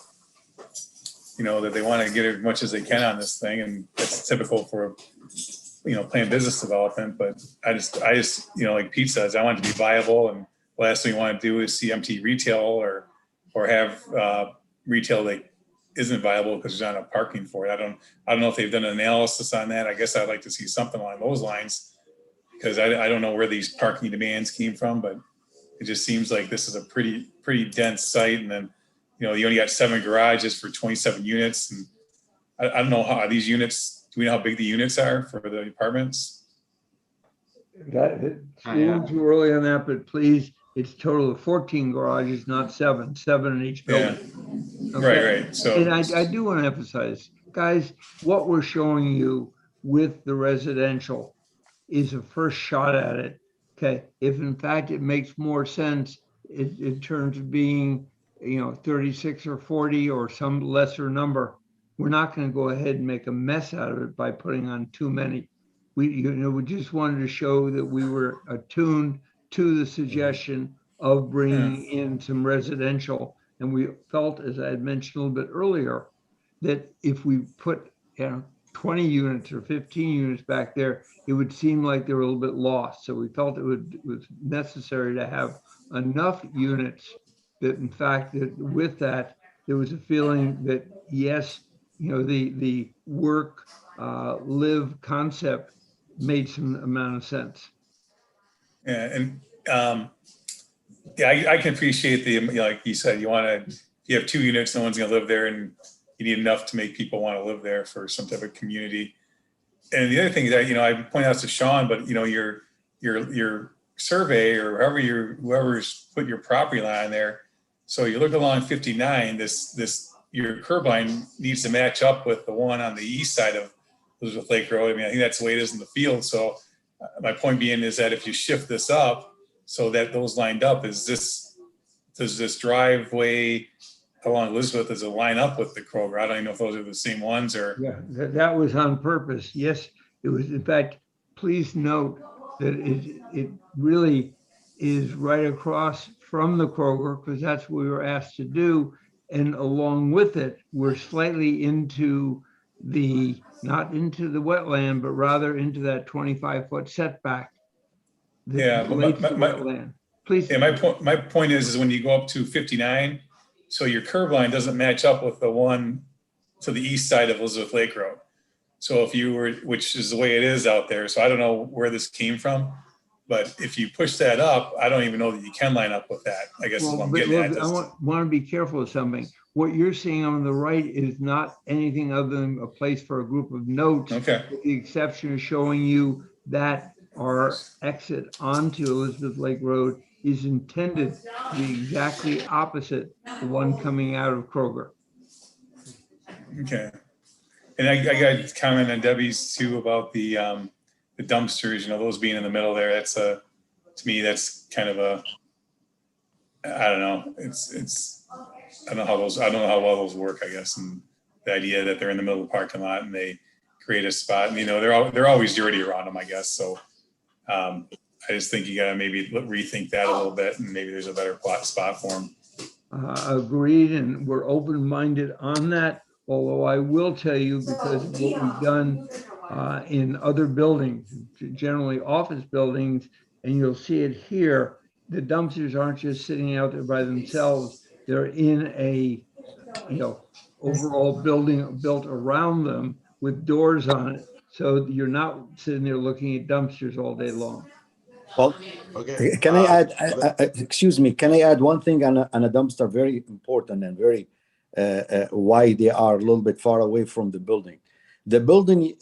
that they want to get as much as they can on this thing, and that's typical for planned business development. But I just like Pete says, I want it to be viable, and the last thing we want to do is see empty retail or have retail that isn't viable because there's not enough parking for it. I don't know if they've done an analysis on that. I guess I'd like to see something along those lines, because I don't know where these parking demands came from, but it just seems like this is a pretty dense site. And then, you only got 7 garages for 27 units. And I don't know how these units, do we know how big the units are for the apartments? Too early on that, but please, it's total of 14 garages, not 7 in each building. Yeah. Okay. Right. So, and I do want to emphasize, guys, what we're showing you with the residential is a first shot at it. Okay. If in fact it makes more sense in terms of being, 36 or 40 or some lesser number, we're not going to go ahead and make a mess out of it by putting on too many. We just wanted to show that we were attuned to the suggestion of bringing in some residential. And we felt, as I had mentioned a little bit earlier, that if we put 20 units or 15 units back there, it would seem like they were a little bit lost. So we felt it was necessary to have enough units that, in fact, that with that, there was a feeling that, yes, the work, live concept made some amount of sense. Yeah, and I can appreciate like you said, if you have 2 units, no one's going to live there, and you need enough to make people want to live there for some type of community. And the other thing that I point out to Sean, but your survey or whoever's put your property line there. So you look along 59. Your curb line needs to match up with the one on the east side of Elizabeth Lake Road. I mean, I think that's the way it is in the field. So my point being is that if you shift this up so that those lined up, does this driveway along Elizabeth, does it line up with the Kroger? I don't even know if those are the same ones or. Yeah, that was on purpose. Yes, it was. In fact, please note that it really is right across from the Kroger, because that's what we were asked to do. And along with it, we're slightly into not into the wetland, but rather into that 25-foot setback. Yeah, but wetland. Please. Yeah, my point is when you go up to 59, so your curb line doesn't match up with the one to the east side of Elizabeth Lake Road. So if you were, which is the way it is out there, so I don't know where this came from, but if you push that up, I don't even know that you can line up with that, I guess is what I'm getting at. I want to be careful of something. What you're seeing on the right is not anything other than a place for a group of notes. Okay. With the exception of showing you that our exit onto Elizabeth Lake Road is intended to be exactly opposite the one coming out of Kroger. Okay. And I got a comment on Debbie's too about the dumpsters, those being in the middle there. That's to me, that's kind of I don't know. I don't know how well those work, I guess. And the idea that they're in the middle of the parking lot and they create a spot, they're always dirty around them, I guess. So I just think you gotta maybe rethink that a little bit, and maybe there's a better spot for them. Agreed, and we're open-minded on that. Although I will tell you, because of what we've done in other buildings, generally office buildings, and you'll see it here, the dumpsters aren't just sitting out there by themselves. They're in a, overall building built around them with doors on it. So you're not sitting there looking at dumpsters all day long. Well, Okay. can I add, excuse me, can I add one thing on a dumpster, very important and very, why they are a little bit far away from the building. The building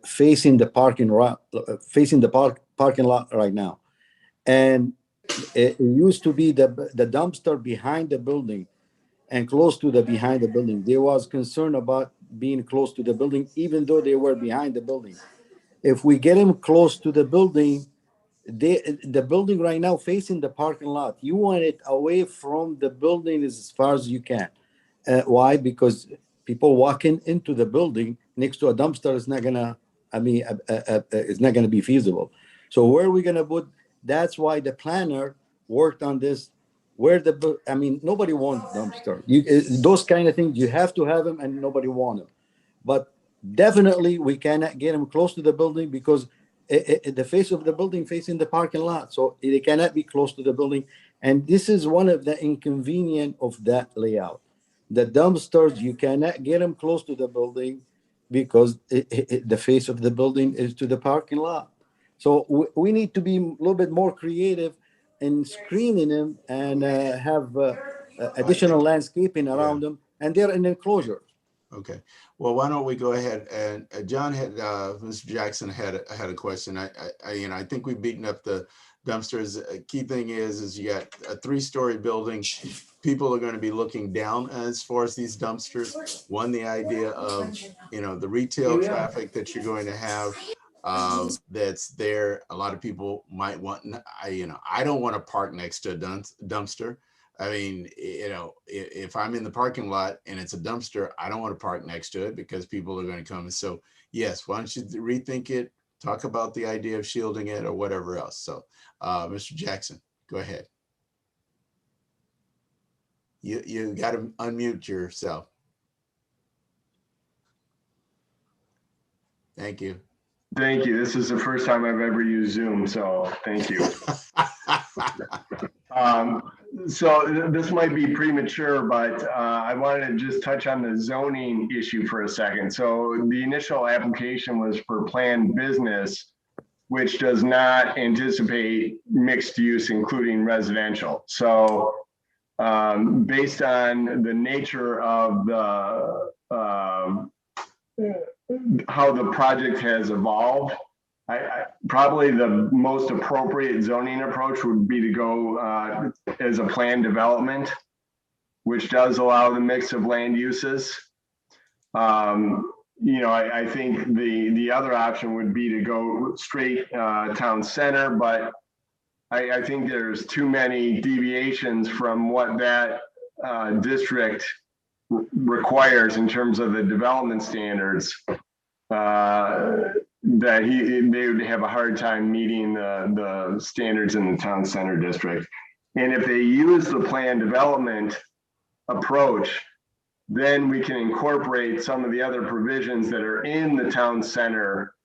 facing the parking lot right now. And it used to be the dumpster behind the building and close to behind the building. There was concern about being close to the building, even though they were behind the building. If we get them close to the building, the building right now facing the parking lot, you want it away from the building as far as you can. Why? Because people walking into the building next to a dumpster is not gonna, it's not gonna be feasible. So where are we gonna put? That's why the planner worked on this. Nobody wants dumpster. Those kind of things, you have to have them, and nobody wants them. But definitely we cannot get them close to the building because the face of the building facing the parking lot. So they cannot be close to the building. And this is one of the inconvenience of that layout. The dumpsters, you cannot get them close to the building because the face of the building is to the parking lot. So we need to be a little bit more creative in screening them and have additional landscaping around them, and they're in enclosure. Okay. Well, why don't we go ahead and John had Mr. Jackson had a question. I think we've beaten up the dumpsters. A key thing is you got a 3-story building. People are going to be looking down as far as these dumpsters. One, the idea of the retail traffic that you're going to have that's there. A lot of people might want. I don't want to park next to a dumpster. I mean, if I'm in the parking lot and it's a dumpster, I don't want to park next to it because people are going to come. So yes, why don't you rethink it, talk about the idea of shielding it or whatever else. So Mr. Jackson, go ahead. You got to unmute yourself. Thank you. Thank you. This is the first time I've ever used Zoom, so thank you. So this might be premature, but I wanted to just touch on the zoning issue for a second. So the initial application was for planned business, which does not anticipate mixed use, including residential. So based on the nature of how the project has evolved, probably the most appropriate zoning approach would be to go as a planned development, which does allow the mix of land uses. I think the other option would be to go straight town center, but I think there's too many deviations from what that district requires in terms of the development standards that they would have a hard time meeting the standards in the town center district. And if they use the planned development approach, then we can incorporate some of the other provisions that are in the town center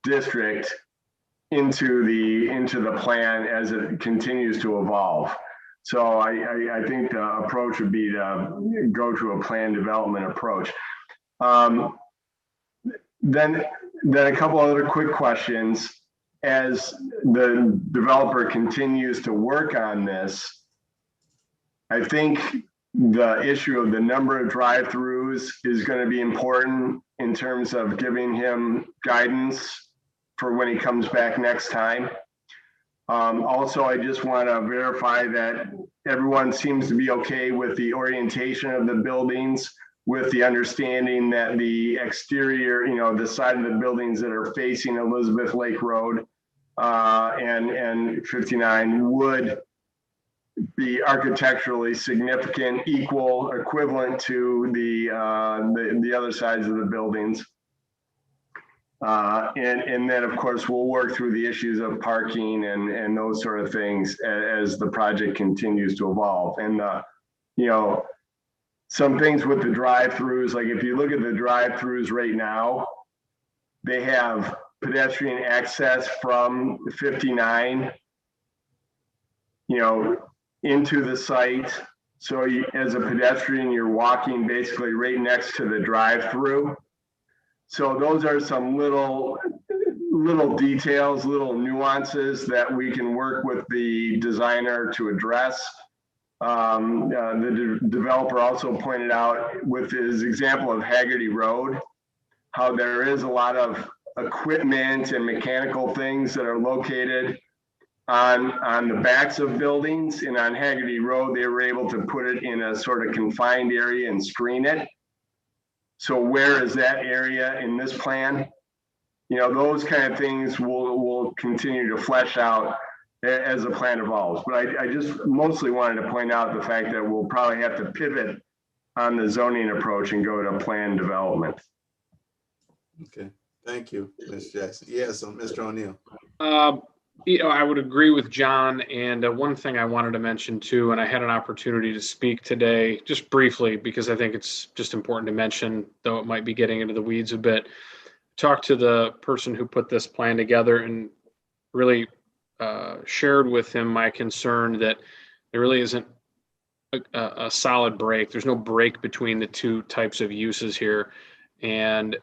district into the plan as it continues to evolve. So I think the approach would be to go to a planned development approach. Then a couple other quick questions. As the developer continues to work on this, I think the issue of the number of drive-throughs is going to be important in terms of giving him guidance for when he comes back next time. Also, I just want to verify that everyone seems to be okay with the orientation of the buildings, with the understanding that the exterior, the side of the buildings that are facing Elizabeth Lake Road and 59 would be architecturally significant, equal, equivalent to the other sides of the buildings. And then, of course, we'll work through the issues of parking and those sort of things as the project continues to evolve. And, some things with the drive-throughs, like if you look at the drive-throughs right now, they have pedestrian access from 59, into the site. So as a pedestrian, you're walking basically right next to the drive-through. So those are some little details, little nuances that we can work with the designer to address. The developer also pointed out with his example of Haggerty Road, how there is a lot of equipment and mechanical things that are located on the backs of buildings. And on Haggerty Road, they were able to put it in a sort of confined area and screen it. So where is that area in this plan? Those kind of things will continue to flesh out as the plan evolves. But I just mostly wanted to point out the fact that we'll probably have to pivot on the zoning approach and go to plan development. Okay, thank you, Ms. Jackson. Yes, Mr. O'Neill. I would agree with John. And one thing I wanted to mention too, and I had an opportunity to speak today, just briefly, because I think it's just important to mention, though it might be getting into the weeds a bit. Talked to the person who put this plan together and really shared with him my concern that there really isn't a solid break. There's no break between the two types of uses here. And,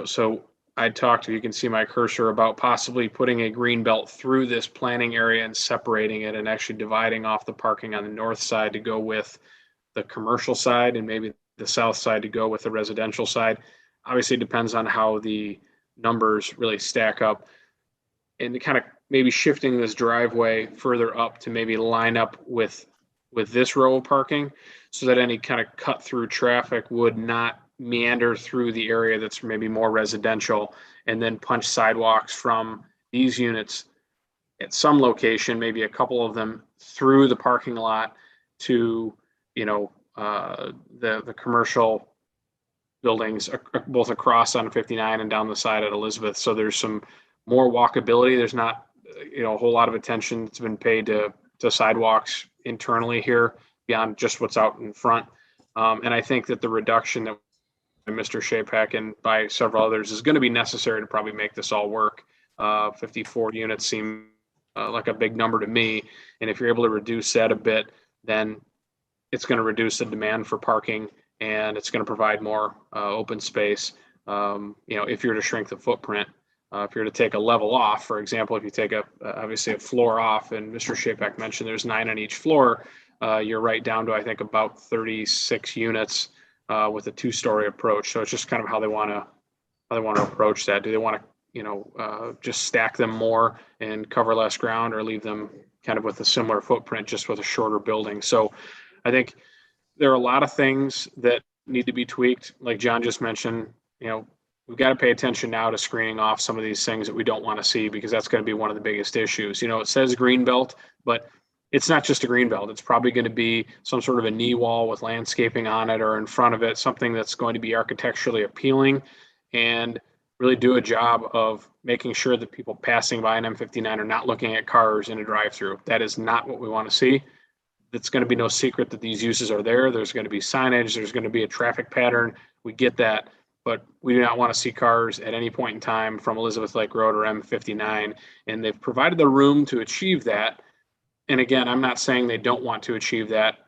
so I talked to, you can see my cursor, about possibly putting a green belt through this planning area and separating it and actually dividing off the parking on the north side to go with the commercial side and maybe the south side to go with the residential side. Obviously, it depends on how the numbers really stack up, and kind of maybe shifting this driveway further up to maybe line up with this row of parking so that any kind of cut through traffic would not meander through the area that's maybe more residential, and then punch sidewalks from these units at some location, maybe a couple of them, through the parking lot to, the commercial buildings both across on 59 and down the side at Elizabeth. So there's some more walkability. There's not, a whole lot of attention that's been paid to sidewalks internally here beyond just what's out in front. And I think that the reduction that Mr. Shapak and by several others is going to be necessary to probably make this all work. 54 units seem like a big number to me. And if you're able to reduce that a bit, then it's going to reduce the demand for parking, and it's going to provide more open space. If you're to shrink the footprint, if you're to take a level off, for example, if you take obviously a floor off, and Mr. Shapak mentioned there's 9 on each floor, you're right down to, I think, about 36 units with a 2-story approach. So it's just kind of how they want to approach that. Do they want to, just stack them more and cover less ground, or leave them kind of with a similar footprint, just with a shorter building? So I think there are a lot of things that need to be tweaked. Like John just mentioned, we've got to pay attention now to screening off some of these things that we don't want to see, because that's going to be one of the biggest issues. It says green belt, but it's not just a green belt. It's probably going to be some sort of a knee wall with landscaping on it or in front of it, something that's going to be architecturally appealing and really do a job of making sure that people passing by an M59 are not looking at cars in a drive-through. That is not what we want to see. It's going to be no secret that these uses are there. There's going to be signage. There's going to be a traffic pattern. We get that, but we do not want to see cars at any point in time from Elizabeth Lake Road or M59. And they've provided the room to achieve that. And again, I'm not saying they don't want to achieve that.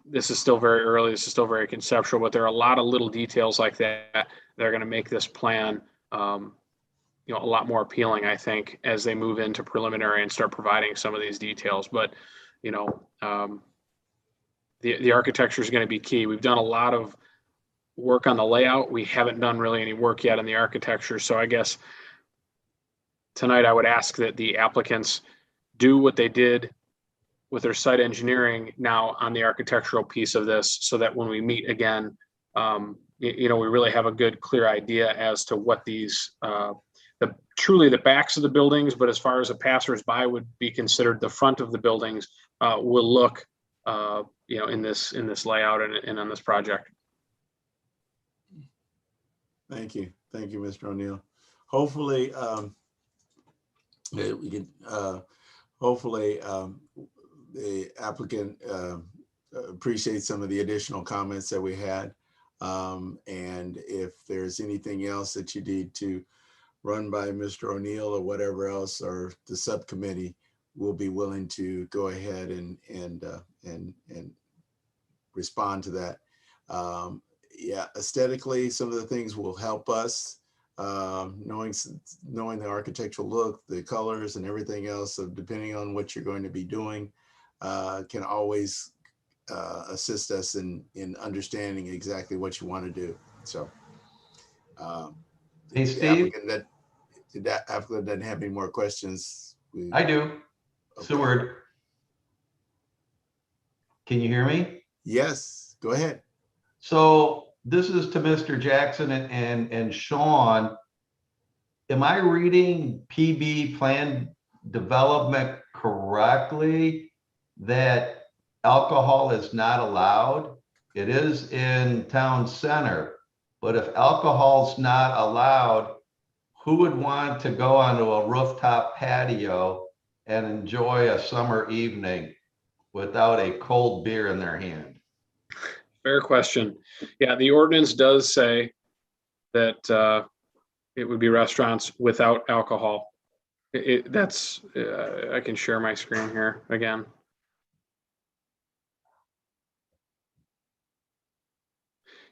This is still very early. This is still very conceptual, but there are a lot of little details like that that are going to make this plan, a lot more appealing, I think, as they move into preliminary and start providing some of these details. But, the architecture is going to be key. We've done a lot of work on the layout. We haven't done really any work yet on the architecture. So I guess tonight, I would ask that the applicants do what they did with their site engineering now on the architectural piece of this, so that when we meet again, we really have a good, clear idea as to what these, truly the backs of the buildings, but as far as a passersby would be considered the front of the buildings, will look, in this layout and on this project. Thank you. Thank you, Mr. O'Neill. Hopefully, we can, the applicant appreciates some of the additional comments that we had. And if there's anything else that you need to run by Mr. O'Neill or whatever else, or the subcommittee, we'll be willing to go ahead and respond to that. Yeah, aesthetically, some of the things will help us, knowing the architectural look, the colors and everything else. So depending on what you're going to be doing, can always assist us in understanding exactly what you want to do. So, hey, Steve, the applicant doesn't have any more questions. I do. Okay. Seward, can you hear me? Yes, go ahead. So this is to Mr. Jackson and Sean. Am I reading PB plan development correctly that alcohol is not allowed? It is in town center, but if alcohol's not allowed, who would want to go onto a rooftop patio and enjoy a summer evening without a cold beer in their hand? Fair question. Yeah, the ordinance does say that it would be restaurants without alcohol. I can share my screen here again.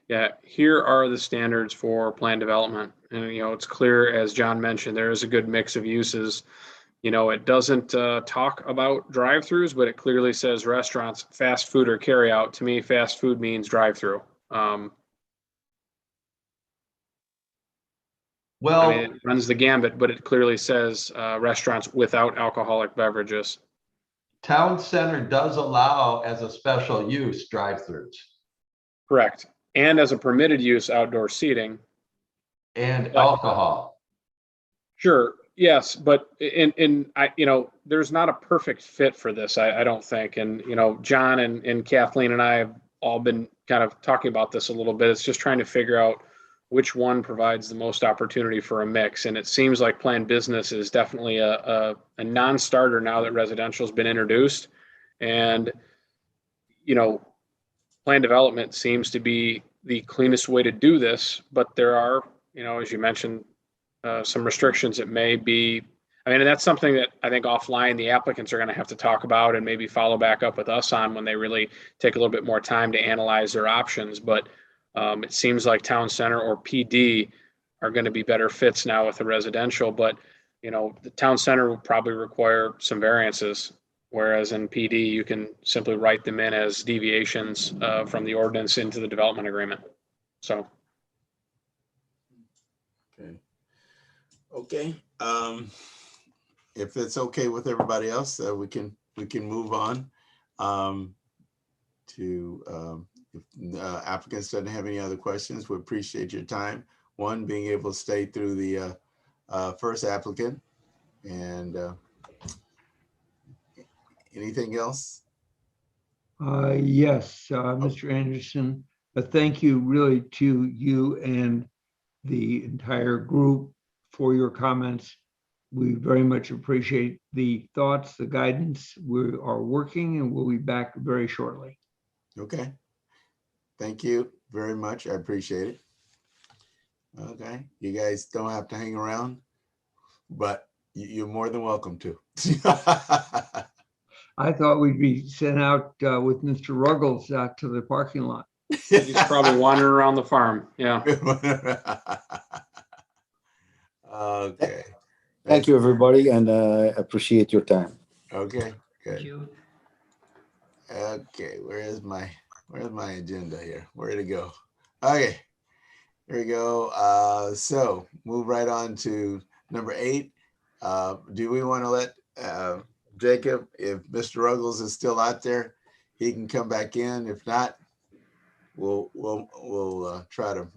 Yeah, here are the standards for planned development. And, it's clear, as John mentioned, there is a good mix of uses. It doesn't talk about drive-throughs, but it clearly says restaurants, fast food or carry out. To me, fast food means drive-through. Well, it runs the gambit, but it clearly says restaurants without alcoholic beverages. Town center does allow as a special use drive-throughs. Correct. And as a permitted use, outdoor seating. And alcohol. Sure. Yes, but there's not a perfect fit for this, I don't think. And, John and Kathleen and I have all been kind of talking about this a little bit. It's just trying to figure out which one provides the most opportunity for a mix. And it seems like planned business is definitely a non-starter now that residential has been introduced. And, planned development seems to be the cleanest way to do this, but there are, as you mentioned, some restrictions. It may be, and that's something that I think offline the applicants are going to have to talk about and maybe follow back up with us on when they really take a little bit more time to analyze their options. But it seems like town center or PD are going to be better fits now with the residential, but the town center will probably require some variances, whereas in PD you can simply write them in as deviations from the ordinance into the development agreement. So. Okay. If it's okay with everybody else, we can move on to if applicants doesn't have any other questions. We appreciate your time. One, being able to stay through the first applicant, and anything else? Yes, Mr. Anderson, thank you really to you and the entire group for your comments. We very much appreciate the thoughts, the guidance. We are working and we'll be back very shortly. Okay. Thank you very much. I appreciate it. Okay. You guys don't have to hang around, but you're more than welcome to. I thought we'd be sent out with Mr. Ruggles out to the parking lot. He's probably wandering around the farm. Yeah. Okay. Thank you, everybody, and appreciate your time. Okay, good. Okay, where's my agenda here? Where'd it go? Okay, here we go. So move right on to number 8, Do we want to let Jacob, if Mr. Ruggles is still out there, he can come back in. If not, we'll try to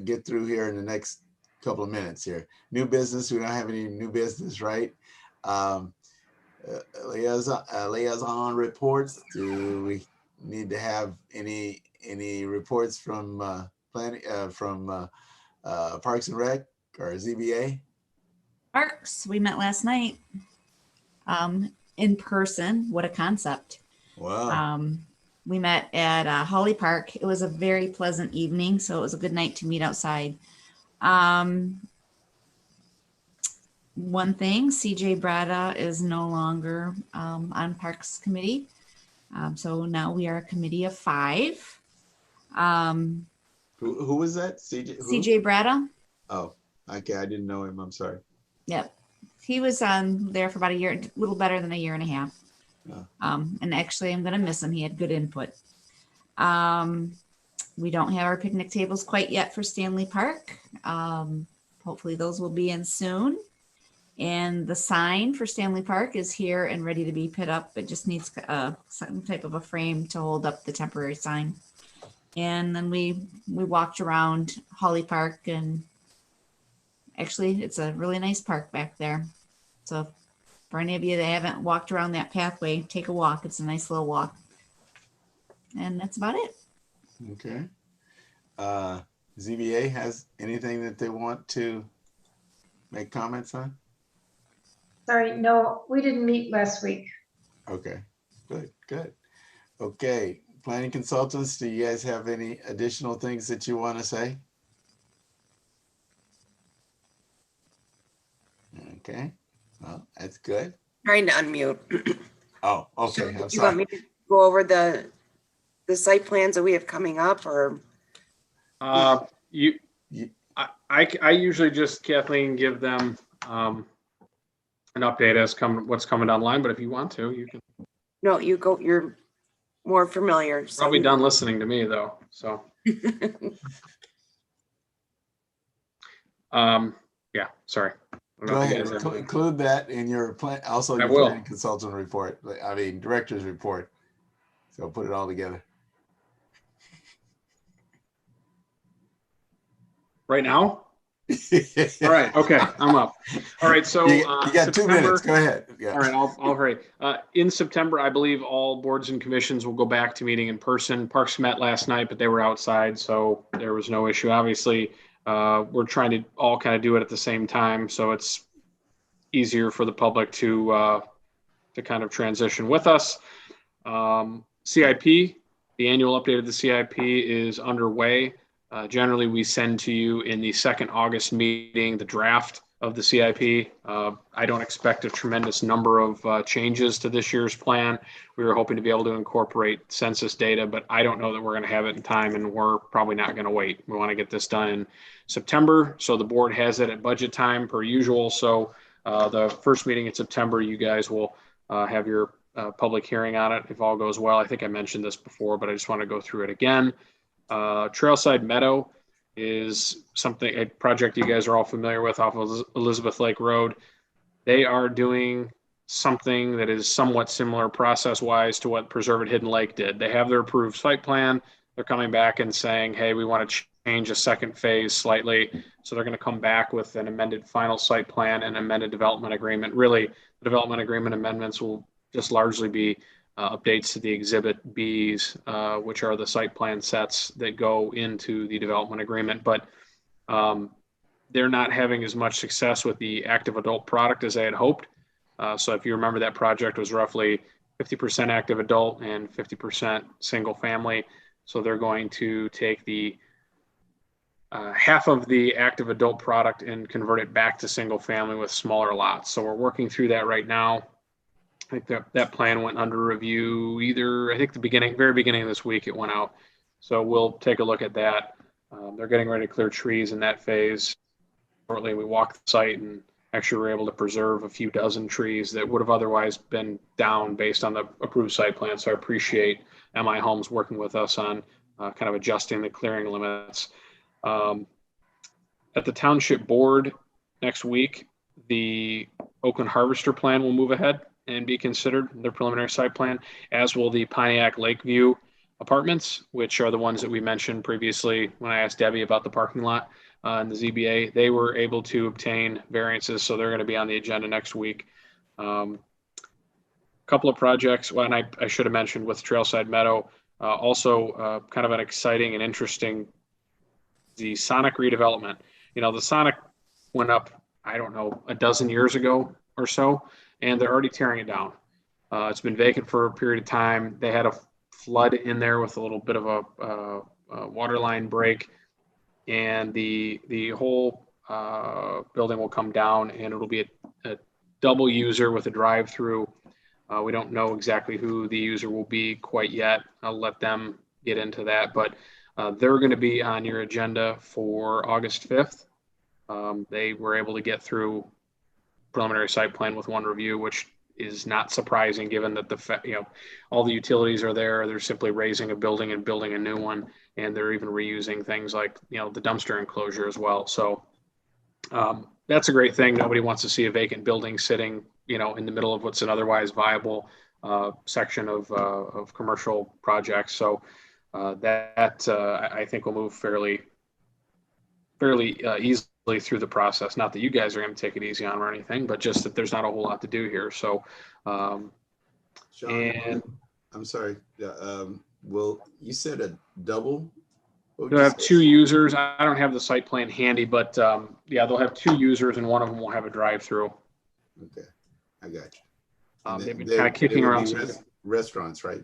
get through here in the next couple of minutes here. New business, we don't have any new business, right? Liaison reports. Do we need to have any reports from planning from Parks and Rec or ZBA? Parks, we met last night in person. What a concept. Wow. We met at Holly Park. It was a very pleasant evening, so it was a good night to meet outside. One thing, CJ Brada is no longer on Parks Committee. So now we are a committee of 5. Who was that? CJ Brada. Oh, okay. I didn't know him. I'm sorry. Yep. He was on there for about a year, a little better than a year and a half. Oh. And actually I'm going to miss him. He had good input. We don't have our picnic tables quite yet for Stanley Park. Hopefully those will be in soon. And the sign for Stanley Park is here and ready to be put up. It just needs some type of a frame to hold up the temporary sign. And then we walked around Holly Park, and actually it's a really nice park back there. So for any of you that haven't walked around that pathway, take a walk. It's a nice little walk. And that's about it. Okay. ZBA has anything that they want to make comments on? Sorry, no, we didn't meet last week. Okay, good. Okay, planning consultants, do you guys have any additional things that you want to say? Okay, well, that's good. Trying to unmute. Oh, okay, I'm You want sorry. me to go over the site plans that we have coming up, or? I usually just, Kathleen, give them an update as what's coming online, but if you want to, you can. No, you go, you're more familiar. So. Probably done listening to me though, so. Yeah, sorry. I don't Go know if you ahead, guys have- include that in your plan, also I your will. planning consultant report, I mean, director's report. So put it all together. Right now? All right, okay, I'm up. All right, so. You got 2 minutes, go ahead. Yeah. All right, I'll hurry. In September, I believe all boards and commissions will go back to meeting in person. Parks met last night, but they were outside, so there was no issue. Obviously, we're trying to all kind of do it at the same time, so it's easier for the public to kind of transition with us. CIP, the annual update of the CIP is underway. Generally, we send to you in the second August meeting the draft of the CIP. I don't expect a tremendous number of changes to this year's plan. We were hoping to be able to incorporate census data, but I don't know that we're going to have it in time, and we're probably not going to wait. We want to get this done in September, so the board has it at budget time per usual. So the first meeting in September, you guys will have your public hearing on it if all goes well. I think I mentioned this before, but I just want to go through it again. Trailside Meadow is a project you guys are all familiar with off of Elizabeth Lake Road. They are doing something that is somewhat similar process-wise to what Preserve at Hidden Lake did. They have their approved site plan. They're coming back and saying, hey, we want to change a second phase slightly. So they're going to come back with an amended final site plan and amended development agreement. Really, the development agreement amendments will just largely be updates to the Exhibit Bs, which are the site plan sets that go into the development agreement. But they're not having as much success with the active adult product as they had hoped. So if you remember, that project was roughly 50% active adult and 50% single family. So they're going to take the half of the active adult product and convert it back to single family with smaller lots. So we're working through that right now. I think that plan went under review I think very beginning of this week it went out. So we'll take a look at that. They're getting ready to clear trees in that phase. Shortly, we walked the site and actually were able to preserve a few dozen trees that would have otherwise been down based on the approved site plan. So I appreciate MI Homes working with us on kind of adjusting the clearing limits. At the township board next week, the Oakland Harvester plan will move ahead and be considered, their preliminary site plan, as will the Pontiac Lakeview apartments, which are the ones that we mentioned previously when I asked Debbie about the parking lot in the ZBA. They were able to obtain variances, so they're going to be on the agenda next week. Couple of projects, well, and I should have mentioned with Trailside Meadow, also kind of an exciting and interesting, the Sonic redevelopment. You know, the Sonic went up, I don't know, a dozen years ago or so, and they're already tearing it down. It's been vacant for a period of time. They had a flood in there with a little bit of a water line break, and the whole building will come down, and it'll be a double user with a drive-through. We don't know exactly who the user will be quite yet. I'll let them get into that, but they're going to be on your agenda for August 5th. They were able to get through preliminary site plan with one review, which is not surprising given that all the utilities are there. They're simply raising a building and building a new one, and they're even reusing things like the dumpster enclosure as well. So that's a great thing. Nobody wants to see a vacant building sitting in the middle of what's an otherwise viable section of commercial projects. So that I think will move fairly easily through the process. Not that you guys are going to take it easy on or anything, but just that there's not a whole lot to do here. So, Sean, and I'm sorry. Well, you said a double? They'll have two users. I don't have the site plan handy, but yeah, they'll have two users, and one of them will have a drive-through. Okay, I got you. They've been kind of kicking around restaurants, right?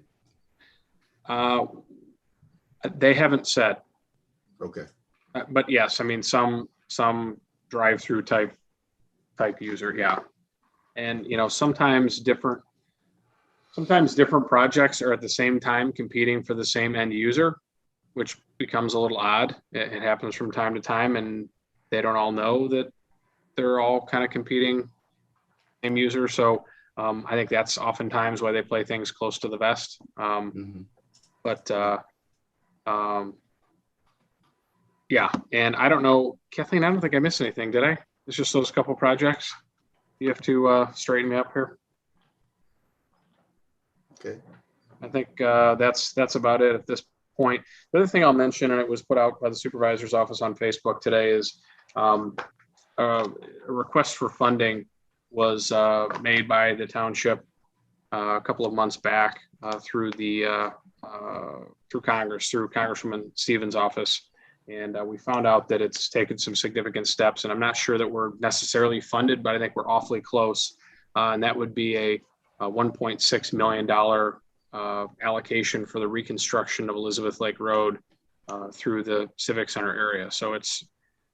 They haven't said. Okay. But yes, I mean some drive-through type user, yeah. And sometimes different projects are at the same time competing for the same end user, which becomes a little odd. It happens from time to time, and they don't all know that they're all kind of competing same user. So I think that's oftentimes why they play things close to the vest. But yeah, and I don't know, Kathleen, I don't think I missed anything, did I? It's just those couple projects. You have to straighten me up here. Okay. I think that's about it at this point. The other thing I'll mention, and it was put out by the supervisor's office on Facebook today, is a request for funding was made by the township a couple of months back through Congress, through Congresswoman Stevens' office. And we found out that it's taken some significant steps, and I'm not sure that we're necessarily funded, but I think we're awfully close. And that would be a $1.6 million allocation for the reconstruction of Elizabeth Lake Road through the Civic Center area. So it's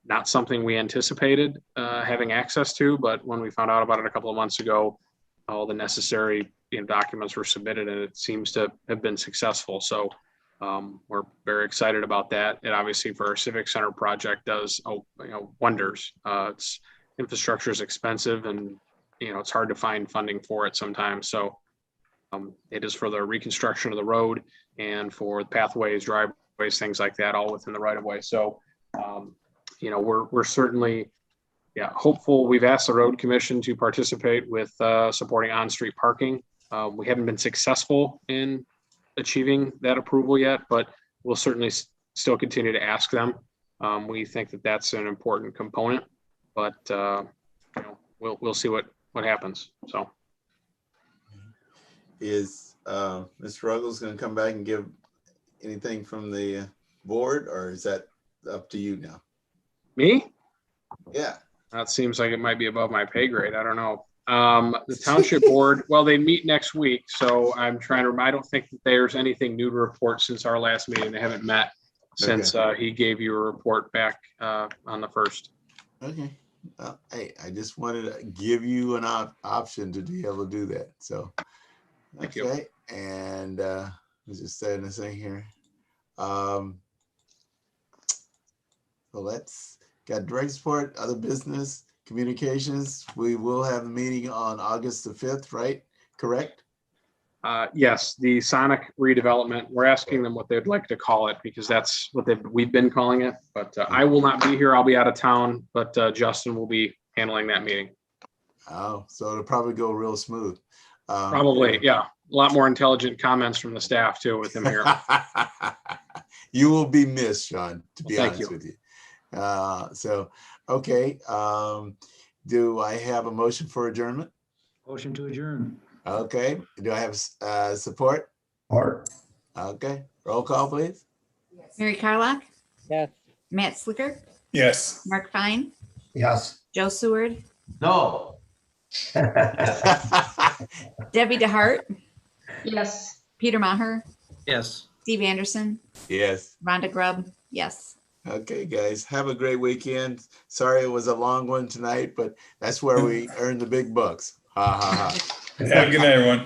not something we anticipated having access to, but when we found out about it a couple of months ago, all the necessary documents were submitted, and it seems to have been successful. So we're very excited about that. It obviously for our Civic Center project does wonders. Its infrastructure is expensive, and it's hard to find funding for it sometimes. So it is for the reconstruction of the road and for pathways, driveways, things like that, all within the right of way. So we're certainly hopeful. We've asked the road commission to participate with supporting on-street parking. We haven't been successful in achieving that approval yet, but we'll certainly still continue to ask them. We think that that's an important component, but we'll see what happens. So is Mr. Ruggles going to come back and give anything from the board, or is that up to you now? Me? Yeah. That seems like it might be above my pay grade. I don't know. The township board, well, they meet next week, so I'm trying to, I don't think that there's anything new to report since our last meeting. They haven't met since he gave you a report back on the 1st. Okay. Hey, I just wanted to give you an option to be able to do that. So, thank you. And let's just say this thing here. So let's got direct support, other business, communications. We will have a meeting on August the 5th, right? Correct? Yes, the Sonic redevelopment. We're asking them what they'd like to call it because that's what we've been calling it. But I will not be here. I'll be out of town, but Justin will be handling that meeting. Oh, so it'll probably go real smooth. Probably, yeah. A lot more intelligent comments from the staff too with him here. You will be missed, Sean, to be Well, thank honest you. with you. So, okay. Do I have a motion for adjournment? Motion to adjourn. Okay. Do I have support? Or Okay. Roll call, please. Mary Carlock, Yes. Matt Slicker, Yes. Mark Fine, yes. Joe Seward, No. Debbie DeHart, Yes. Peter Maher, Yes. Steve Anderson, Yes. Rhonda Grubb, yes. Okay, guys. Have a great weekend. Sorry it was a long one tonight, but that's where we earn the big bucks. Ha ha ha. Have a good night, everyone.